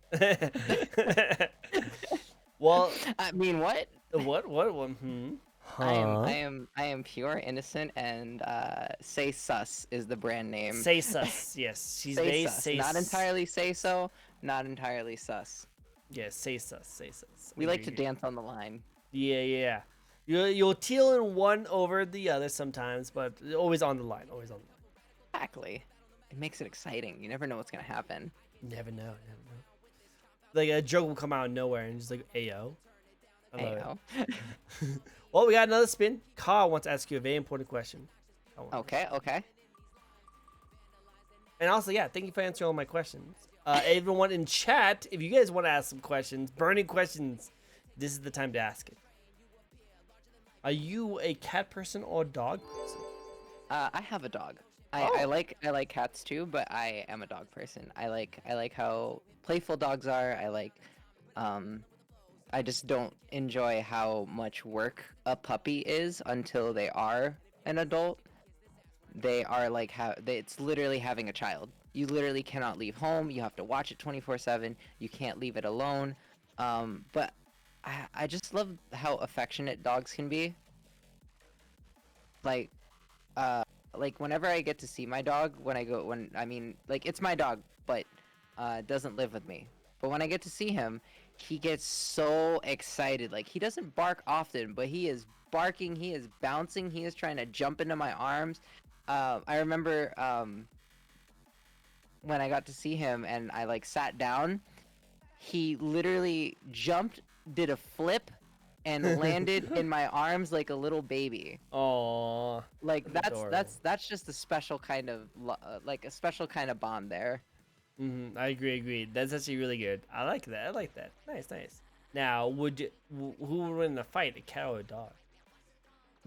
Well, I mean, what? What? Hmm. Huh? I am pure innocent, and Say Sus is the brand name. Say sus. Yes, she's Say very Sus. say. Not entirely say so, not entirely sus. Yes, say sus. Say sus. We like to dance on the line. Yeah. You'll teal in one over the other sometimes, but always on the line. Always on the line. Exactly. It makes it exciting. You never know what's gonna happen. Never know. Like a joke will come out of nowhere and just like, ayo. Ayo. Well, we got another spin. Carl wants to ask you a very important question. Okay. And also, yeah, thank you for answering all my questions. Everyone in chat, if you guys want to ask some questions, burning questions, this is the time to ask it. Are you a cat person or dog person? I have a dog. I like cats too, but I am a dog person. I like how playful dogs are. I just don't enjoy how much work a puppy is until they are an adult. They are like it's literally having a child. You literally cannot leave home. You have to watch it 24/7. You can't leave it alone. But I just love how affectionate dogs can be. Like whenever I get to see my dog, it's my dog, but it doesn't live with me. But when I get to see him, he gets so excited. Like, he doesn't bark often, but he is barking, he is bouncing, he is trying to jump into my arms. I remember when I got to see him and I like sat down, he literally jumped, did a flip, and landed in my arms like a little baby. Aww. Like that's just a special kind of like a special kind of bond there. I agree. That's actually really good. I like that. Nice. Now, who would win in a fight, a cat or a dog?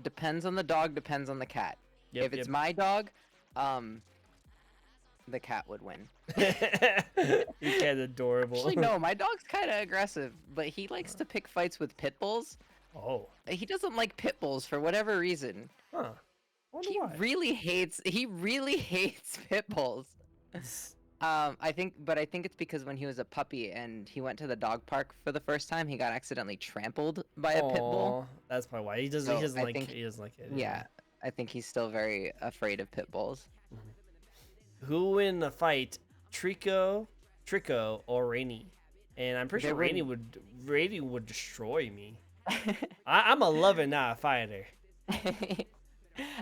Depends on the dog, depends on the cat. If it's my dog, the cat would win. Your cat's adorable. Actually, no, my dog's kind of aggressive, but he likes to pick fights with pit bulls. Oh. He doesn't like pit bulls for whatever reason. Huh. He really hates pit bulls. I think it's because when he was a puppy and he went to the dog park for the first time, he got accidentally trampled by a pit bull. That's probably why he doesn't like it. Yeah, I think he's still very afraid of pit bulls. Who win the fight, Tricko, or Rainy? And I'm pretty sure Rainy would destroy me. I'm a lover, not a fighter.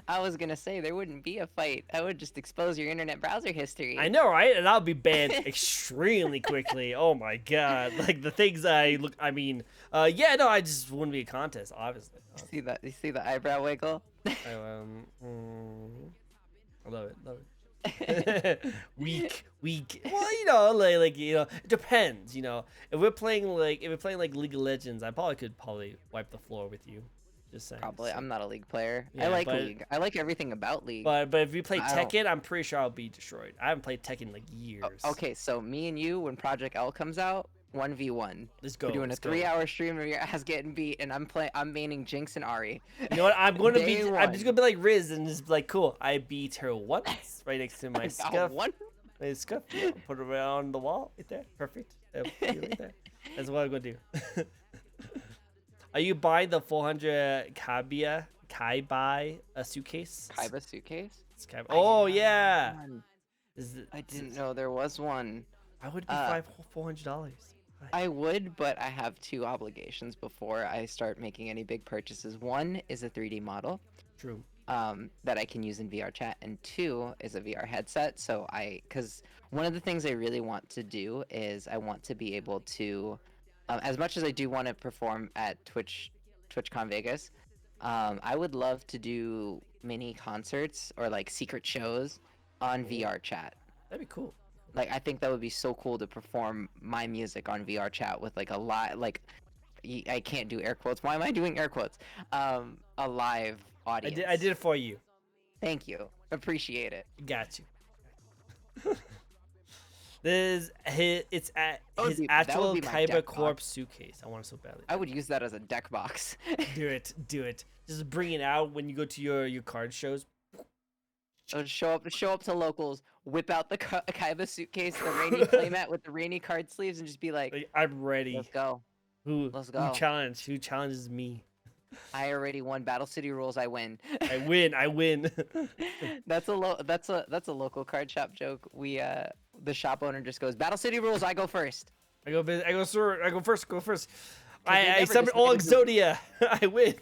I was gonna say there wouldn't be a fight. I would just expose your internet browser history. I know, right? And I'll be banned extremely quickly. Oh my god! Like the things I just wouldn't be a contest, obviously. See that? You see the eyebrow wiggle? I love it. Weak. Well, it depends. If we're playing like League of Legends, I could wipe the floor with you. Just saying. Probably. I'm not a League player. Yeah, I like League. I like everything about League. But if we play Tekken, I'm pretty sure I'll be destroyed. I haven't played Tekken in like years. Okay, so me and you, when Project L comes out, 1v1. Let's go. We're doing a 3-hour stream of your ass getting beat, and I'm maining Jinx and Ari. You know what? I'm just gonna be like Riz and just be like, cool. I beat her once, right next to my scuff. My scuff. Yeah, put it on the wall right there. Perfect. Right there. That's what I'm gonna do. Are you buying the 400 Kaibai suitcase? Kaiba suitcase? Oh yeah. I didn't know there was one. I would be $400. I would, but I have 2 obligations before I start making any big purchases. One is a 3D model. True. That I can use in VR chat, and 2 is a VR headset. So because one of the things I really want to do is I want to be able to, as much as I do want to perform at TwitchCon Vegas, I would love to do mini concerts or like secret shows on VR chat. That'd be cool. Like, I think that would be so cool to perform my music on VR chat with like a lot, like, I can't do air quotes. Why am I doing air quotes? A live audience. I did it for you. Thank you. Appreciate it. Got you. This is it's at his That would actual be my Kaiba deck Corp box. suitcase. I want it so badly. I would use that as a deck box. Do it, do it. Just bring it out when you go to your card shows. I would show up to locals, whip out the Kaiba suitcase, the rainy playmat with the rainy card sleeves, and just be like, Like, I'm ready. "Let's go, let's Who go." challenge? Who challenges me? I already won Battle City rules. I win. I win. I win. That's a local card shop joke. The shop owner just goes, "Battle City rules. I go first." I go, sir. I go first. Go first. They I never summon all decided Exodia. I win.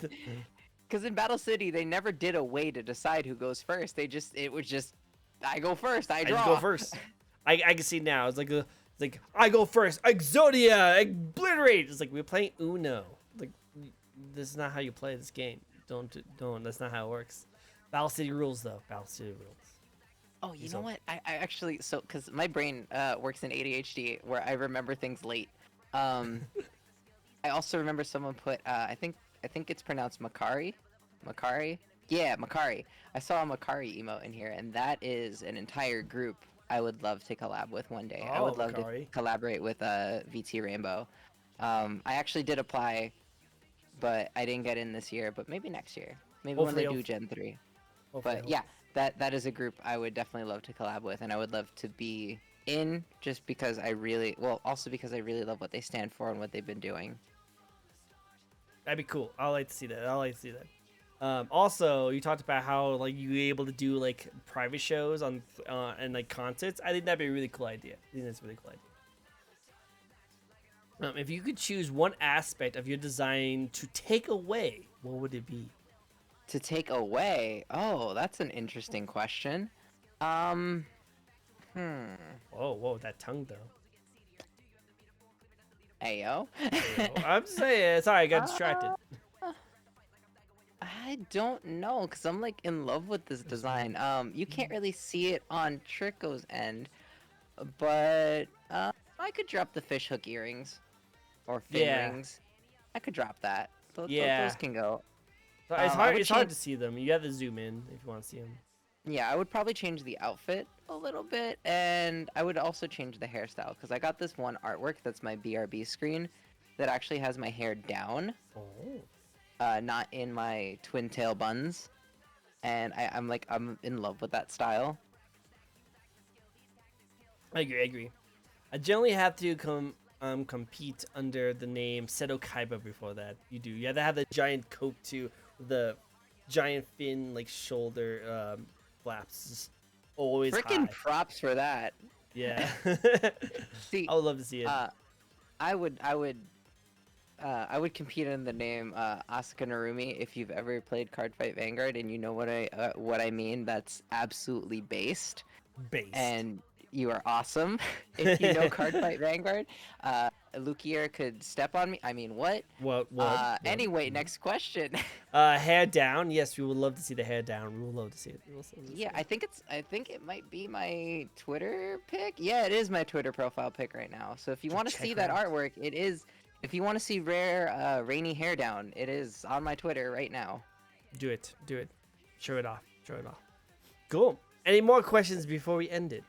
Because in Battle City, they never did a way to decide who goes first. It was just, I go first. I draw. I go first. I can see now. It's like I go first. Exodia, obliterate. It's like we're playing Uno. Like this is not how you play this game. Don't. That's not how it works. Battle City rules though. Battle City rules. Oh, you know what? I actually, because my brain works in ADHD where I remember things late. I also remember someone put, I think it's pronounced Makari. Makari? Yeah, Makari. I saw a Makari emote in here, and that is an entire group I would love to collab with one day. I would love Makari. to collaborate with VT Rainbow. I actually did apply, but I didn't get in this year, but maybe next year. Maybe Hopefully when they do Gen 3. Hopefully, But yeah, that is a group I would definitely love to collab with, and I would love to be in just because also because I really love what they stand for and what they've been doing. that'd be cool. I like to see that. I like to see that. Also, you talked about how like you were able to do like private shows on and like concerts. I think that'd be a really cool idea. I think that's a really cool idea. If you could choose one aspect of your design to take away, what would it be? To take away? Oh, that's an interesting question. Hmm. Whoa, that tongue though. Ayo. I'm saying, sorry, I got distracted. I don't know, cause I'm like in love with this design. You can't really see it on Trico's end, but I could drop the fishhook earrings, or fin rings. I could drop that. Those can go. It's hard. It's hard to see them. You have to zoom in if you want to see them. Yeah, I would probably change the outfit a little bit, and I would also change the hairstyle, because I got this one artwork that's my BRB screen that actually has my hair down, not in my twin tail buns, and I'm in love with that style. I agree. I generally have to compete under the name Seto Kaiba before that. You have to have the giant coat too, with the giant fin like shoulder flaps, just always Freaking high. props for that. Yeah. See, I would love to see it. I would compete in the name Asuka Narumi if you've ever played Cardfight Vanguard and you know what I mean. That's absolutely based. And you are awesome. If you know Cardfight Vanguard, Lukier could step on me. I mean, what? What? Anyway, next question. Hair down. Yes, we would love to see the hair down. We would love to see it. Yeah, I think it might be my Twitter pic. Yeah, it is my Twitter profile pic right now. So if you want to see that artwork, it is. If you want to see rare rainy hair down, it is on my Twitter right now. Do it. Show it off. Cool. Any more questions before we end it?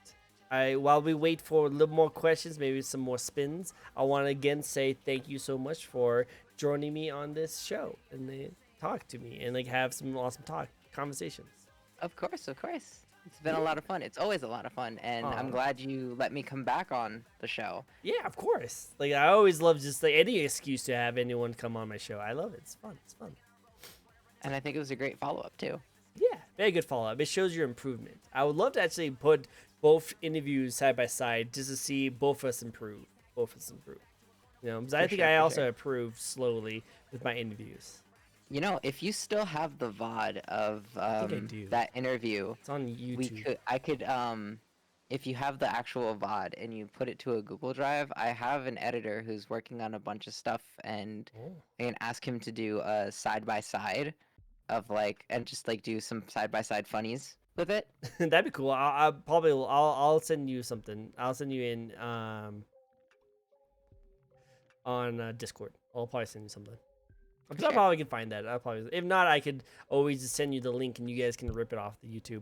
While we wait for a little more questions, maybe some more spins, I want to again say thank you so much for joining me on this show and talk to me and like have some awesome conversations. Of course. It's been a lot of fun. It's always a lot of fun, and I'm glad you let me come back on the show. Yeah, of course. Like I always love just like any excuse to have anyone come on my show. I love it. It's fun. And I think it was a great follow-up too. Yeah, very good follow-up. It shows your improvement. I would love to actually put both interviews side by side just to see both of us improve. You know, because I think I also improve slowly with my interviews. You know, if you still have the VOD of that interview, it's on YouTube. I could if you have the actual VOD and you put it to a Google Drive, I have an editor who's working on a bunch of stuff, and I can ask him to do a side by side of and just do some side by side funnies with it. That'd be cool. I'll send you something. I'll send you in on Discord. I'll probably send you something. I probably can find that. If not, I could always just send you the link and you guys can rip it off the YouTube.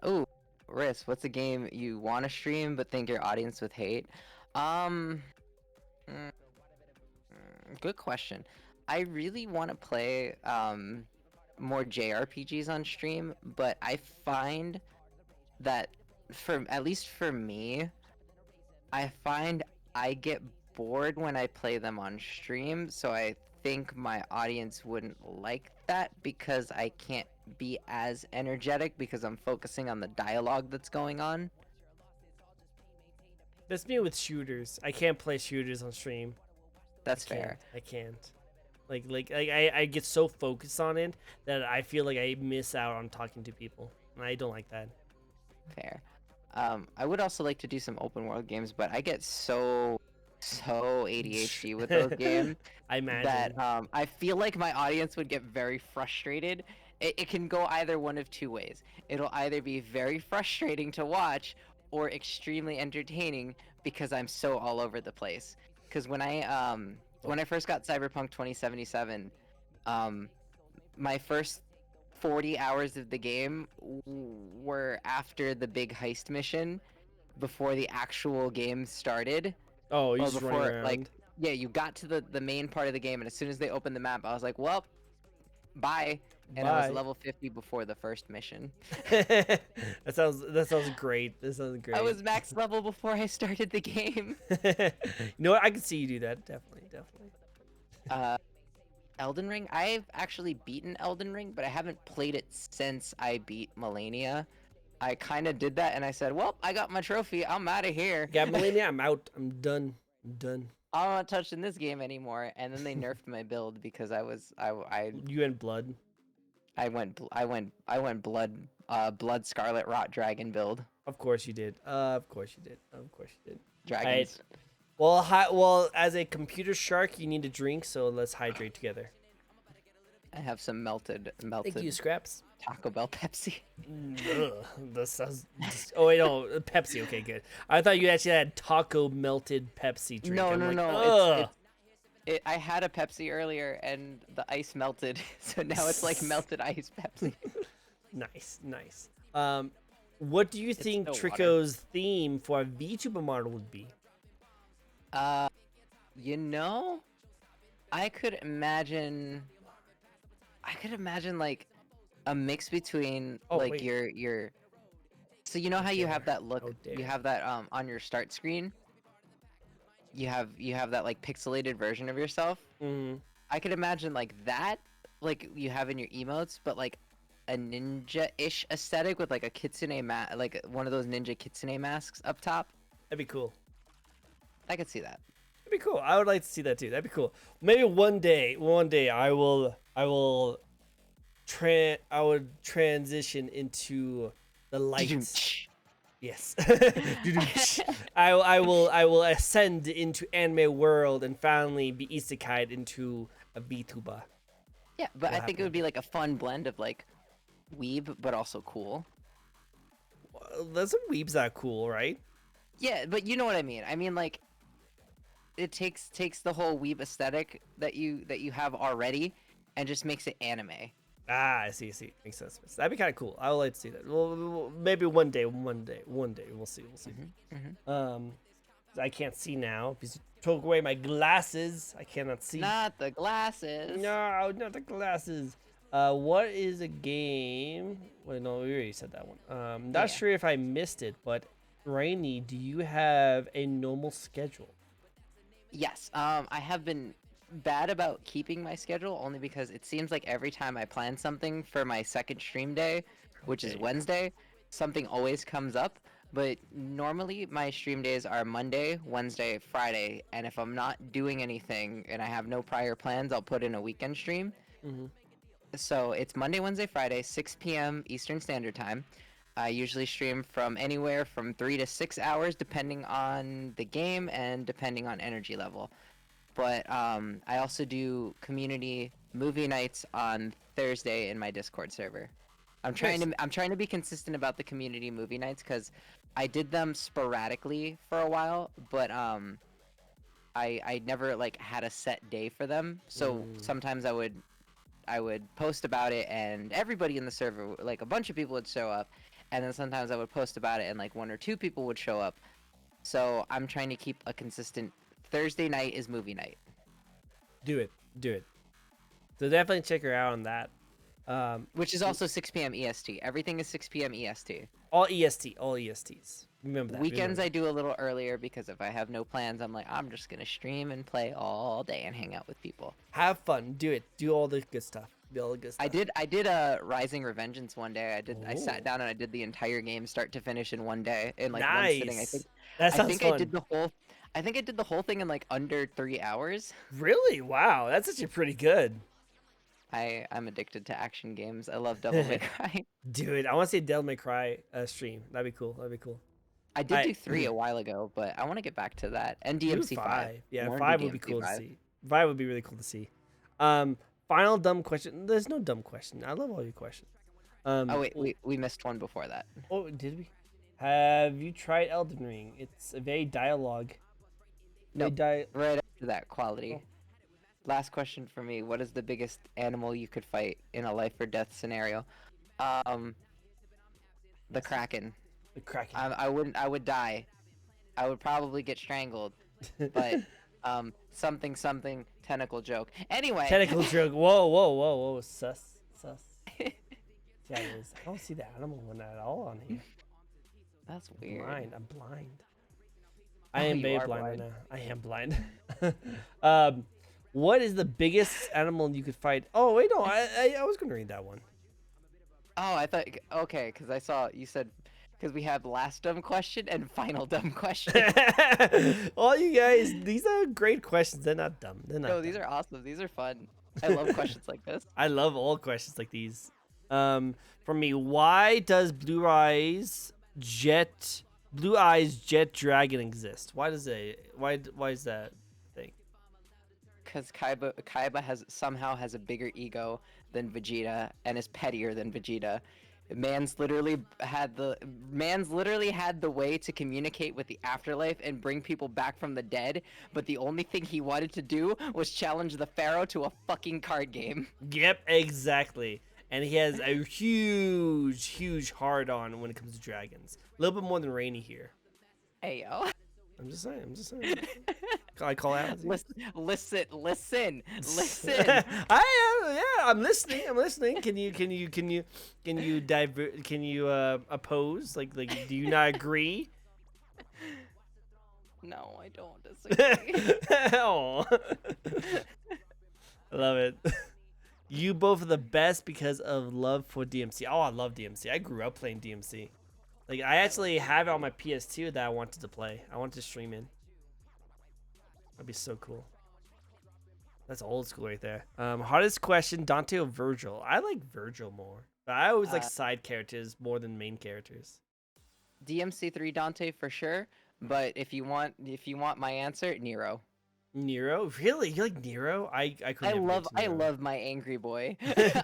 Oh, Riss, what's a game you want to stream but think your audience would hate? Um, mm, Good question. I really want to play more JRPGs on stream, but I find that for at least for me, I find I get bored when I play them on stream, so I think my audience wouldn't like that because I can't be as energetic because I'm focusing on the dialogue that's going on. That's me with shooters. I can't play shooters on stream. I That's can't. fair. I can't. I get so focused on it that I feel like I miss out on talking to people. And I don't like that. Fair. I would also like to do some open world games, but I get so ADHD with those games I imagine. that I feel like my audience would get very frustrated. It can go either one of two ways. It'll either be very frustrating to watch or extremely entertaining because I'm so all over the place. Because when I first got Cyberpunk 2077, my first 40 hours of the game were after the big heist mission before the actual game started, Oh, you're or just running before, like, around. yeah, you got to the main part of the game, and as soon as they opened the map, I was like, well, bye. And I was Bye. level 50 before the first mission. That sounds great. That sounds I great. was max level before I started the game. You know what? I can see you do that. Definitely, definitely. uh Elden Ring, I've actually beaten Elden Ring, but I haven't played it since I beat Melania. I kind of did that and I said, well, I got my trophy, I'm out of here. Yeah, Melania, I'm out. I'm done. I'm done. I'm not touching this game anymore. And then they nerfed my build because You and blood. I went blood Scarlet Rot Dragon build. Of course you did. Of course you did. Of course you did. Dragons. Well, as a computer shark, you need to drink. So let's hydrate together. I have some melted Thank you, Scraps. Taco Bell Pepsi. Ugh, that sounds. Oh wait, no, Pepsi. Okay, good. I thought you actually had taco melted Pepsi drink. No, I'm no, like, no. Ugh. I had a Pepsi earlier and the ice melted, so now it's like melted ice Pepsi. Nice, nice. What do you think still Trico's theme for a VTuber model would be? You know, I could imagine like a mix between Oh, like wait. your so you know how you have that look, Oh, you dare. have that on your start screen, you have that like pixelated version of yourself. Mm-hmm. I could imagine like that, like you have in your emotes, but like a ninja-ish aesthetic with like a kitsune like one of those ninja kitsune masks up top. That'd be cool. I could see that. That'd be cool. I would like to see that too. That'd be cool. Maybe one day I would transition into the lights. Yes. I will ascend into anime world and finally be isekai'd into a VTuber. Yeah, but Will I think it would be like a fun blend of like weeb, but also cool. Well, there's some weebs that are cool, right? Yeah, but you know what I mean. I mean, like, it takes the whole weeb aesthetic that you have already, and just makes it anime. Ah, I see. Makes sense. That'd be kind of cool. I would like to see that. Well, maybe one day. We'll see. I can't see now because you took away my glasses. I cannot see. Not the glasses. No, not the glasses. What is a game? Wait, no, we already said that one. Not Yeah. sure if I missed it, but Rainy, do you have a normal schedule? Yes. I have been bad about keeping my schedule only because it seems like every time I plan something for my second stream day, which is Okay. Wednesday, something always comes up. But normally my stream days are Monday, Wednesday, Friday, and if I'm not doing anything and I have no prior plans, I'll put in a weekend stream. Mm-hmm. So it's Monday, Wednesday, Friday, 6 p.m. Eastern Standard Time. I usually stream from anywhere from 3 to 6 hours, depending on the game and depending on energy level. But I also do community movie nights on Thursday in my Discord server. I'm trying to be consistent about the community movie nights because I did them sporadically for a while, but I never like had a set day for them. So sometimes I would post about it and everybody in the server, like a bunch of people would show up, and then sometimes I would post about it, and like 1 or 2 people would show up. So I'm trying to keep a consistent. Thursday night is movie night. Do it. Do it. So definitely check her out on that. Which is also 6 p.m. EST. Everything is 6 p.m. EST. All EST. All ESTs. Remember that. Weekends remember. I do a little earlier because if I have no plans, I'm like, I'm just gonna stream and play all day and hang out with people. Have fun. Do it. Do all the good stuff. Do all the good stuff. I did a Rising Revengeance one day. I Ooh. sat down and I did the entire game start to finish in one day in like Nice. one sitting. I think that sounds I think fun. I did the whole thing in like under 3 hours. Really? Wow. That's actually pretty good. I'm addicted to action games. I love Devil May Cry. Dude, I want to see Devil May Cry stream. That'd be cool. That'd be cool. I did do 3 a while ago, but I want to get back to that. And DMC 5. Yeah, 5 would be cool to see. 5 would be really cool to see. Final dumb question. There's no dumb question. I love all your questions. Oh wait, we missed one before that. Oh, did we? Have you tried Elden Ring? It's a very dialogue. No, right after that, quality. Oh. Last question for me. What is the biggest animal you could fight in a life or death scenario? The Kraken. The Kraken. I would die. I would probably get strangled. But something tentacle joke. Anyway. Tentacle joke. Whoa. Sus. Yeah, it is. I don't see the animal one at all on here. That's weird. I'm blind. I am very blind right now. I am blind. What is the biggest animal you could fight? Oh wait, no, I was gonna read that one. Oh, I thought okay, because I saw you said because we have last dumb question and final dumb question. All you guys, these are great questions. They're not dumb. They're not. No, dumb. These are awesome. These are fun. I love questions like this. I love all questions like these. For me, why does Blue Eyes Jet Dragon exist? Why is that thing? Because Kaiba somehow has a bigger ego than Vegeta and is pettier than Vegeta. Man's literally had the way to communicate with the afterlife and bring people back from the dead, but the only thing he wanted to do was challenge the Pharaoh to a fucking card game. Yep, exactly. And he has a huge hard-on when it comes to dragons. A little bit more than Rainy here. Hey, yo. I'm just saying. I call out. Listen. I'm listening. Can you oppose? Like, do you not agree? No, I don't disagree. Oh. I love it. You both are the best because of love for DMC. Oh, I love DMC. I grew up playing DMC. Like, I actually have it on my PS2 that I wanted to play. I wanted to stream in. That'd be so cool. That's old school right there. Hardest question, Dante or Virgil? I like Virgil more. But I always like side characters more than main characters. DMC3 Dante for sure. But if you want my answer, Nero. Nero? Really? You like Nero? I love my angry boy.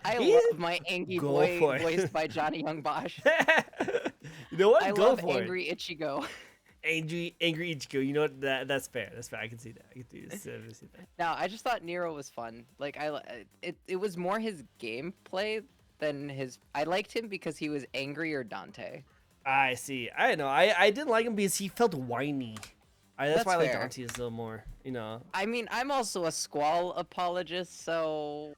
I love my angry boy voiced by Johnny Young Bosch. You know what? I love angry Ichigo. Angry Ichigo. You know what? That's fair. That's fair. I can see that. I can see that. No, I just thought Nero was fun. Like it was more his gameplay than his. I liked him because he was angry or Dante. I see. I know. I didn't like him because he felt whiny. That's why I like fair. Dante a little more. You know. I mean, I'm also a Squall apologist, so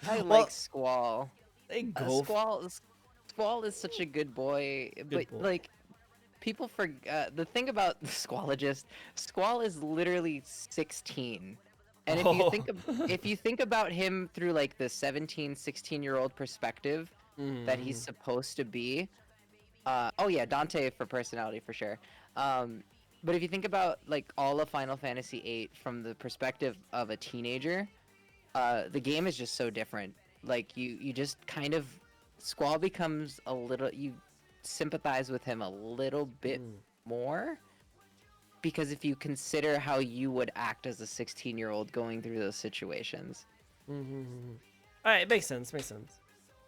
I like Squall. They go. Squall is such a good boy, like people forget the thing about the Squalogist. Squall is literally 16, and if you think about him through like the 17, 16-year-old perspective that he's supposed to be, oh yeah, Dante for personality for sure. But if you think about like all of Final Fantasy VIII from the perspective of a teenager, the game is just so different. Like you just kind of Squall becomes a little, you sympathize with him a little bit more, because if you consider how you would act as a 16-year-old going through those situations. All right, it makes sense.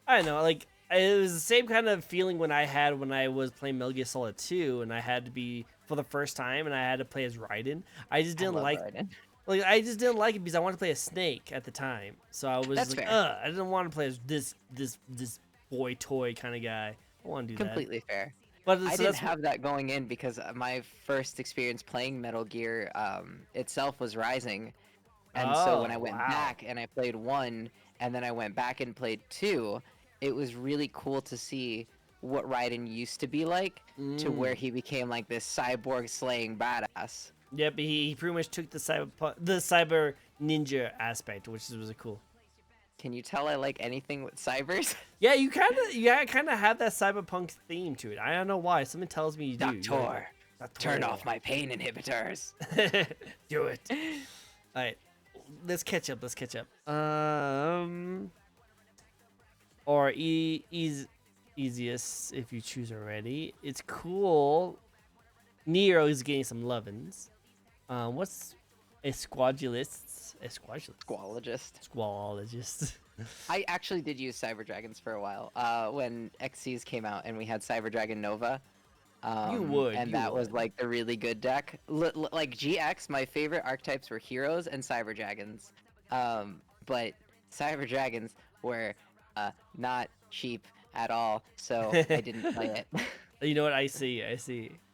I don't know, like it was the same kind of feeling when I was playing Metal Gear Solid 2 and I had to be for the first time and I had to play as Raiden. I just didn't like Raiden. Like I just didn't like it because I wanted to play as Snake at the time. So I was I didn't want to play as this boy toy kind of guy. I want to do that. Completely fair. But I so didn't that's have that going in because my first experience playing Metal Gear itself was Rising. And so when I oh went wow. back and I played 1 and then I went back and played 2, it was really cool to see what Raiden used to be like to where Mm. he became like this cyborg slaying badass. Yep, he pretty much took the cyber ninja aspect, which is really cool. Can you tell I like anything with cybers? Yeah, you kind of have that cyberpunk theme to it. I don't know why. Something tells me you do. Doctor, turn Doctor. off my pain inhibitors. Do it. All right, let's catch up. Let's catch up. Or easiest if you choose already. It's cool. Nero is getting some lovin's. What's a squadulist? A squadulist. Squalogist. Squalologist. I actually did use Cyber Dragons for a while when XCs came out and we had Cyber Dragon Nova. And that was like the really good deck. Like GX, my favorite archetypes were heroes and Cyber Dragons. But Cyber Dragons were not cheap at all, so I didn't play it. You know what? I see.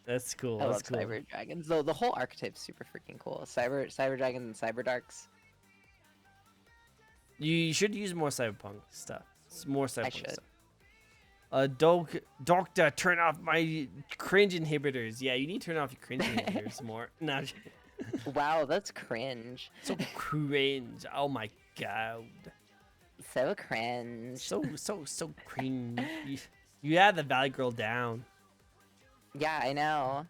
That's cool. I That's love cool. Cyber Dragons. Though the whole archetype's super freaking cool. Cyber Dragons and Cyber Darks. You should use more cyberpunk stuff. More cyberpunk should. stuff. Doctor, turn off my cringe inhibitors. Yeah, you need to turn off your cringe inhibitors more. No, Wow, that's cringe. so cringe. Oh my god. So cringe. So cringe. You had the Valley Girl down. Yeah, I know.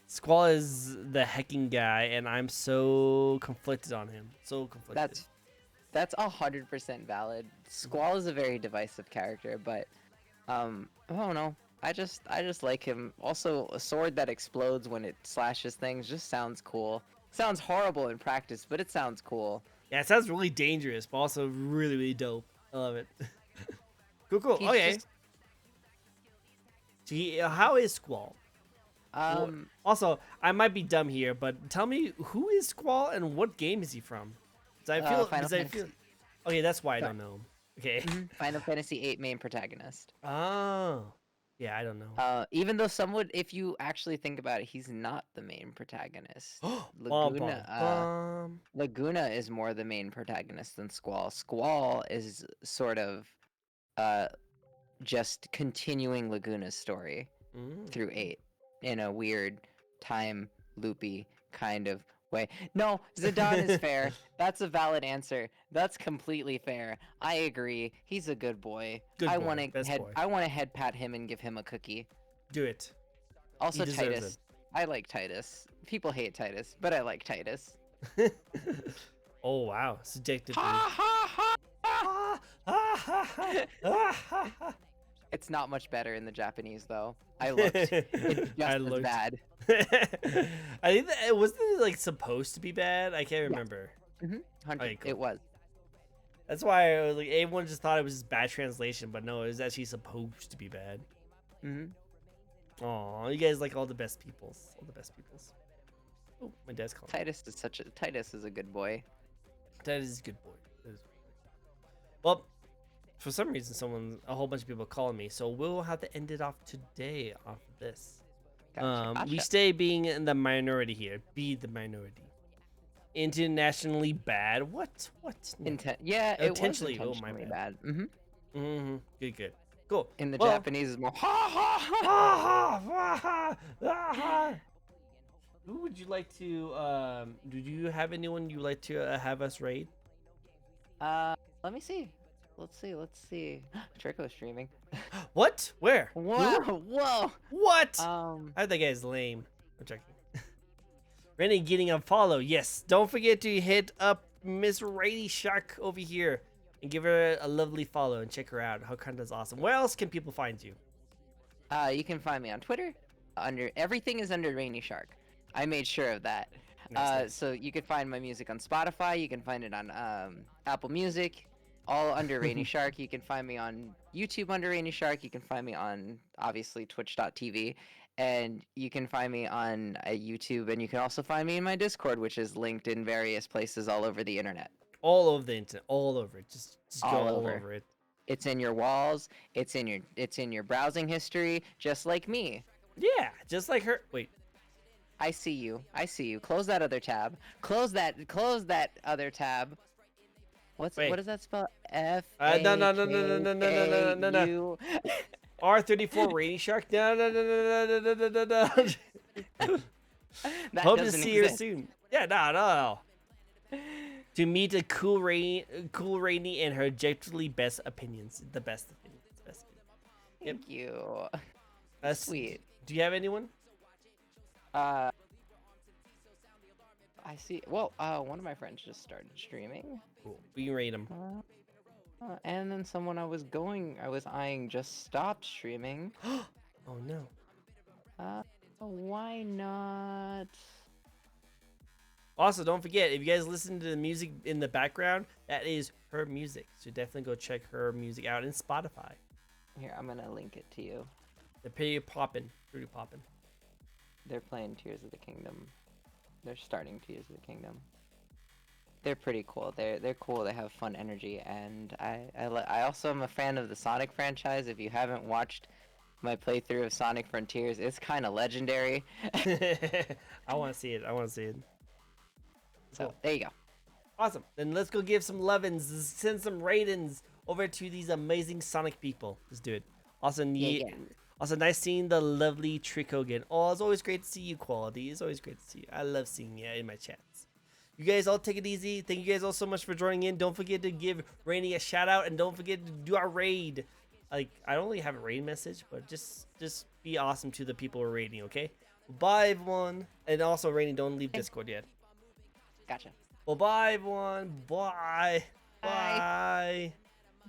Squall is the hecking guy, and I'm so conflicted on him. So conflicted. That's 100% valid. Squall is a very divisive character, but I don't know. I just like him. Also, a sword that explodes when it slashes things just sounds cool. Sounds horrible in practice, but it sounds cool. Yeah, it sounds really dangerous, but also really, really dope. I love it. Cool. He's Okay. just- How is Squall? Um, Also, I might be dumb here, but tell me, who is Squall and what game is he from? 'Cause I feel, Final 'cause I feel. Fantasy. Okay, that's why I Sorry. don't know him. Okay. Final Fantasy VIII main protagonist. Oh. Yeah, I don't know. Even though some would, if you actually think about it, he's not the main protagonist. Bum, Laguna, bum. Laguna is more the main protagonist than Squall. Squall is sort of just continuing Laguna's story through 8 in a weird time loopy kind of way. No, Zidane is fair. That's a valid answer. That's completely fair. I agree. He's a good boy. Good I boy, want to best boy. I want to head pat him and give him a cookie. Do it. Also deserves Titus. I like Titus. People hate Titus, but I like Titus. Oh wow, subjective. Ha ha ha! Ah, ah, ha, ha, ah, ha, ha. It's not much better in the Japanese though. I looked. It's just I as looked. bad. I think that it wasn't like supposed to be bad. I can't remember. 100. Okay, cool. It was. That's why I was like everyone just thought it was just bad translation, but no, it was actually supposed to be bad. Aw, you guys like all the best peoples. All the best peoples. Oh, my dad's calling. Titus is a good boy. That is a good boy. Well, for some reason, a whole bunch of people are calling me, so we'll have to end it off today off of this. Gotcha. We stay being in the minority here. Be the minority. Internationally bad? What? No. Yeah, it was Intentionally. intentionally Oh, my bad. Mm-hmm. Good. Cool. In the Well, Japanese, is more ha ha ha. Who would you like to? Do you have anyone you would like to have us raid? Let me see. Let's see. Trico streaming. What? Where? Whoa, Who? whoa. What? I think that guy's lame. I'm checking. Rennie getting a follow. Yes. Don't forget to hit up Miss Rady Shark over here and give her a lovely follow and check her out. Her content's awesome. Where else can people find you? You can find me on Twitter. Everything is under Rainy Shark. I made sure of that. Nice. So you can find my music on Spotify. You can find it on Apple Music, all under Rainy Shark. You can find me on YouTube under Rainy Shark. You can find me on obviously Twitch.tv, and you can find me on YouTube. And you can also find me in my Discord, which is linked in various places all over the internet. All over the internet. All over it. Just go All all over. over it. It's in your walls. It's in your browsing history, just like me. Yeah, just like her. Wait. I see you. I see you. Close that other tab. Close that other tab. What Wait. does that spell? F No, A no, no, no, no, K no, no, no, K no, no, no. U. R34 Rainy Shark. No, no, no, no, no, no, no, no, no. That Hope to doesn't see her exist. soon. Yeah, no, no, no. To meet a cool Rainy and her objectively best opinions. The best opinions. Best opinions. Yep. Thank you. That's Sweet. Do you have anyone? Uh, I see. Well, one of my friends just started streaming. Cool. We can rate them. And then someone I was eyeing just stopped streaming. Oh no. Why not? Also, don't forget, if you guys listen to the music in the background, that is her music. So definitely go check her music out in Spotify. Here, I'm gonna link it to you. They're pretty poppin'. Pretty poppin'. They're playing Tears of the Kingdom. They're starting Tears of the Kingdom. They're pretty cool. They're cool. They have fun energy, and I also am a fan of the Sonic franchise. If you haven't watched my playthrough of Sonic Frontiers, it's kind of legendary. I want to see it. I want to see it. So Cool. there you go. Awesome. Then let's go give some lovin's, send some ratings over to these amazing Sonic people. Let's do it. Also, Yeah. also nice seeing the lovely Tricko again. Oh, it's always great to see you, Quality. It's always great to see you. I love seeing you in my chats. You guys all take it easy. Thank you guys all so much for joining in. Don't forget to give Rainy a shout out, and don't forget to do our raid. Like, I don't really have a raid message, but just be awesome to the people we're raiding, okay? Bye, everyone. And also, Rainy, don't leave Discord yet. Gotcha. Well, bye, everyone. Bye. Bye.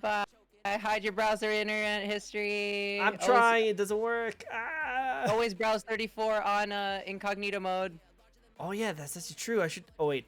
Bye. Bye. Hide your browser internet history. I'm trying. It doesn't work. Ah. Always browse 34 on incognito mode. Oh, yeah, that's actually true. I should. Oh, wait.